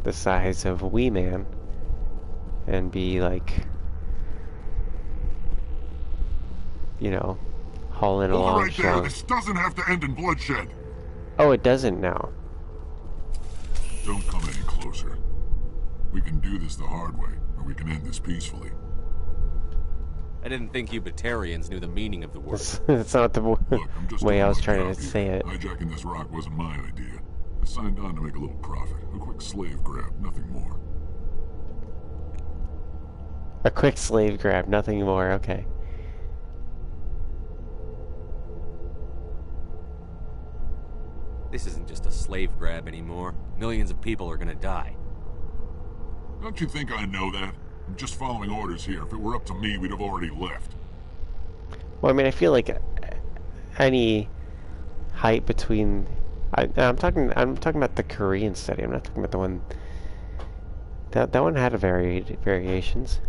S1: the size of a wee man and be like, you know, hauling along
S9: right
S1: strong.
S9: there. This doesn't have to end in bloodshed.
S1: Oh, it doesn't now.
S9: Don't come any closer. We can do this the hard way, or we can end this peacefully.
S6: I didn't think you Batarians knew the meaning of the word.
S1: That's not the
S9: Look, I'm just
S1: way I was
S9: doing my
S1: trying
S9: job
S1: to say
S9: here.
S1: it.
S9: Hijacking this rock wasn't my idea. I signed on to make a little profit. A quick slave grab, nothing more.
S1: A quick slave grab, nothing more, okay.
S6: This isn't just a slave grab anymore. Millions of people are gonna die.
S9: Don't you think I know that? I'm just following orders here. If it were up to me, we'd have already left.
S1: Well, I mean, I feel like any height between... I'm talking about the Korean study. I'm not talking about the one... That one had variations.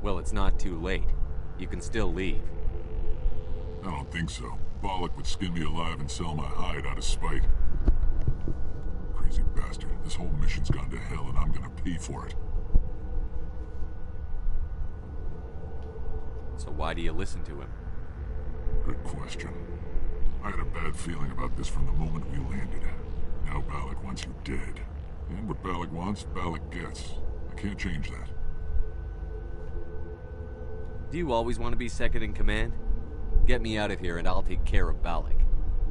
S6: Well, it's not too late. You can still leave.
S9: I don't think so. Bollock would skin me alive and sell my hide out of spite. Crazy bastard. This whole mission's gone to hell and I'm gonna pay for it.
S6: So why do you listen to him?
S9: Good question. I had a bad feeling about this from the moment we landed. Now Bollock wants you dead. And what Bollock wants, Bollock gets. I can't change that.
S6: Do you always want to be second in command? Get me out of here and I'll take care of Bollock.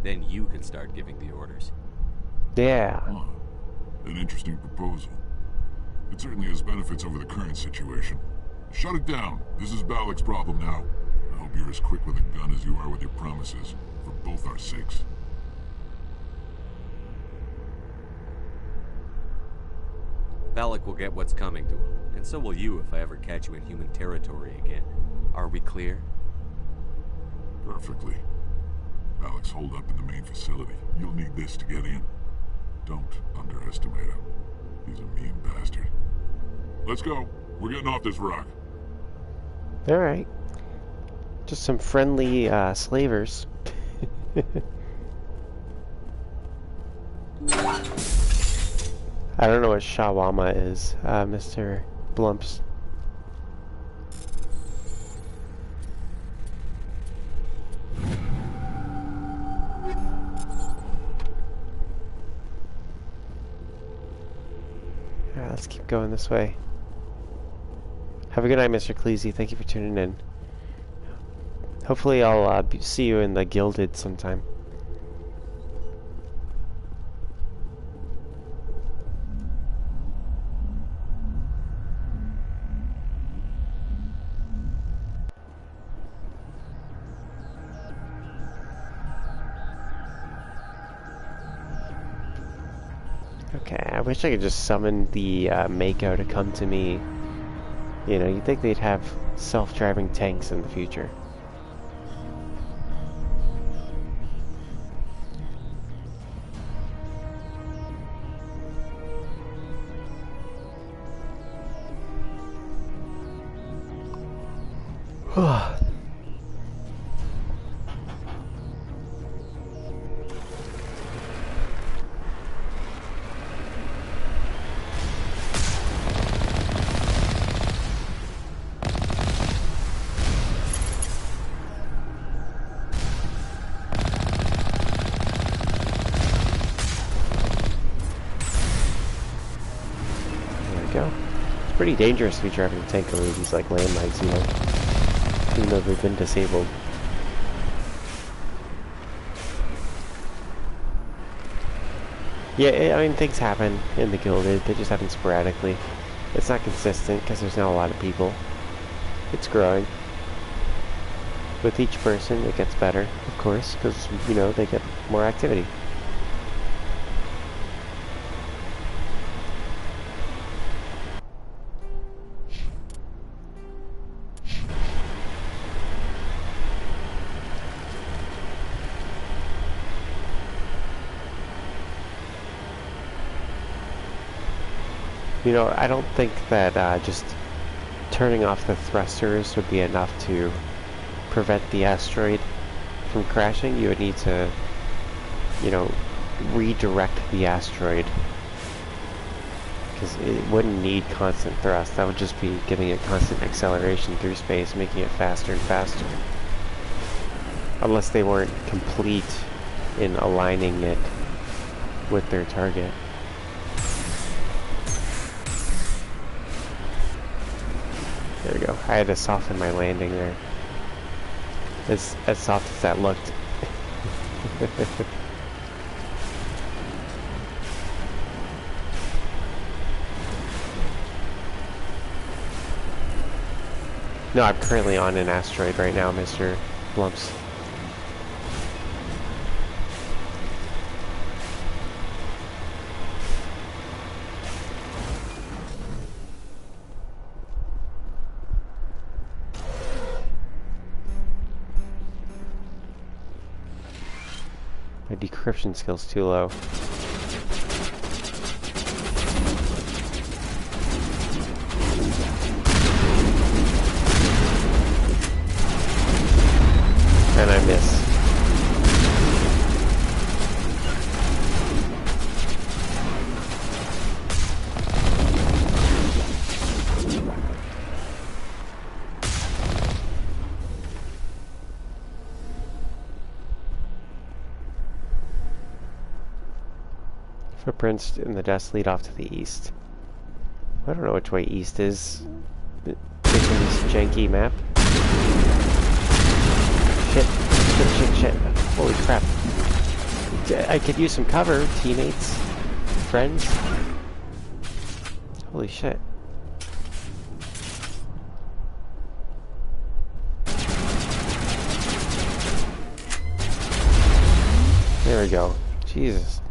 S6: Then you can start giving the orders.
S1: Yeah.
S9: Huh. An interesting proposal. It certainly has benefits over the current situation. Shut it down. This is Bollock's problem now. I hope you're as quick with a gun as you are with your promises. For both our sakes.
S6: Bollock will get what's coming to him. And so will you if I ever catch you in human territory again. Are we clear?
S9: Perfectly. Bollock's holed up in the main facility. You'll need this to get in. Don't underestimate him. He's a mean bastard. Let's go. We're getting off this rock.
S1: Alright. Just some friendly slavers. I don't know what shawarma is, Mr. Blumps. Alright, let's keep going this way. Have a good night, Mr. Cleese. Thank you for tuning in. Hopefully I'll see you in the Gilded sometime. Okay, I wish I could just summon the Mako to come to me. You know, you'd think they'd have self-driving tanks in the future. Pretty dangerous to be driving a tank over these like landmines, you know, even though they've been disabled. Yeah, I mean, things happen in the Gilded. They just happen sporadically. It's not consistent because there's not a lot of people. It's growing. With each person, it gets better, of course, because, you know, they get more activity. You know, I don't think that just turning off the thrusters would be enough to prevent the asteroid from crashing. You would need to, you know, redirect the asteroid, because it wouldn't need constant thrust. That would just be giving it constant acceleration through space, making it faster and faster. Unless they weren't complete in aligning it with their target. There we go. I had to soften my landing there. As soft as that looked. No, I'm currently on an asteroid right now, Mr. Blumps. My decryption skill's too low. And I miss. Footprints in the dust lead off to the east. I don't know which way east is. Based on this janky map. Shit. Holy crap. I could use some cover, teammates, friends. Holy shit. There we go. Jesus.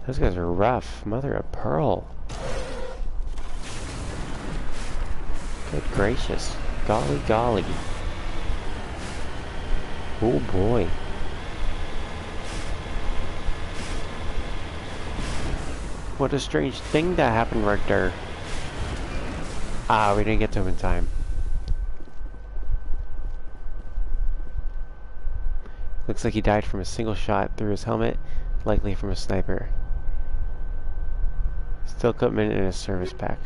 S1: Those guys are rough. Mother of pearl. Good gracious. Golly golly. Oh boy. What a strange thing that happened right there. Ah, we didn't get to him in time. Looks like he died from a single shot through his helmet, likely from a sniper. Still equipment in a service pack.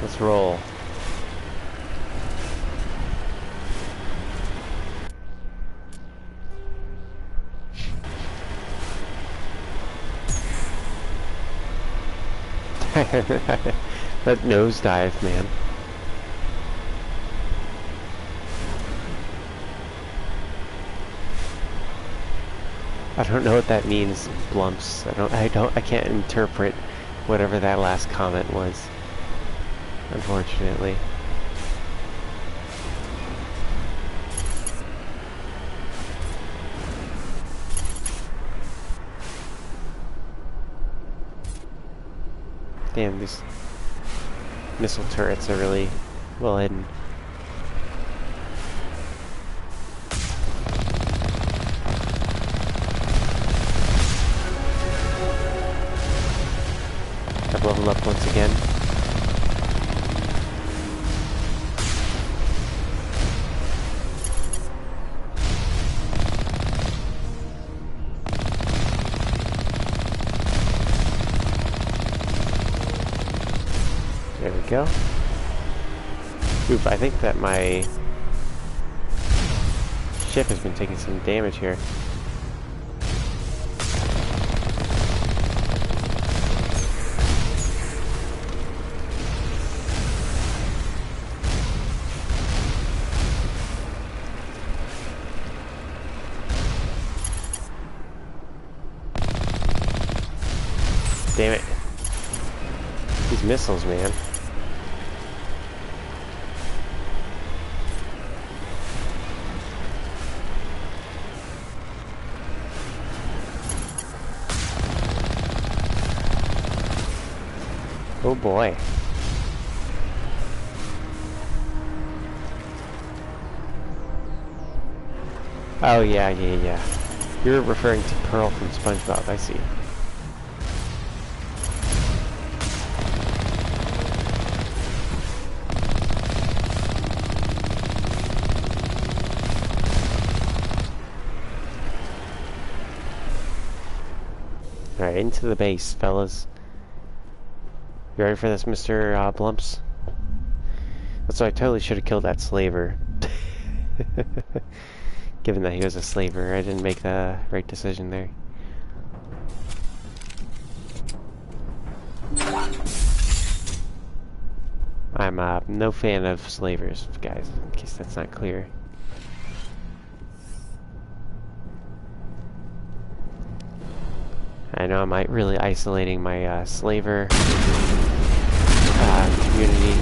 S1: Let's roll. That nosedive, man. I don't know what that means, Blumps. I can't interpret whatever that last comment was. Unfortunately. Damn, these missile turrets are really well hidden. I've leveled up once again. There we go. Oop, I think that my ship has been taking some damage here. damn it. These missiles, man. Oh boy. Oh yeah. You're referring to Pearl from SpongeBob, I see. Alright, into the base, fellas. You ready for this, Mr. Blumps? So I totally should have killed that slaver. Given that he was a slaver, I didn't make the right decision there. I'm no fan of slavers, guys, in case that's not clear. I know I'm really isolating my slaver community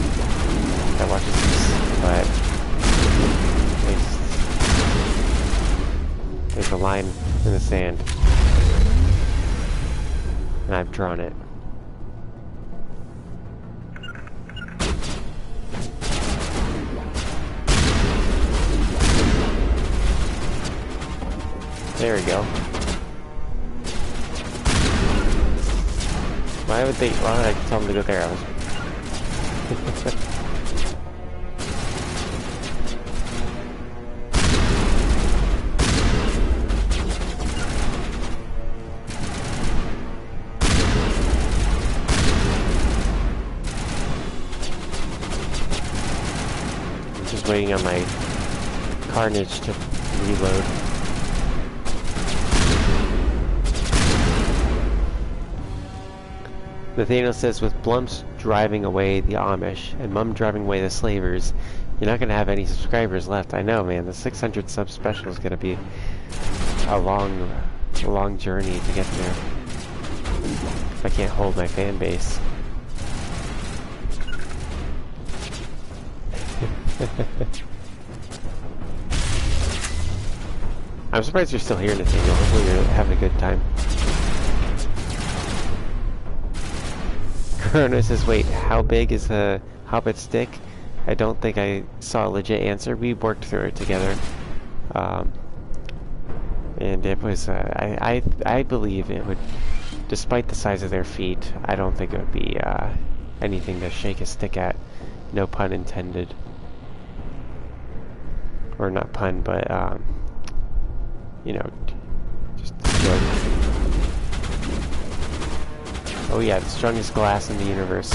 S1: that watches this, but there's a line in the sand, and I've drawn it. There we go. Why would I tell them to go there? I was just waiting on my carnage to reload. Nathaniel says, with Blumps driving away the Amish and Mum driving away the slavers, you're not going to have any subscribers left. I know, man. The 600 sub special is going to be a long journey to get there. If I can't hold my fan base. I'm surprised you're still here, Nathaniel. Hopefully you're having a good time. Chrono says, wait, how big is the Hobbit stick? I don't think I saw a legit answer. We worked through it together. And it was, I believe it would, despite the size of their feet, I don't think it would be anything to shake a stick at. No pun intended. Or not pun, but, you know, just a joke. Oh yeah, the strongest glass in the universe.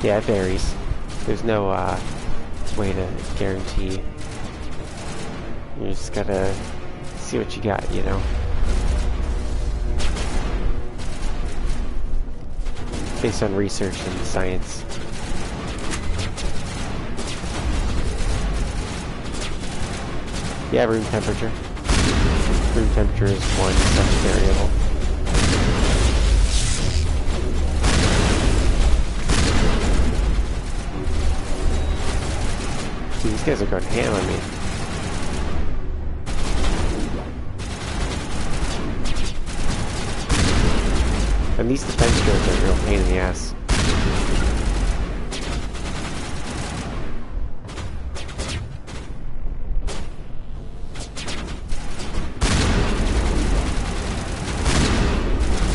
S1: Yeah, it varies. There's no way to guarantee. You just gotta see what you got, you know. Based on research and science. Yeah, room temperature. Room temperature is one such variable. See, these guys are going ham on me. And these defense drones are a real pain in the ass.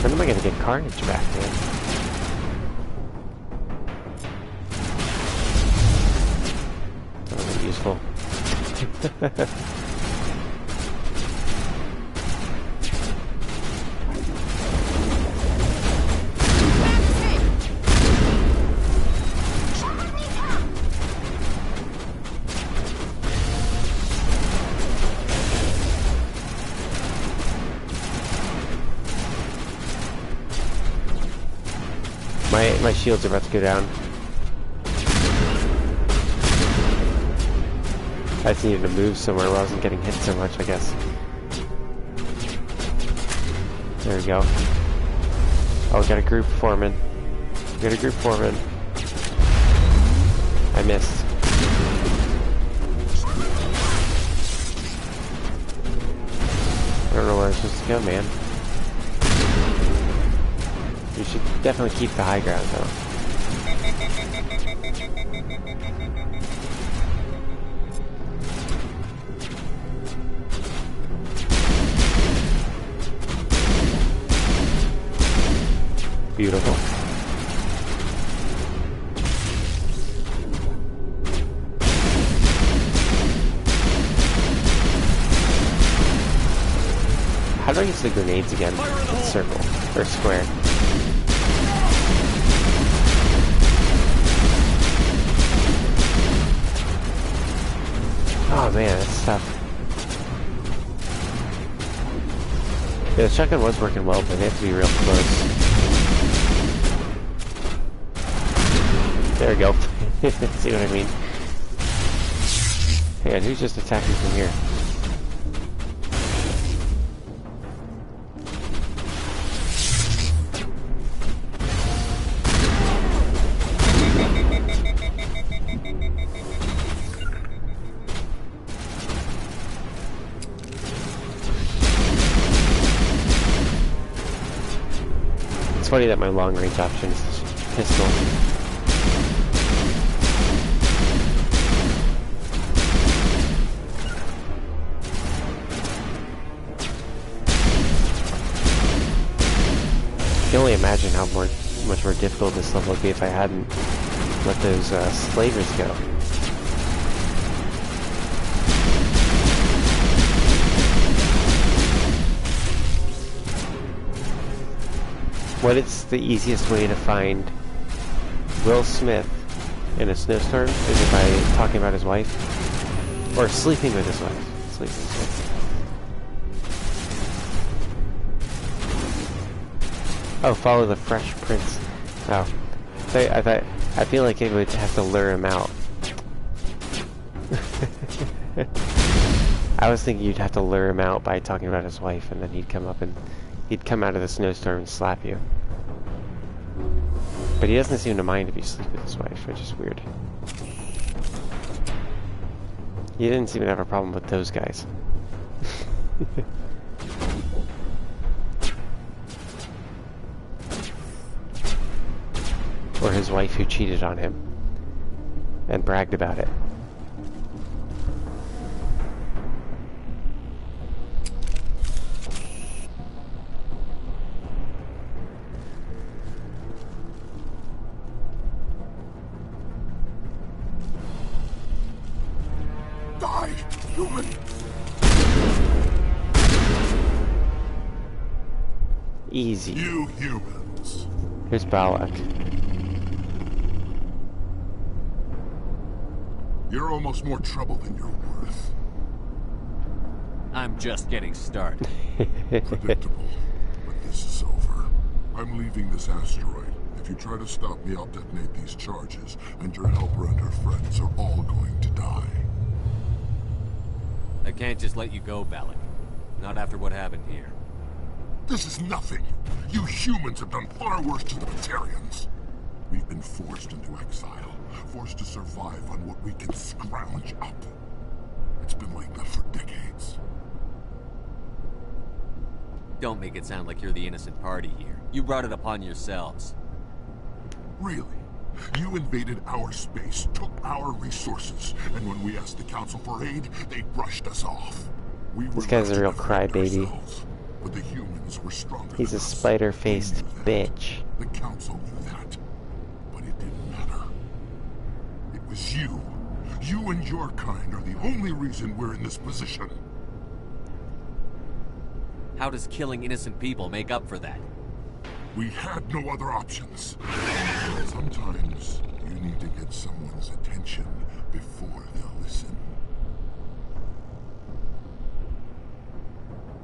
S1: When am I gonna get carnage back, man? That wasn't useful. My shields are about to go down. I just needed to move somewhere where I wasn't getting hit so much, I guess. There we go. Oh, we got a group forming. We got a group forming. I missed. I don't know where I'm supposed to go, man. You should definitely keep the high ground, though. Beautiful. How do I use the grenades again? Circle or square? Oh man, that's tough. Yeah, the shotgun was working well, but they have to be real close. There we go. See what I mean? Hang on, who's just attacking from here? It's funny that my long-range option is this pistol. I can only imagine how much more difficult this level would be if I hadn't let those slavers go. What is the easiest way to find Will Smith in a snowstorm? Is it by talking about his wife? Or sleeping with his wife? Sleeping with his wife. Oh, follow the Fresh Prince. Oh. I feel like it would have to lure him out. I was thinking you'd have to lure him out by talking about his wife, and then he'd come up and he'd come out of the snowstorm and slap you. But he doesn't seem to mind if you sleep with his wife, which is weird. He didn't seem to have a problem with those guys. Or his wife who cheated on him and bragged about it.
S9: Die, human!
S1: Easy.
S9: You humans.
S1: Here's Balak.
S9: You're almost more trouble than you're worth.
S6: I'm just getting started.
S9: Predictable, but this is over. I'm leaving this asteroid. If you try to stop me, I'll detonate these charges, and your helper and her friends are all going to die.
S6: I can't just let you go, Balak. Not after what happened here.
S9: This is nothing. You humans have done far worse to the Batarians. We've been forced into exile, forced to survive on what we can scrounge up. It's been like that for decades.
S6: Don't make it sound like you're the innocent party here. You brought it upon yourselves.
S9: Really? You invaded our space, took our resources, and when we asked the Council for aid, they brushed us off.
S1: This guy's a real crybaby.
S9: But the humans were stronger.
S1: He's a spider-faced bitch.
S9: The Council knew that, but it didn't matter. It was you. You and your kind are the only reason we're in this position.
S6: How does killing innocent people make up for that?
S9: We had no other options. Sometimes you need to get someone's attention before they'll listen.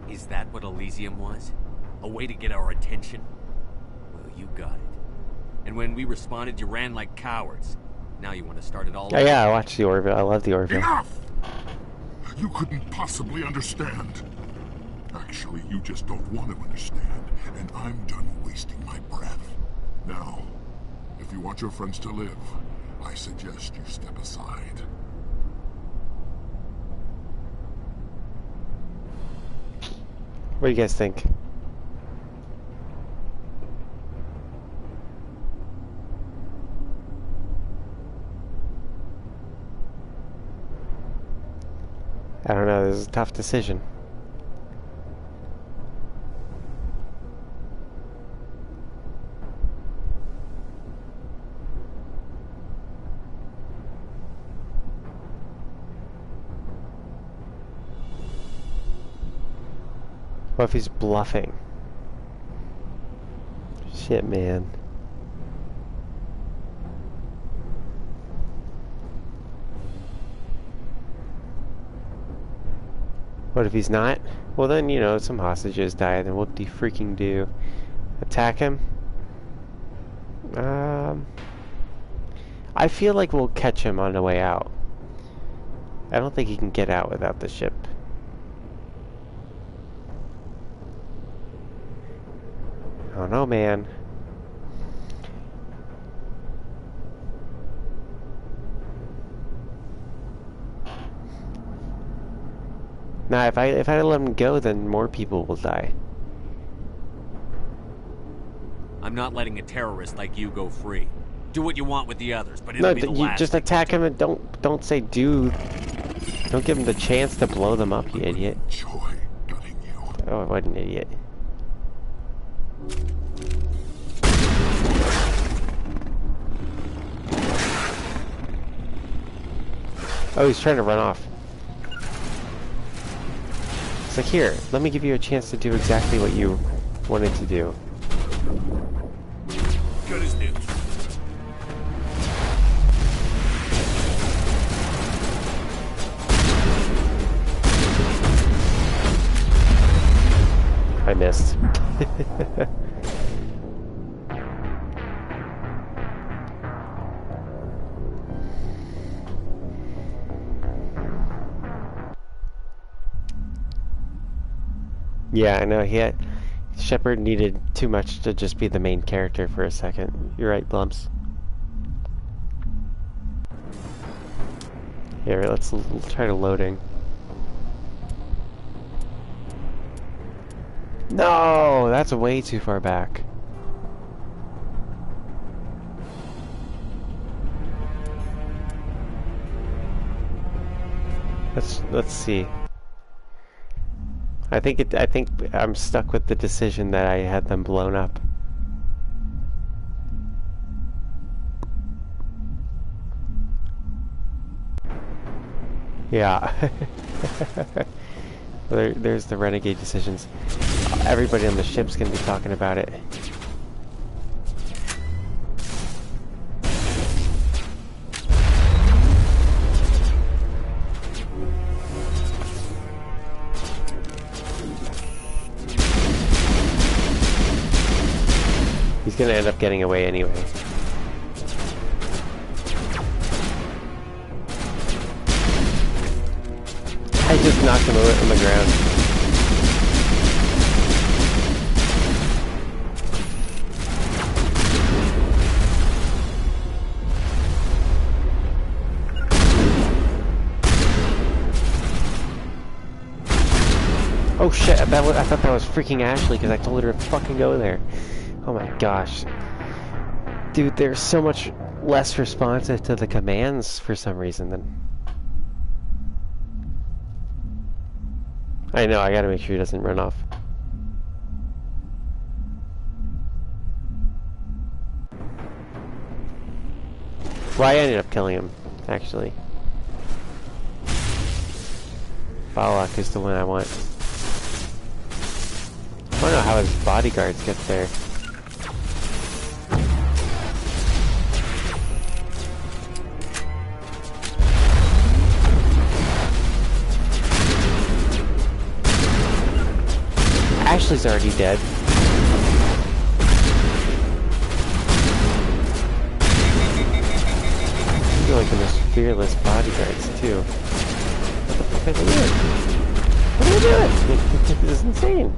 S6: Is that what Elysium was? A way to get our attention? Well, you got it. And when we responded, you ran like cowards. Now you want to start it all over?
S1: Oh yeah, I watched the Orville. I love the Orville.
S9: Enough! You couldn't possibly understand. Actually, you just don't want to understand, and I'm done wasting my breath. Now, if you want your friends to live, I suggest you step aside.
S1: What do you guys think? I don't know, this is a tough decision. What if he's bluffing? Shit, man. What if he's not? Well then, you know, some hostages die, then whoop-de-freaking-do. Attack him? I feel like we'll catch him on the way out. I don't think he can get out without the ship. I don't know, man. Nah, if I let him go, then more people will die.
S6: I'm not letting a terrorist like you go free. Do what you want with the others, but it'll
S1: No,
S6: be the
S1: you
S6: last.
S1: just attack him and don't say dude. Don't give him the chance to blow them up, you idiot. Oh, what an idiot. Oh, he's trying to run off. It's like, here, let me give you a chance to do exactly what you wanted to do.
S6: Good as new.
S1: I missed. Yeah, I know, Shepard needed too much to just be the main character for a second. You're right, Blumps. Here, let's try to loading. No, that's way too far back. Let's see. I think I'm stuck with the decision that I had them blown up. Yeah. There's the renegade decisions. Everybody on the ship's gonna be talking about it. He's gonna end up getting away anyway. I just knocked him on the ground. Oh shit, I thought that was freaking Ashley because I told her to fucking go there. Oh my gosh. Dude, they're so much less responsive to the commands for some reason than... I know, I gotta make sure he doesn't run off. Well, I ended up killing him, actually. Balak is the one I want. I don't know how his bodyguards get there. Ashley's already dead. You're like the most fearless bodyguards, too. What the fuck are they doing? What are they doing? This is insane.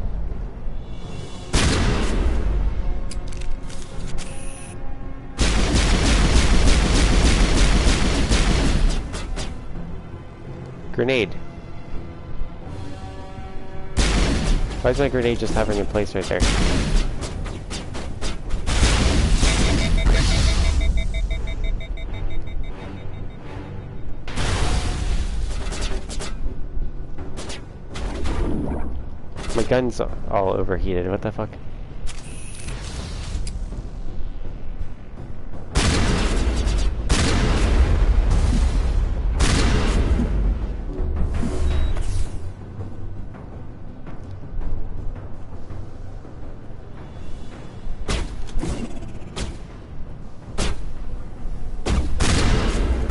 S1: Grenade. Why is my grenade just hovering in place right there? My gun's all overheated. What the fuck?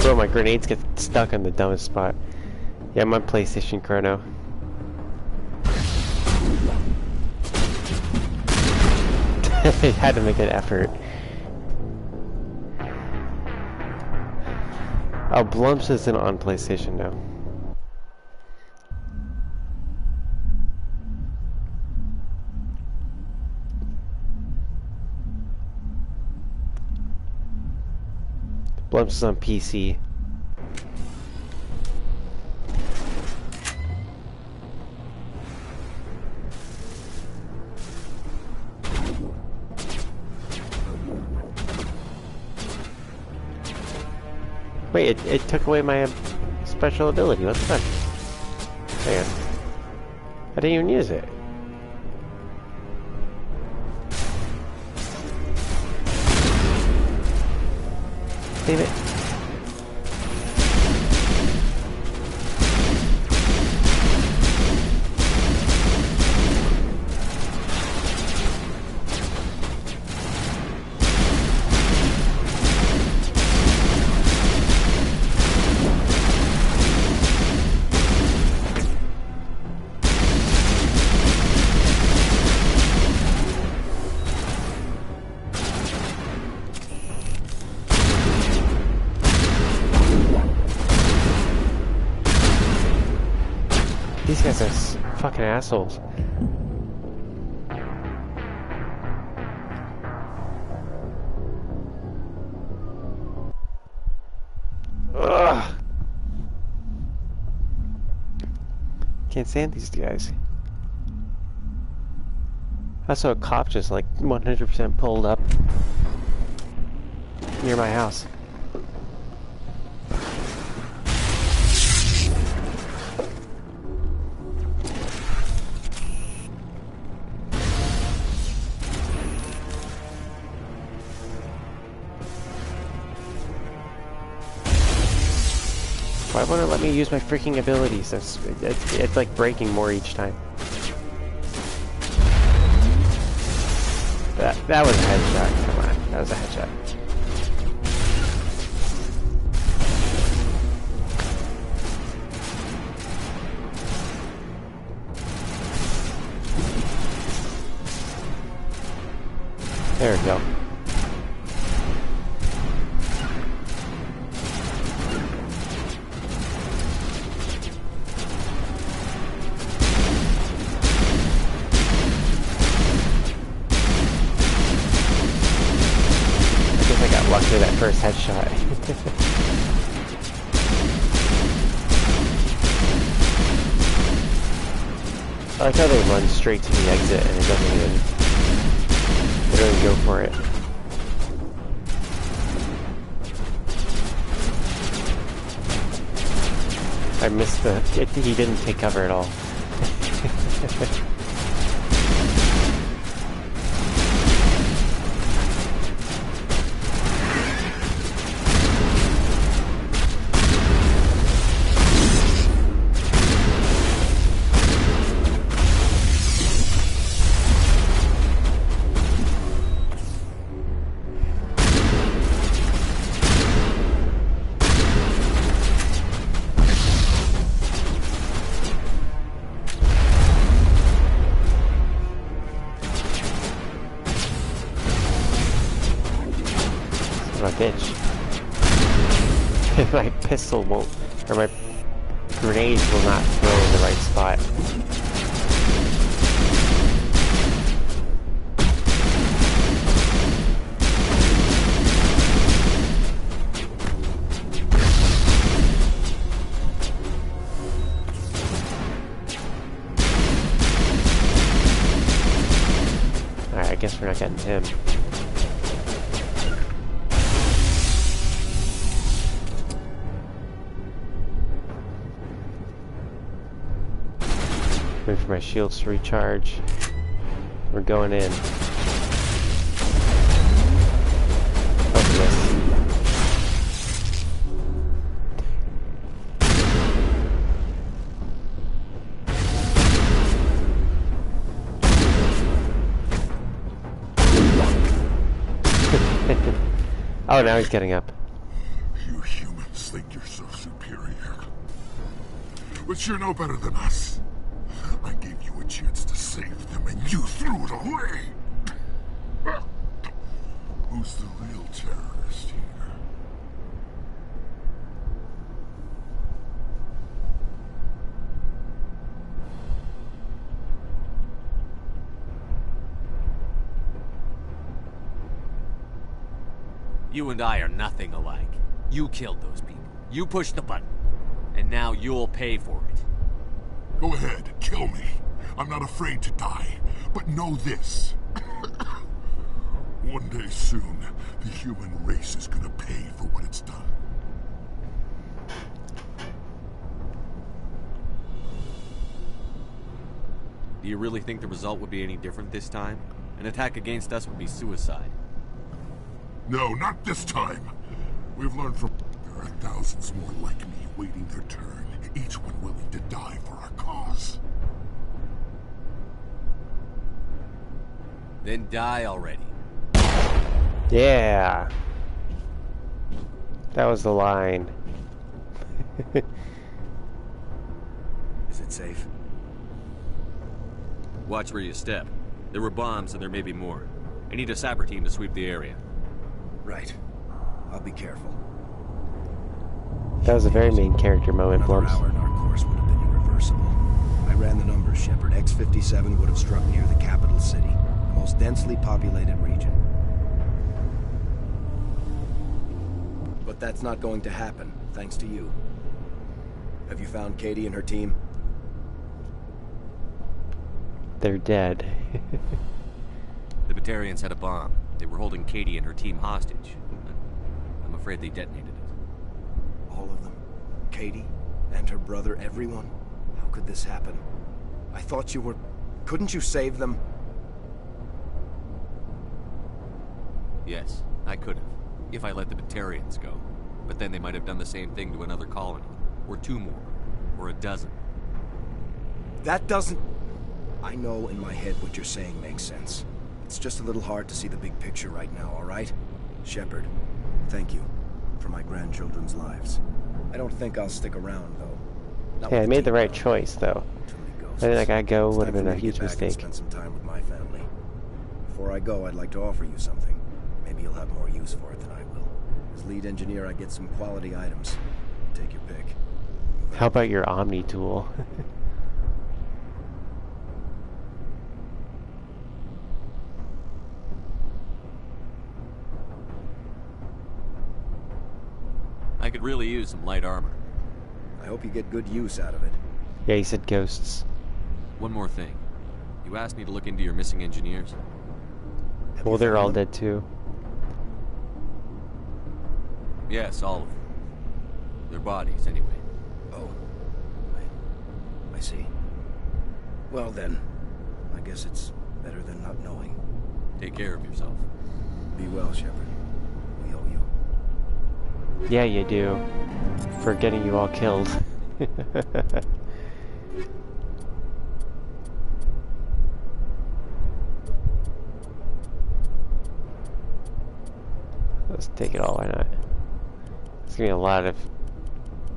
S1: Bro, my grenades get stuck in the dumbest spot. Yeah, I'm on PlayStation Chrono. I had to make an effort. Oh, Blumps isn't on PlayStation now. Blumps is on PC. Wait, it took away my special ability. What the fuck? Hang on. I didn't even use it. Save it. These guys are fucking assholes. Ugh. Can't stand these guys. I saw a cop just like 100% pulled up near my house. Why won't it let me use my freaking abilities? It's like breaking more each time. That was a headshot. Come on, that was a headshot. There we go. Luckily that first headshot. I like how they run straight to the exit and it doesn't even... They don't even go for it. I missed the... He didn't take cover at all. My bitch. My pistol won't, or my grenades will not throw in the right spot. guess we're not getting him. Wait for my shields to recharge. We're going in. Oh, now he's getting up.
S9: You humans think you're so superior. But you're no better than us. I gave you a chance to save them, and you threw it away! Who's the real terrorist here?
S6: You and I are nothing alike. You killed those people. You pushed the button. And now you'll pay for it.
S9: Go ahead, kill me. I'm not afraid to die. But know this. One day soon, the human race is gonna pay for what it's done.
S6: Do you really think the result would be any different this time? An attack against us would be suicide.
S9: No, not this time. We've learned from... There are thousands more like me waiting their turn, each one willing to die for our cause.
S6: Then die already.
S1: Yeah. That was the line.
S21: Is it safe?
S6: Watch where you step. There were bombs and there may be more. I need a sapper team to sweep the area.
S21: Right. I'll be careful.
S1: That was a very main character moment,
S21: Another
S1: Blumps.
S21: hour in our course would have been irreversible. I ran the numbers, Shepard. X-57 would have struck near the capital city, the most densely populated region. But that's not going to happen, thanks to you. Have you found Katie and her team?
S1: They're dead.
S6: The Batarians had a bomb. They were holding Katie and her team hostage. I'm afraid they detonated it.
S21: All of them? Katie? And her brother, everyone? How could this happen? I thought you were... Couldn't you save them?
S6: Yes, I could have. If I let the Batarians go. But then they might have done the same thing to another colony. Or two more. Or a dozen.
S21: That doesn't... I know in my head what you're saying makes sense. It's just a little hard to see the big picture right now, all right? Shepard, thank you for my grandchildren's lives. I don't think I'll stick around, though. Not
S1: Hey, I
S21: with
S1: made the
S21: team,
S1: right
S21: though.
S1: choice, though.
S21: Too many ghosts.
S1: I think I gotta go
S21: It's
S1: would have
S21: time
S1: been
S21: for
S1: a
S21: me to
S1: huge
S21: get back and
S1: mistake.
S21: spend some time with my family. Before I go, I'd like to offer you something. Maybe you'll have more use for it than I will. As lead engineer, I get some quality items. Take your pick.
S1: How about your Omni tool?
S6: I could really use some light armor.
S21: I hope you get good use out of it.
S1: Yeah, he said ghosts.
S6: One more thing. You asked me to look into your missing engineers?
S1: Well, they're all dead too.
S6: Yes, all of them. Their bodies, anyway.
S21: Oh. I see. Well then, I guess it's better than not knowing.
S6: Take care of yourself.
S21: Be well, Shepard. We owe you.
S1: Yeah, you do. For getting you all killed. Let's take it all, why not? There's gonna be a lot of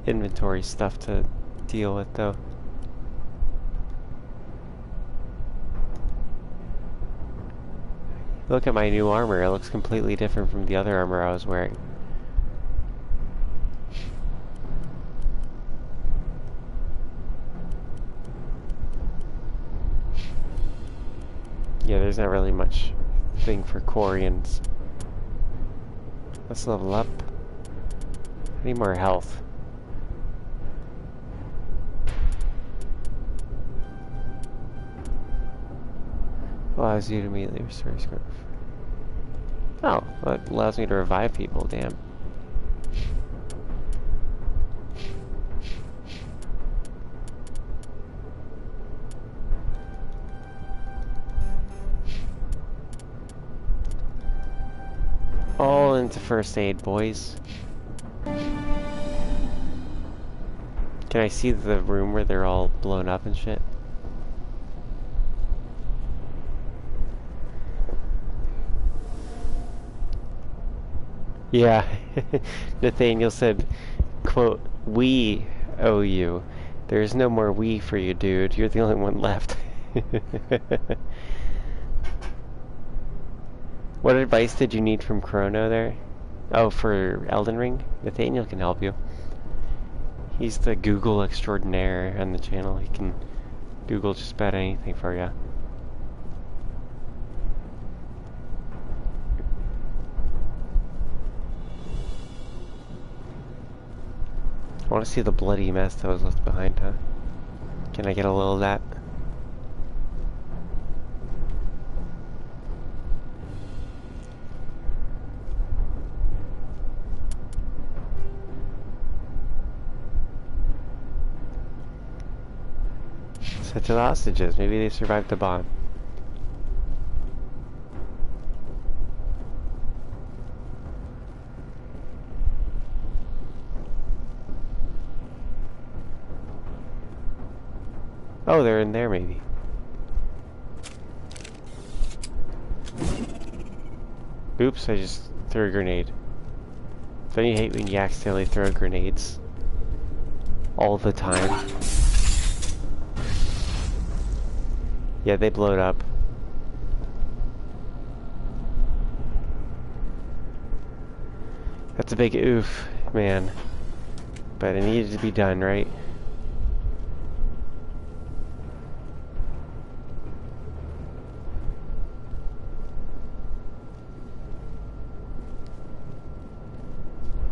S1: inventory stuff to deal with, though. Look at my new armor, it looks completely different from the other armor I was wearing. Yeah, there's not really much thing for Quarians. Let's level up. I need more health. Allows you to immediately restore your score. Oh, well, it allows me to revive people, damn. All into first aid, boys. Can I see the room where they're all blown up and shit? Yeah, Nathaniel said, quote, "We owe you. There's no more we for you, dude. You're the only one left." What advice did you need from Chrono there? Oh, for Elden Ring? Nathaniel can help you. He's the Google extraordinaire on the channel. He can Google just about anything for you. I want to see the bloody mess that was left behind, huh? Can I get a little of that? Set to the hostages. Maybe they survived the bomb. Oh, they're in there, maybe. Oops, I just threw a grenade. Don't you hate when you accidentally throw grenades? All the time. Yeah, they blowed up. That's a big oof, man. But it needed to be done, right?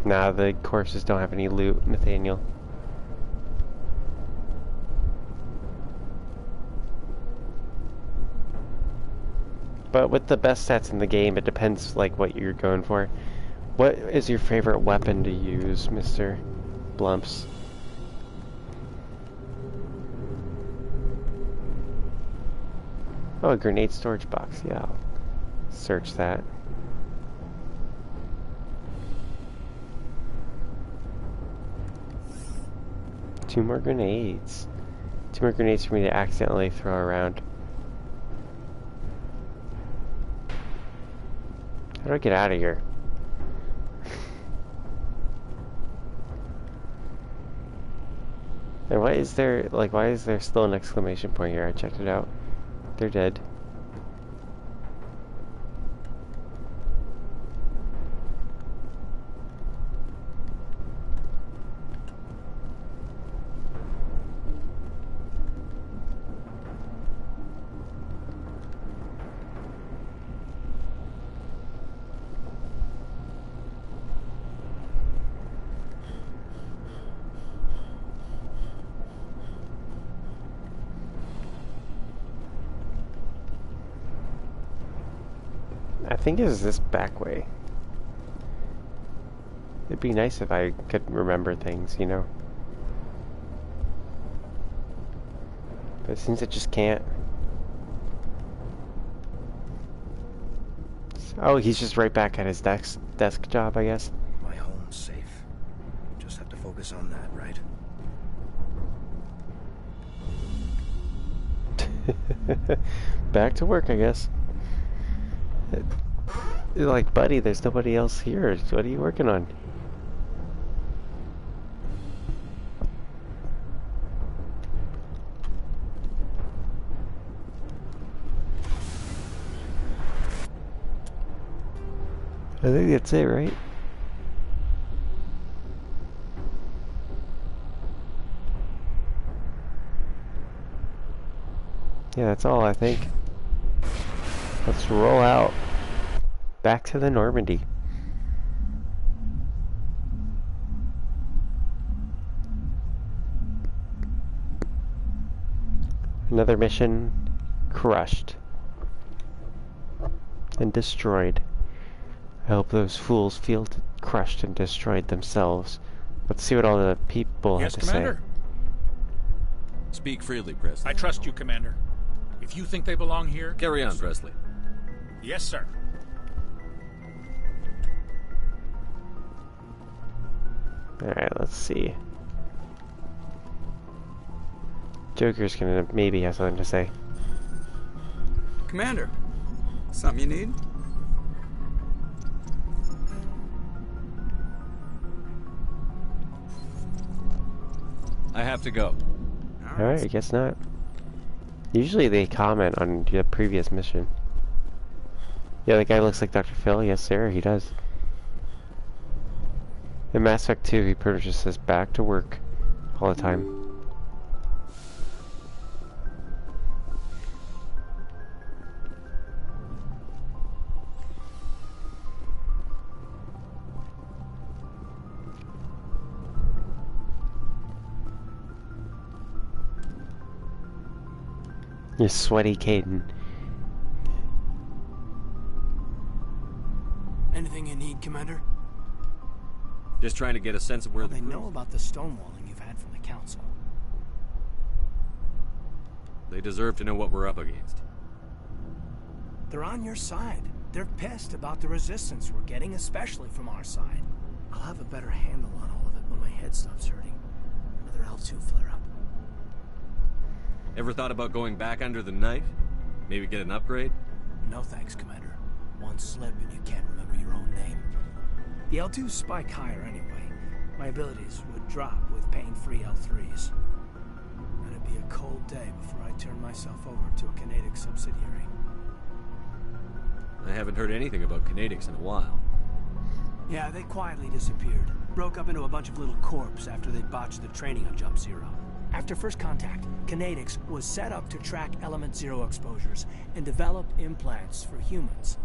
S1: Nah, the corpses don't have any loot, Nathaniel. But with the best stats in the game, it depends like what you're going for. What is your favorite weapon to use, Mr. Blumps? Oh, a grenade storage box. Yeah, I'll search that. Two more grenades. Two more grenades for me to accidentally throw around. How do I get out of here? And why is there, like, why is there still an exclamation point here? I checked it out. They're dead. I think it's this back way. It'd be nice if I could remember things, you know? But since I just can't. Oh, he's just right back at his desk job, I guess.
S21: My home's safe. Just have to focus on that, right?
S1: Back to work, I guess. Like, buddy, there's nobody else here. What are you working on? I think that's it, right? Yeah, that's all, I think. Let's roll out. Back to the Normandy. Another mission crushed. and destroyed. I hope those fools feel crushed and destroyed themselves. Let's see what all the people have to
S12: Commander?
S6: Say. Speak freely, Presley.
S12: I trust you, Commander. If you think they belong here...
S6: Carry on, Presley.
S12: Yes, sir.
S1: Alright, let's see. Joker's gonna maybe have something to say.
S4: Commander, something you need?
S6: I have to go.
S1: Alright, I guess not. Usually they comment on the previous mission. Yeah, the guy looks like Dr. Phil. Yes, sir, he does. In Mass Effect 2, he pretty much just says back to work all the time. You sweaty Caden.
S3: Anything you need, Commander?
S6: Just trying to get a sense of where
S3: they know about the stonewalling you've had from the Council.
S6: They deserve to know what we're up against.
S3: They're on your side. They're pissed about the resistance we're getting, especially from our side. I'll have a better handle on all of it when my head stops hurting. Another L2 flare-up.
S6: Ever thought about going back under the knife? Maybe get an upgrade?
S3: No thanks, Commander. One slip and you can't remember your own name. The L2s spike higher anyway. My abilities would drop with pain-free L3s. And it'd be a cold day before I turn myself over to a Canadic subsidiary.
S6: I haven't heard anything about Canadics in a while.
S3: Yeah, they quietly disappeared. Broke up into a bunch of little corps after they botched the training on Jump Zero. After first contact, Canadics was set up to track Element Zero exposures and develop implants for humans.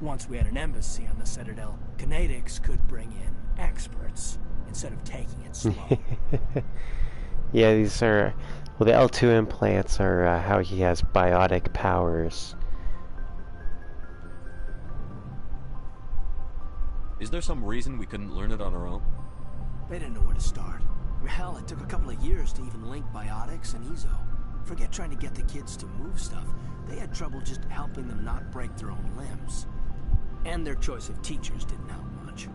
S3: Once we had an embassy on the Citadel, Canadics could bring in experts instead of taking it slow.
S1: Yeah, these are... Well, the L2 implants are how he has biotic powers.
S6: Is there some reason we couldn't learn it on our own?
S3: They didn't know where to start. Hell, it took a couple of years to even link biotics and Ezo. Forget trying to get the kids to move stuff. They had trouble just helping them not break their own limbs. And their choice of teachers didn't help much.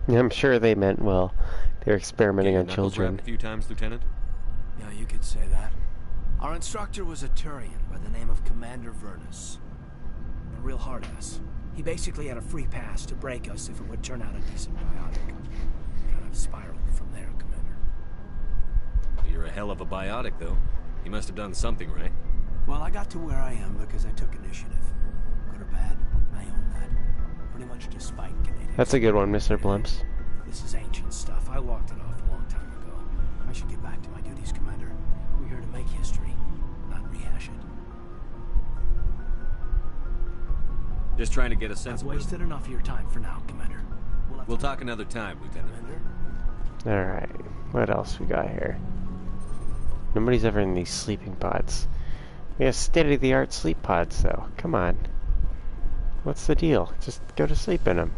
S1: Yeah, I'm sure they meant well. They were experimenting on children.
S6: A few times, Lieutenant?
S3: Yeah, you could say that. Our instructor was a Turian by the name of Commander Vernus. A real hard-ass. He basically had a free pass to break us if it would turn out a decent biotic. Kind of spiraled from there, Commander.
S6: You're a hell of a biotic, though. He must have done something right.
S3: Well, I got to where I am because I took initiative. Good or bad, I own that. Pretty much despite Canadian.
S1: That's a good one, Mr. Blumps.
S3: This is ancient stuff. I walked it off a long time ago. I should get back to my duties, Commander. We're here to make history, not rehash it.
S6: Just trying to get a sense
S3: I've wasted enough of your time for now, Commander.
S6: We'll talk another time, Lieutenant.
S1: Alright, what else we got here? Nobody's ever in these sleeping pods. We have state-of-the-art sleep pods, though. Come on. What's the deal? Just go to sleep in them.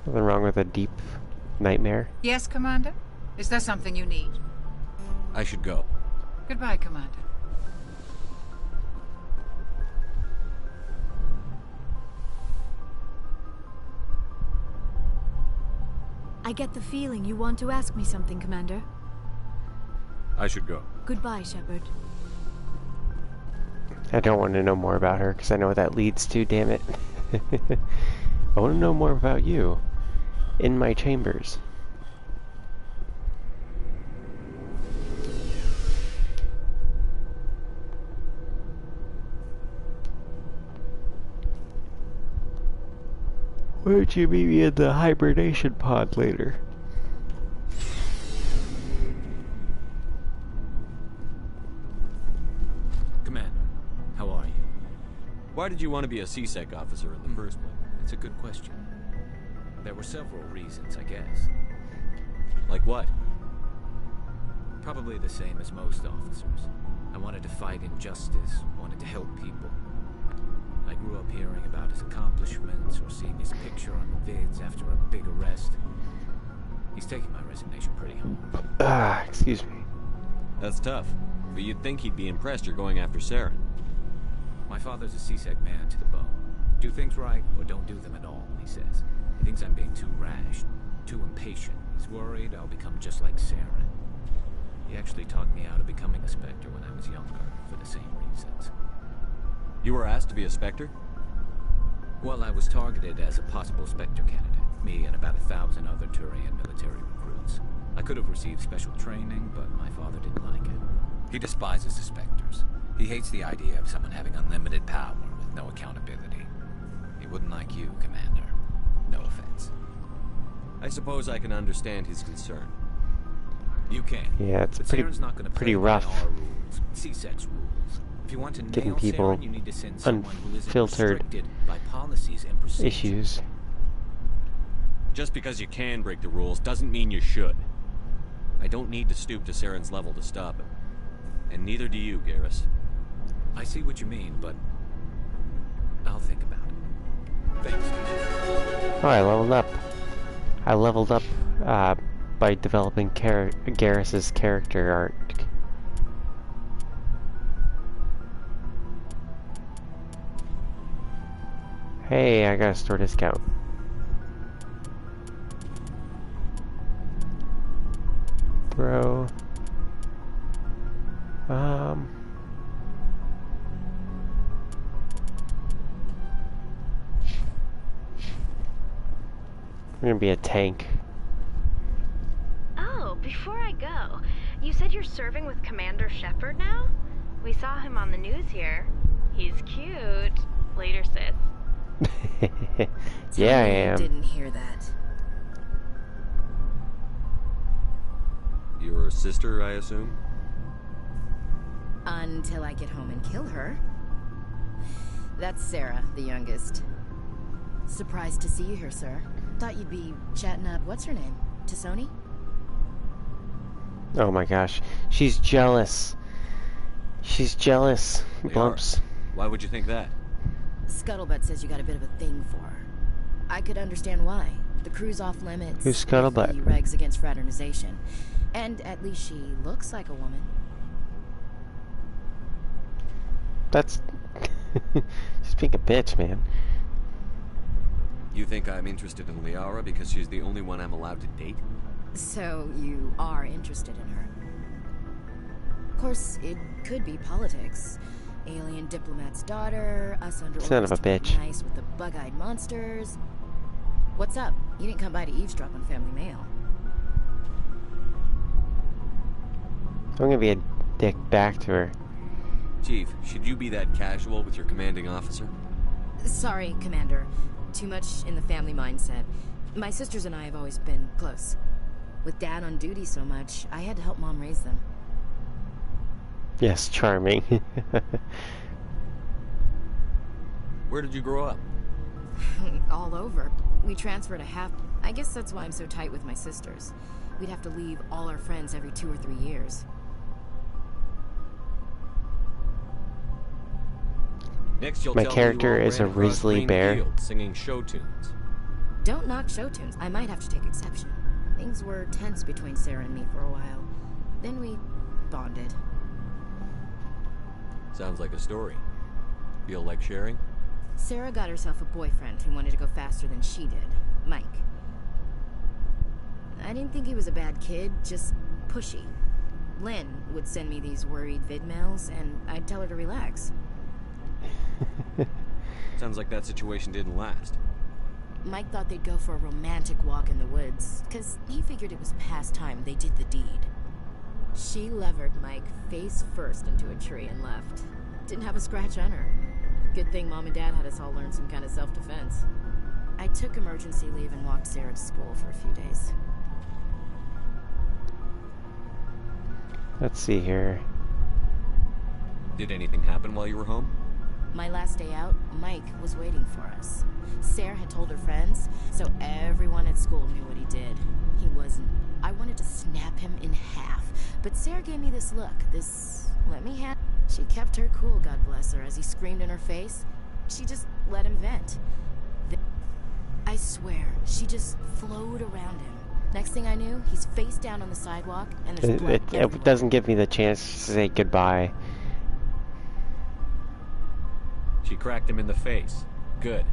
S1: Nothing wrong with a deep nightmare.
S13: Yes, Commander? Is there something you need?
S6: I should go.
S13: Goodbye, Commander.
S5: I get the feeling you want to ask me something, Commander.
S6: I should go.
S5: Goodbye, Shepard.
S1: I don't want to know more about her, because I know what that leads to, damn it. I want to know more about you. In my chambers. Why don't you meet me in the hibernation pod later?
S6: Commander, how are you? Why did you want to be a C-Sec officer in the first place?
S17: It's a good question. There were several reasons, I guess.
S6: Like what?
S2: Probably the same as most officers. I wanted to fight injustice, wanted to help people. I grew up hearing about his accomplishments or seeing his picture on the vids after a big arrest. He's taking my resignation pretty hard.
S1: Excuse me.
S10: That's tough, but you'd think he'd be impressed you're going after Saren.
S2: My father's a CSEC man to the bone. Do things right or don't do them at all, he says. He thinks I'm being too rash, too impatient. He's worried I'll become just like Saren. He actually talked me out of becoming a Spectre when I was younger, for the same reasons.
S10: You were asked to be a Spectre?
S2: Well, I was targeted as a possible Spectre candidate. Me and about 1,000 other Turian military recruits. I could have received special training, but my father didn't like it. He despises the Spectres. He hates the idea of someone having unlimited power with no accountability. He wouldn't like you, Commander. No offense.
S10: I suppose I can understand his concern.
S2: You can.
S1: Yeah, it's pretty rough.
S2: Our rules, CSEC's rules. If you want to
S1: Giving
S2: nail
S1: people
S2: Saren, you need to send someone who isn't
S1: unfiltered
S2: restricted by policies and procedures.
S1: issues.
S10: Just because you can break the rules doesn't mean you should. I don't need to stoop to Saren's level to stop him. And neither do you, Garrus.
S2: I see what you mean, but I'll think about it. Thanks.
S1: Oh, I leveled up. I leveled up by developing Garrus's character arc. Hey, I got a store discount. Bro. I'm gonna be a tank.
S7: Oh, before I go, you said you're serving with Commander Shepard now? We saw him on the news here. He's cute. Later, sis.
S1: Yeah, I am.
S16: Didn't hear that.
S10: Your sister, I assume?
S16: Until I get home and kill her. That's Sarah, the youngest. Surprised to see you here, sir. Thought you'd be chatting up, what's her name? T'Soni?
S1: Oh my gosh. She's jealous. She's jealous. Blumps.
S10: Why would you think that?
S16: Scuttlebutt says you got a bit of a thing for her. I could understand why. The crew's off limits.
S1: Who's Scuttlebutt?
S16: The regs against fraternization. And at least she looks like a woman.
S1: That's... She's being a bitch, man.
S10: You think I'm interested in Liara because she's the only one I'm allowed to date?
S16: So you are interested in her. Of course, it could be politics. Alien diplomat's daughter, us under
S1: Son of a bitch.
S16: Nice with the bug-eyed monsters. What's up? You didn't come by to eavesdrop on family mail.
S1: I'm gonna be a dick back to her.
S10: Chief, should you be that casual with your commanding officer?
S16: Sorry, Commander. Too much in the family mindset. My sisters and I have always been close. With Dad on duty so much, I had to help Mom raise them.
S1: Yes, charming.
S10: Where did you grow up?
S16: All over. We transferred a half... I guess that's why I'm so tight with my sisters. We'd have to leave all our friends every 2 or 3 years.
S10: Next, you'll
S1: My
S10: tell
S1: character
S10: me you all
S1: is a
S10: ran across
S1: Risley
S10: Green
S1: bear.
S10: Field singing show tunes.
S16: Don't knock show tunes. I might have to take exception. Things were tense between Sarah and me for a while. Then we bonded.
S10: Sounds like a story. Feel like sharing?
S16: Sarah got herself a boyfriend who wanted to go faster than she did. Mike. I didn't think he was a bad kid, just pushy. Lynn would send me these worried vid mails, and I'd tell her to relax.
S10: Sounds like that situation didn't last.
S16: Mike thought they'd go for a romantic walk in the woods, because he figured it was past time they did the deed. She levered Mike face first into a tree and left. Didn't have a scratch on her. Good thing Mom and Dad had us all learn some kind of self-defense. I took emergency leave and walked Sarah to school for a few days.
S1: Let's see here.
S10: Did anything happen while you were home?
S16: My last day out, Mike was waiting for us. Sarah had told her friends, so everyone at school knew what he did. He wasn't. I wanted to snap him in half, But Sarah gave me this look, let me have. She kept her cool, God bless her, as he screamed in her face. She just let him vent. I swear, she just flowed around him. Next thing I knew, he's face down on the sidewalk, and there's blood everywhere.
S1: It doesn't give me the chance to say goodbye.
S10: She cracked him in the face. Good.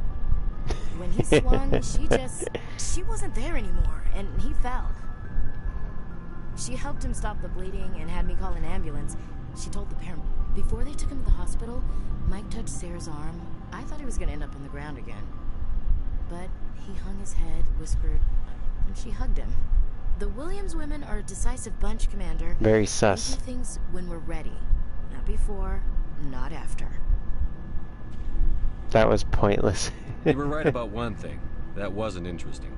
S16: When he swung, she wasn't there anymore, and he fell. She helped him stop the bleeding and had me call an ambulance. She told the paramedic. Before they took him to the hospital, Mike touched Sarah's arm. I thought he was going to end up on the ground again. But he hung his head, whispered, and she hugged him. The Williams women are a decisive bunch, Commander.
S1: Very sus.
S16: We do things when we're ready. Not before, not after.
S1: That was pointless.
S10: You were right about one thing. That wasn't interesting.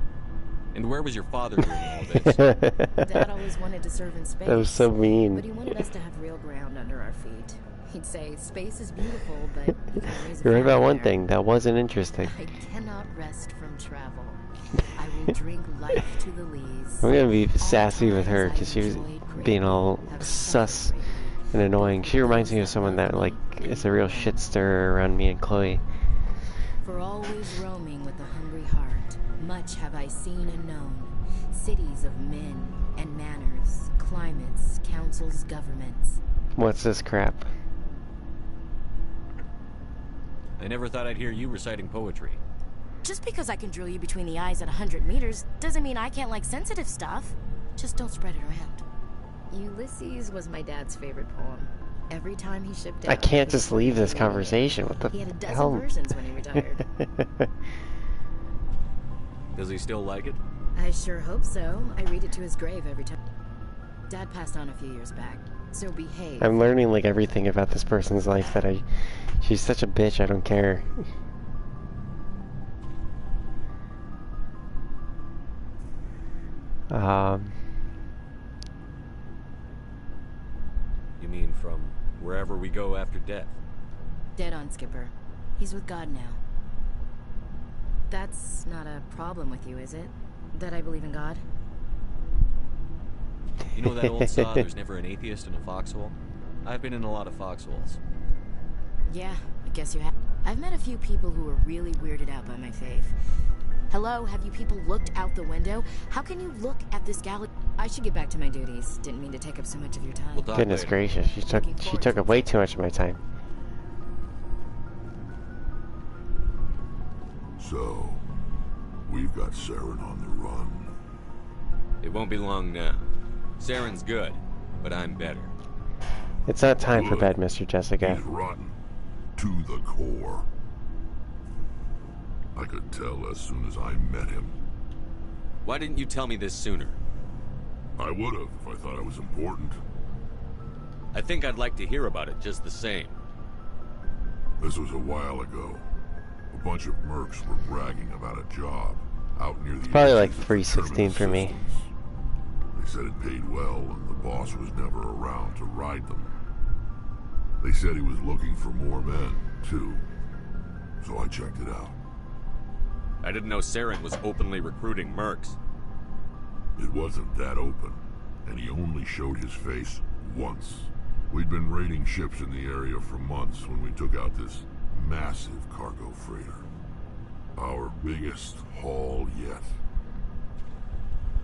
S10: And where was your father during all this?
S16: Dad always wanted to serve in space.
S1: That was so mean.
S16: But he wanted us to have real ground under our feet. He'd say, space is beautiful, but you can't raise a
S1: You're right about one
S16: there.
S1: thing. That wasn't interesting.
S16: I cannot rest from travel. I will drink life to the lees.
S1: I'm gonna be sassy with her because she was being all sus and annoying. She reminds me of someone that, like, is a real shit stirrer around me and Chloe.
S16: For always roaming with a hungry heart, much have I seen and known. Cities of men and manners, climates, councils, governments.
S1: What's this crap?
S10: I never thought I'd hear you reciting poetry.
S16: Just because I can drill you between the eyes at 100 meters doesn't mean I can't like sensitive stuff. Just don't spread it around. Ulysses was my dad's favorite poem. Every time he shipped out,
S1: I can't just leave this conversation. What the
S16: He had a dozen
S1: hell?
S16: versions when he retired.
S10: Does he still like it?
S16: I sure hope so. I read it to his grave every time. Dad passed on a few years back, so behave.
S1: I'm learning like everything about this person's life that she's such a bitch, I don't care.
S10: You mean from wherever we go after death?
S16: Dead on, Skipper. He's with God now. That's not a problem with you, is it? That I believe in God?
S10: You know that old saw, there's never an atheist in a foxhole? I've been in a lot of foxholes.
S16: Yeah, I guess you have. I've met a few people who were really weirded out by my faith. Hello, have you people looked out the window? How can you look at this galaxy? I should get back to my duties. Didn't mean to take up so much of your time.
S1: Goodness gracious, she took up way too much of my time.
S9: So, we've got Saren on the run.
S10: It won't be long now. Saren's good, but I'm better.
S1: It's not time for bed, Mr. Jessica.
S9: He's rotten. To the core. I could tell as soon as I met him.
S10: Why didn't you tell me this sooner?
S9: I would have if I thought it was important.
S10: I think I'd like to hear about it just the same.
S9: This was a while ago. A bunch of mercs were bragging about a job out near the...
S1: It's probably like 3:16 for me.
S9: They said it paid well and the boss was never around to ride them. They said he was looking for more men, too. So I checked it out.
S10: I didn't know Saren was openly recruiting mercs.
S9: It wasn't that open, and he only showed his face once. We'd been raiding ships in the area for months when we took out this massive cargo freighter. Our biggest haul yet.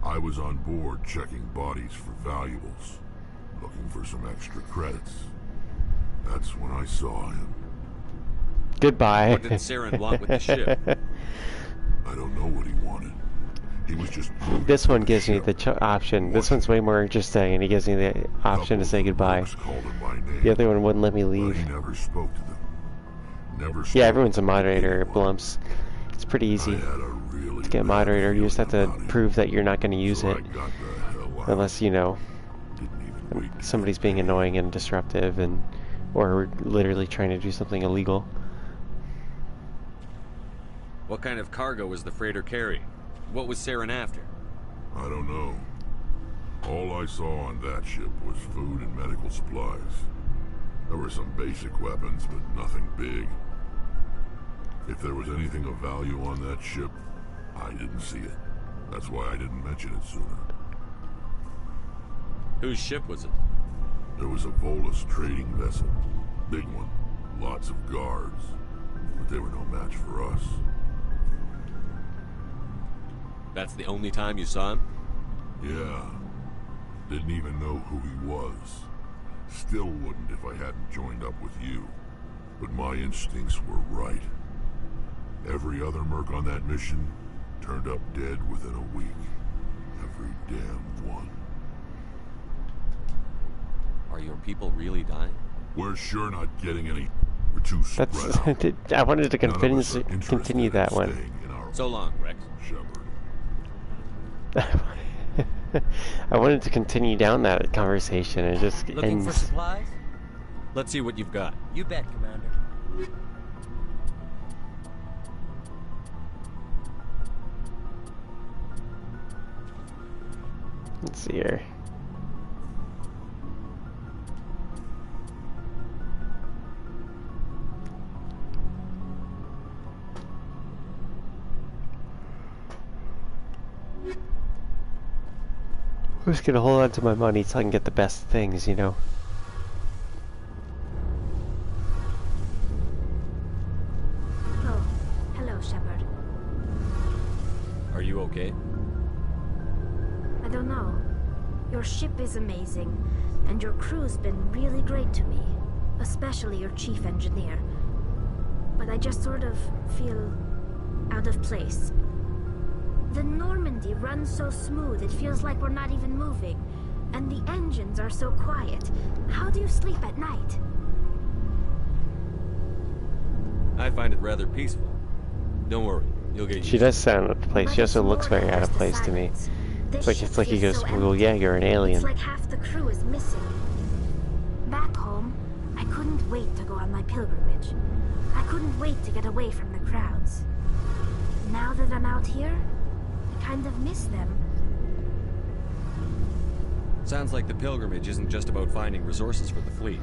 S9: I was on board checking bodies for valuables, looking for some extra credits. That's when I saw him.
S1: Goodbye.
S10: What did Saren want with the ship?
S9: I don't know what he wanted. He was just...
S1: This one gives me the option. This one's way more interesting, and he gives me the option to say goodbye. The other one wouldn't let me leave.
S9: He never spoke to them. Never
S1: Yeah, everyone's a moderator at Blumps. It's pretty easy to get a moderator. You just have to prove that you're not going to use it. Unless, you know, somebody's being annoying and disruptive and or literally trying to do something illegal.
S10: What kind of cargo was the freighter carrying? What was Saren after?
S9: I don't know. All I saw on that ship was food and medical supplies. There were some basic weapons, but nothing big. If there was anything of value on that ship, I didn't see it. That's why I didn't mention it sooner.
S10: Whose ship was it?
S9: There was a Volus trading vessel. Big one. Lots of guards. But they were no match for us.
S10: That's the only time you saw him?
S9: Yeah. Didn't even know who he was. Still wouldn't if I hadn't joined up with you. But my instincts were right. Every other merc on that mission turned up dead within a week. Every damn one.
S10: Are your people really dying?
S9: We're sure not getting any. We're too spread out.
S1: I wanted to continue that one.
S10: So long, Rex.
S1: I wanted to continue down that conversation. It just
S17: Looking
S1: ends.
S17: for supplies?
S10: Let's see what you've got.
S17: You bet, Commander.
S1: Let's see here. I'm just gonna hold on to my money so I can get the best things, you know.
S7: Oh, hello, Shepard.
S10: Are you okay?
S7: I don't know. Your ship is amazing, and your crew's been really great to me, especially your chief engineer. But I just sort of feel out of place. The Normandy runs so smooth it feels like we're not even moving, and the engines are so quiet. How do you sleep at night?
S10: I find it rather peaceful. Don't worry, you'll get used
S1: She does sound out of place. She also looks very out of place to me. It's like he goes, well, yeah, you're an alien.
S7: It's like half the crew is missing. Back home, I couldn't wait to go on my pilgrimage. I couldn't wait to get away from the crowds. Now that I'm out here, I kind of miss them.
S10: Sounds like the pilgrimage isn't just about finding resources for the fleet.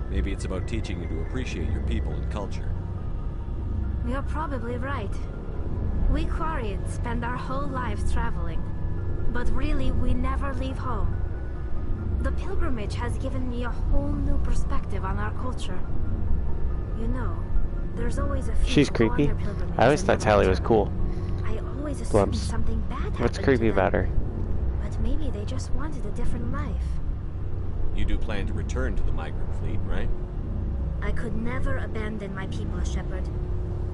S10: Maybe it's about teaching you to appreciate your people and culture.
S7: You're probably right. We Quarians spend our whole lives traveling, but really we never leave home. The pilgrimage has given me a whole new perspective on our culture. You know, there's always a few
S1: She's creepy. I always thought Tally was cool.
S7: I always assumed something bad happened.
S1: What's creepy about her?
S7: But maybe they just wanted a different life.
S10: You do plan to return to the migrant fleet, right?
S7: I could never abandon my people, Shepard.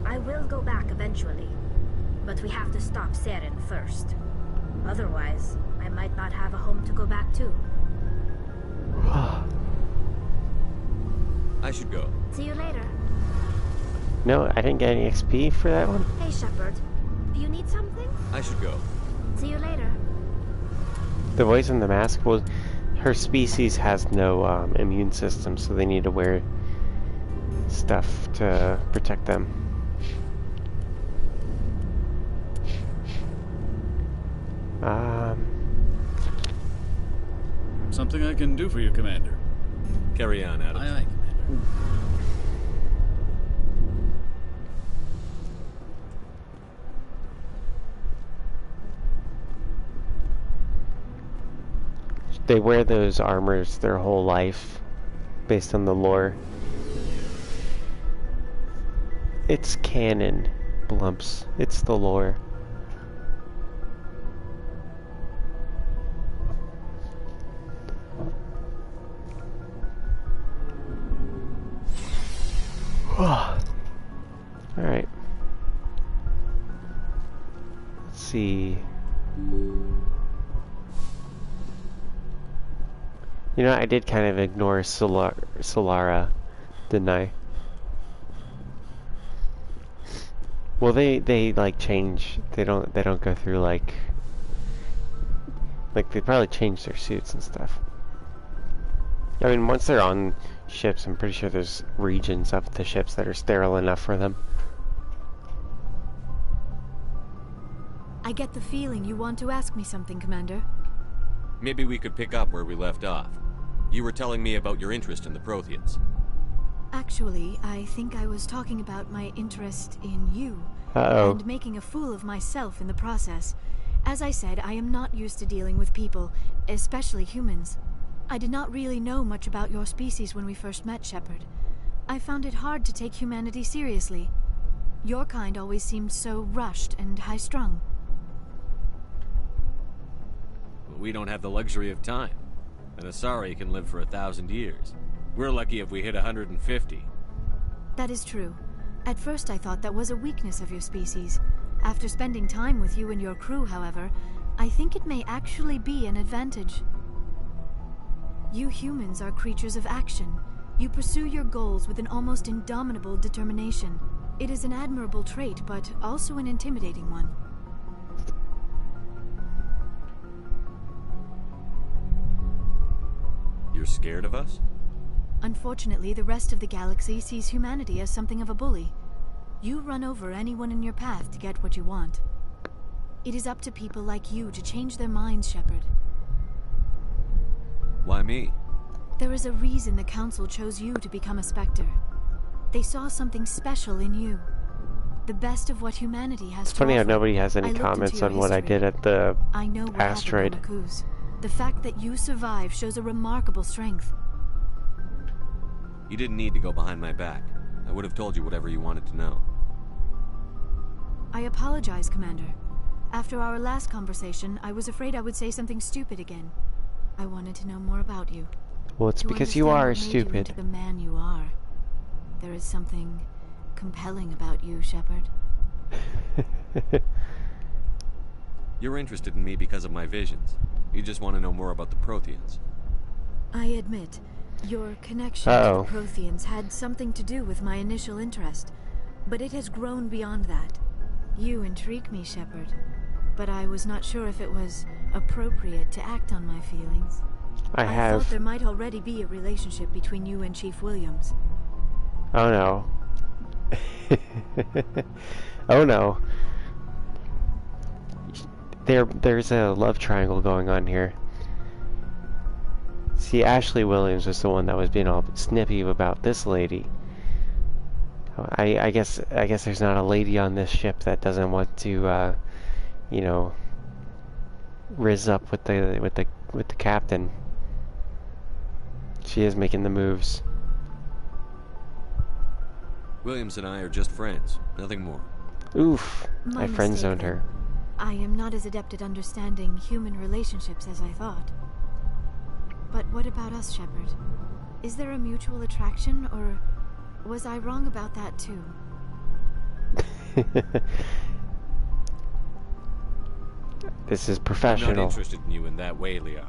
S7: I will go back eventually, but we have to stop Saren first. Otherwise, I might not have a home to go back to.
S10: I should go.
S7: See you later.
S1: No, I didn't get any XP for that one.
S7: Hey, Shepard. Do you need something?
S10: I should go.
S7: See you later.
S1: The voice in the mask, well, her species has no immune system, so they need to wear stuff to protect them.
S15: Something I can do for you, Commander.
S10: Carry on, Adams.
S15: Aye, aye, Commander.
S1: They wear those armors their whole life, based on the lore. It's canon, Blumps. It's the lore. Alright. Let's see. You know, I did kind of ignore Solara, didn't I? Well, they like change. They don't go through like they probably change their suits and stuff. I mean, once they're on ships, I'm pretty sure there's regions of the ships that are sterile enough for them.
S16: I get the feeling you want to ask me something, Commander.
S10: Maybe we could pick up where we left off. You were telling me about your interest in the Protheans.
S16: Actually, I think I was talking about my interest in you.
S1: Uh-oh.
S16: And making a fool of myself in the process.
S14: As I said, I am not used to dealing with people, especially humans. I did not really know much about your species when we first met, Shepard. I found it hard to take humanity seriously. Your kind always seemed so rushed and high-strung.
S10: But we don't have the luxury of time. An Asari can live for 1,000 years. We're lucky if we hit 150.
S14: That is true. At first I thought that was a weakness of your species. After spending time with you and your crew, however, I think it may actually be an advantage. You humans are creatures of action. You pursue your goals with an almost indomitable determination. It is an admirable trait, but also an intimidating one.
S10: You're scared of us?
S14: Unfortunately, the rest of the galaxy sees humanity as something of a bully. You run over anyone in your path to get what you want. It is up to people like you to change their minds, Shepard.
S10: Why me?
S14: There is a reason the Council chose you to become a Spectre. They saw something special in you. The best of what humanity has to offer.
S1: It's funny how nobody has any comments on what I did at the asteroid.
S14: The fact that you survived shows a remarkable strength.
S10: You didn't need to go behind my back. I would have told you whatever you wanted to know.
S14: I apologize, Commander. After our last conversation, I was afraid I would say something stupid again. I wanted to know more about you.
S1: Well, it's because you are stupid.
S14: You into the man you are. There is something compelling about you, Shepard.
S10: You're interested in me because of my visions. You just want to know more about the Protheans.
S14: I admit, your connection to the Protheans had something to do with my initial interest, but it has grown beyond that. You intrigue me, Shepard, but I was not sure if it was appropriate to act on my feelings. I thought there might already be a relationship between you and Chief Williams.
S1: Oh no. Oh no. There's a love triangle going on here. See, Ashley Williams was the one that was being all snippy about this lady. I guess there's not a lady on this ship that doesn't want to, you know, rizz up with the captain. She is making the moves.
S10: Williams and I are just friends, nothing more.
S1: Oof! I friend-zoned her.
S14: I am not as adept at understanding human relationships as I thought. But what about us, Shepard? Is there a mutual attraction, or was I wrong about that too?
S1: This is professional.
S10: I'm not interested in you in that way, Liara.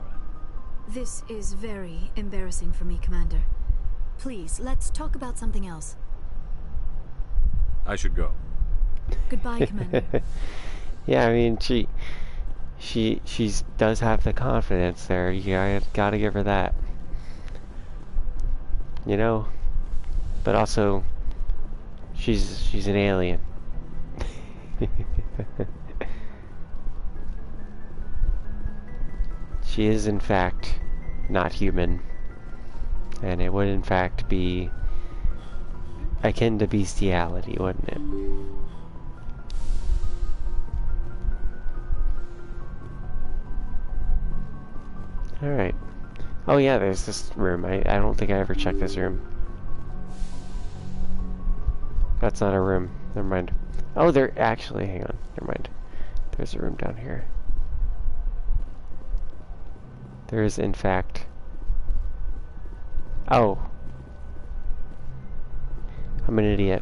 S14: This is very embarrassing for me, Commander. Please, let's talk about something else.
S10: I should go.
S14: Goodbye, Commander.
S1: Yeah, I mean, she does have the confidence there. You gotta give her that. You know? But also, she's an alien. She is, in fact, not human. And it would, in fact, be akin to bestiality, wouldn't it? Alright. Oh yeah, there's this room. I don't think I ever checked this room. That's not a room. Never mind. Oh, there actually, hang on. Never mind. There's a room down here. There is, in fact... Oh. I'm an idiot.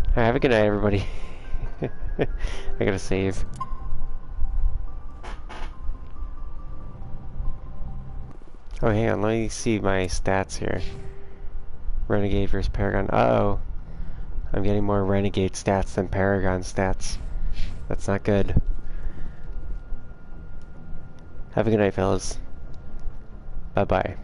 S1: Alright, have a good night, everybody. I gotta save. Oh, hang on, let me see my stats here. Renegade versus Paragon. Uh-oh. I'm getting more Renegade stats than Paragon stats. That's not good. Have a good night, fellas. Bye-bye.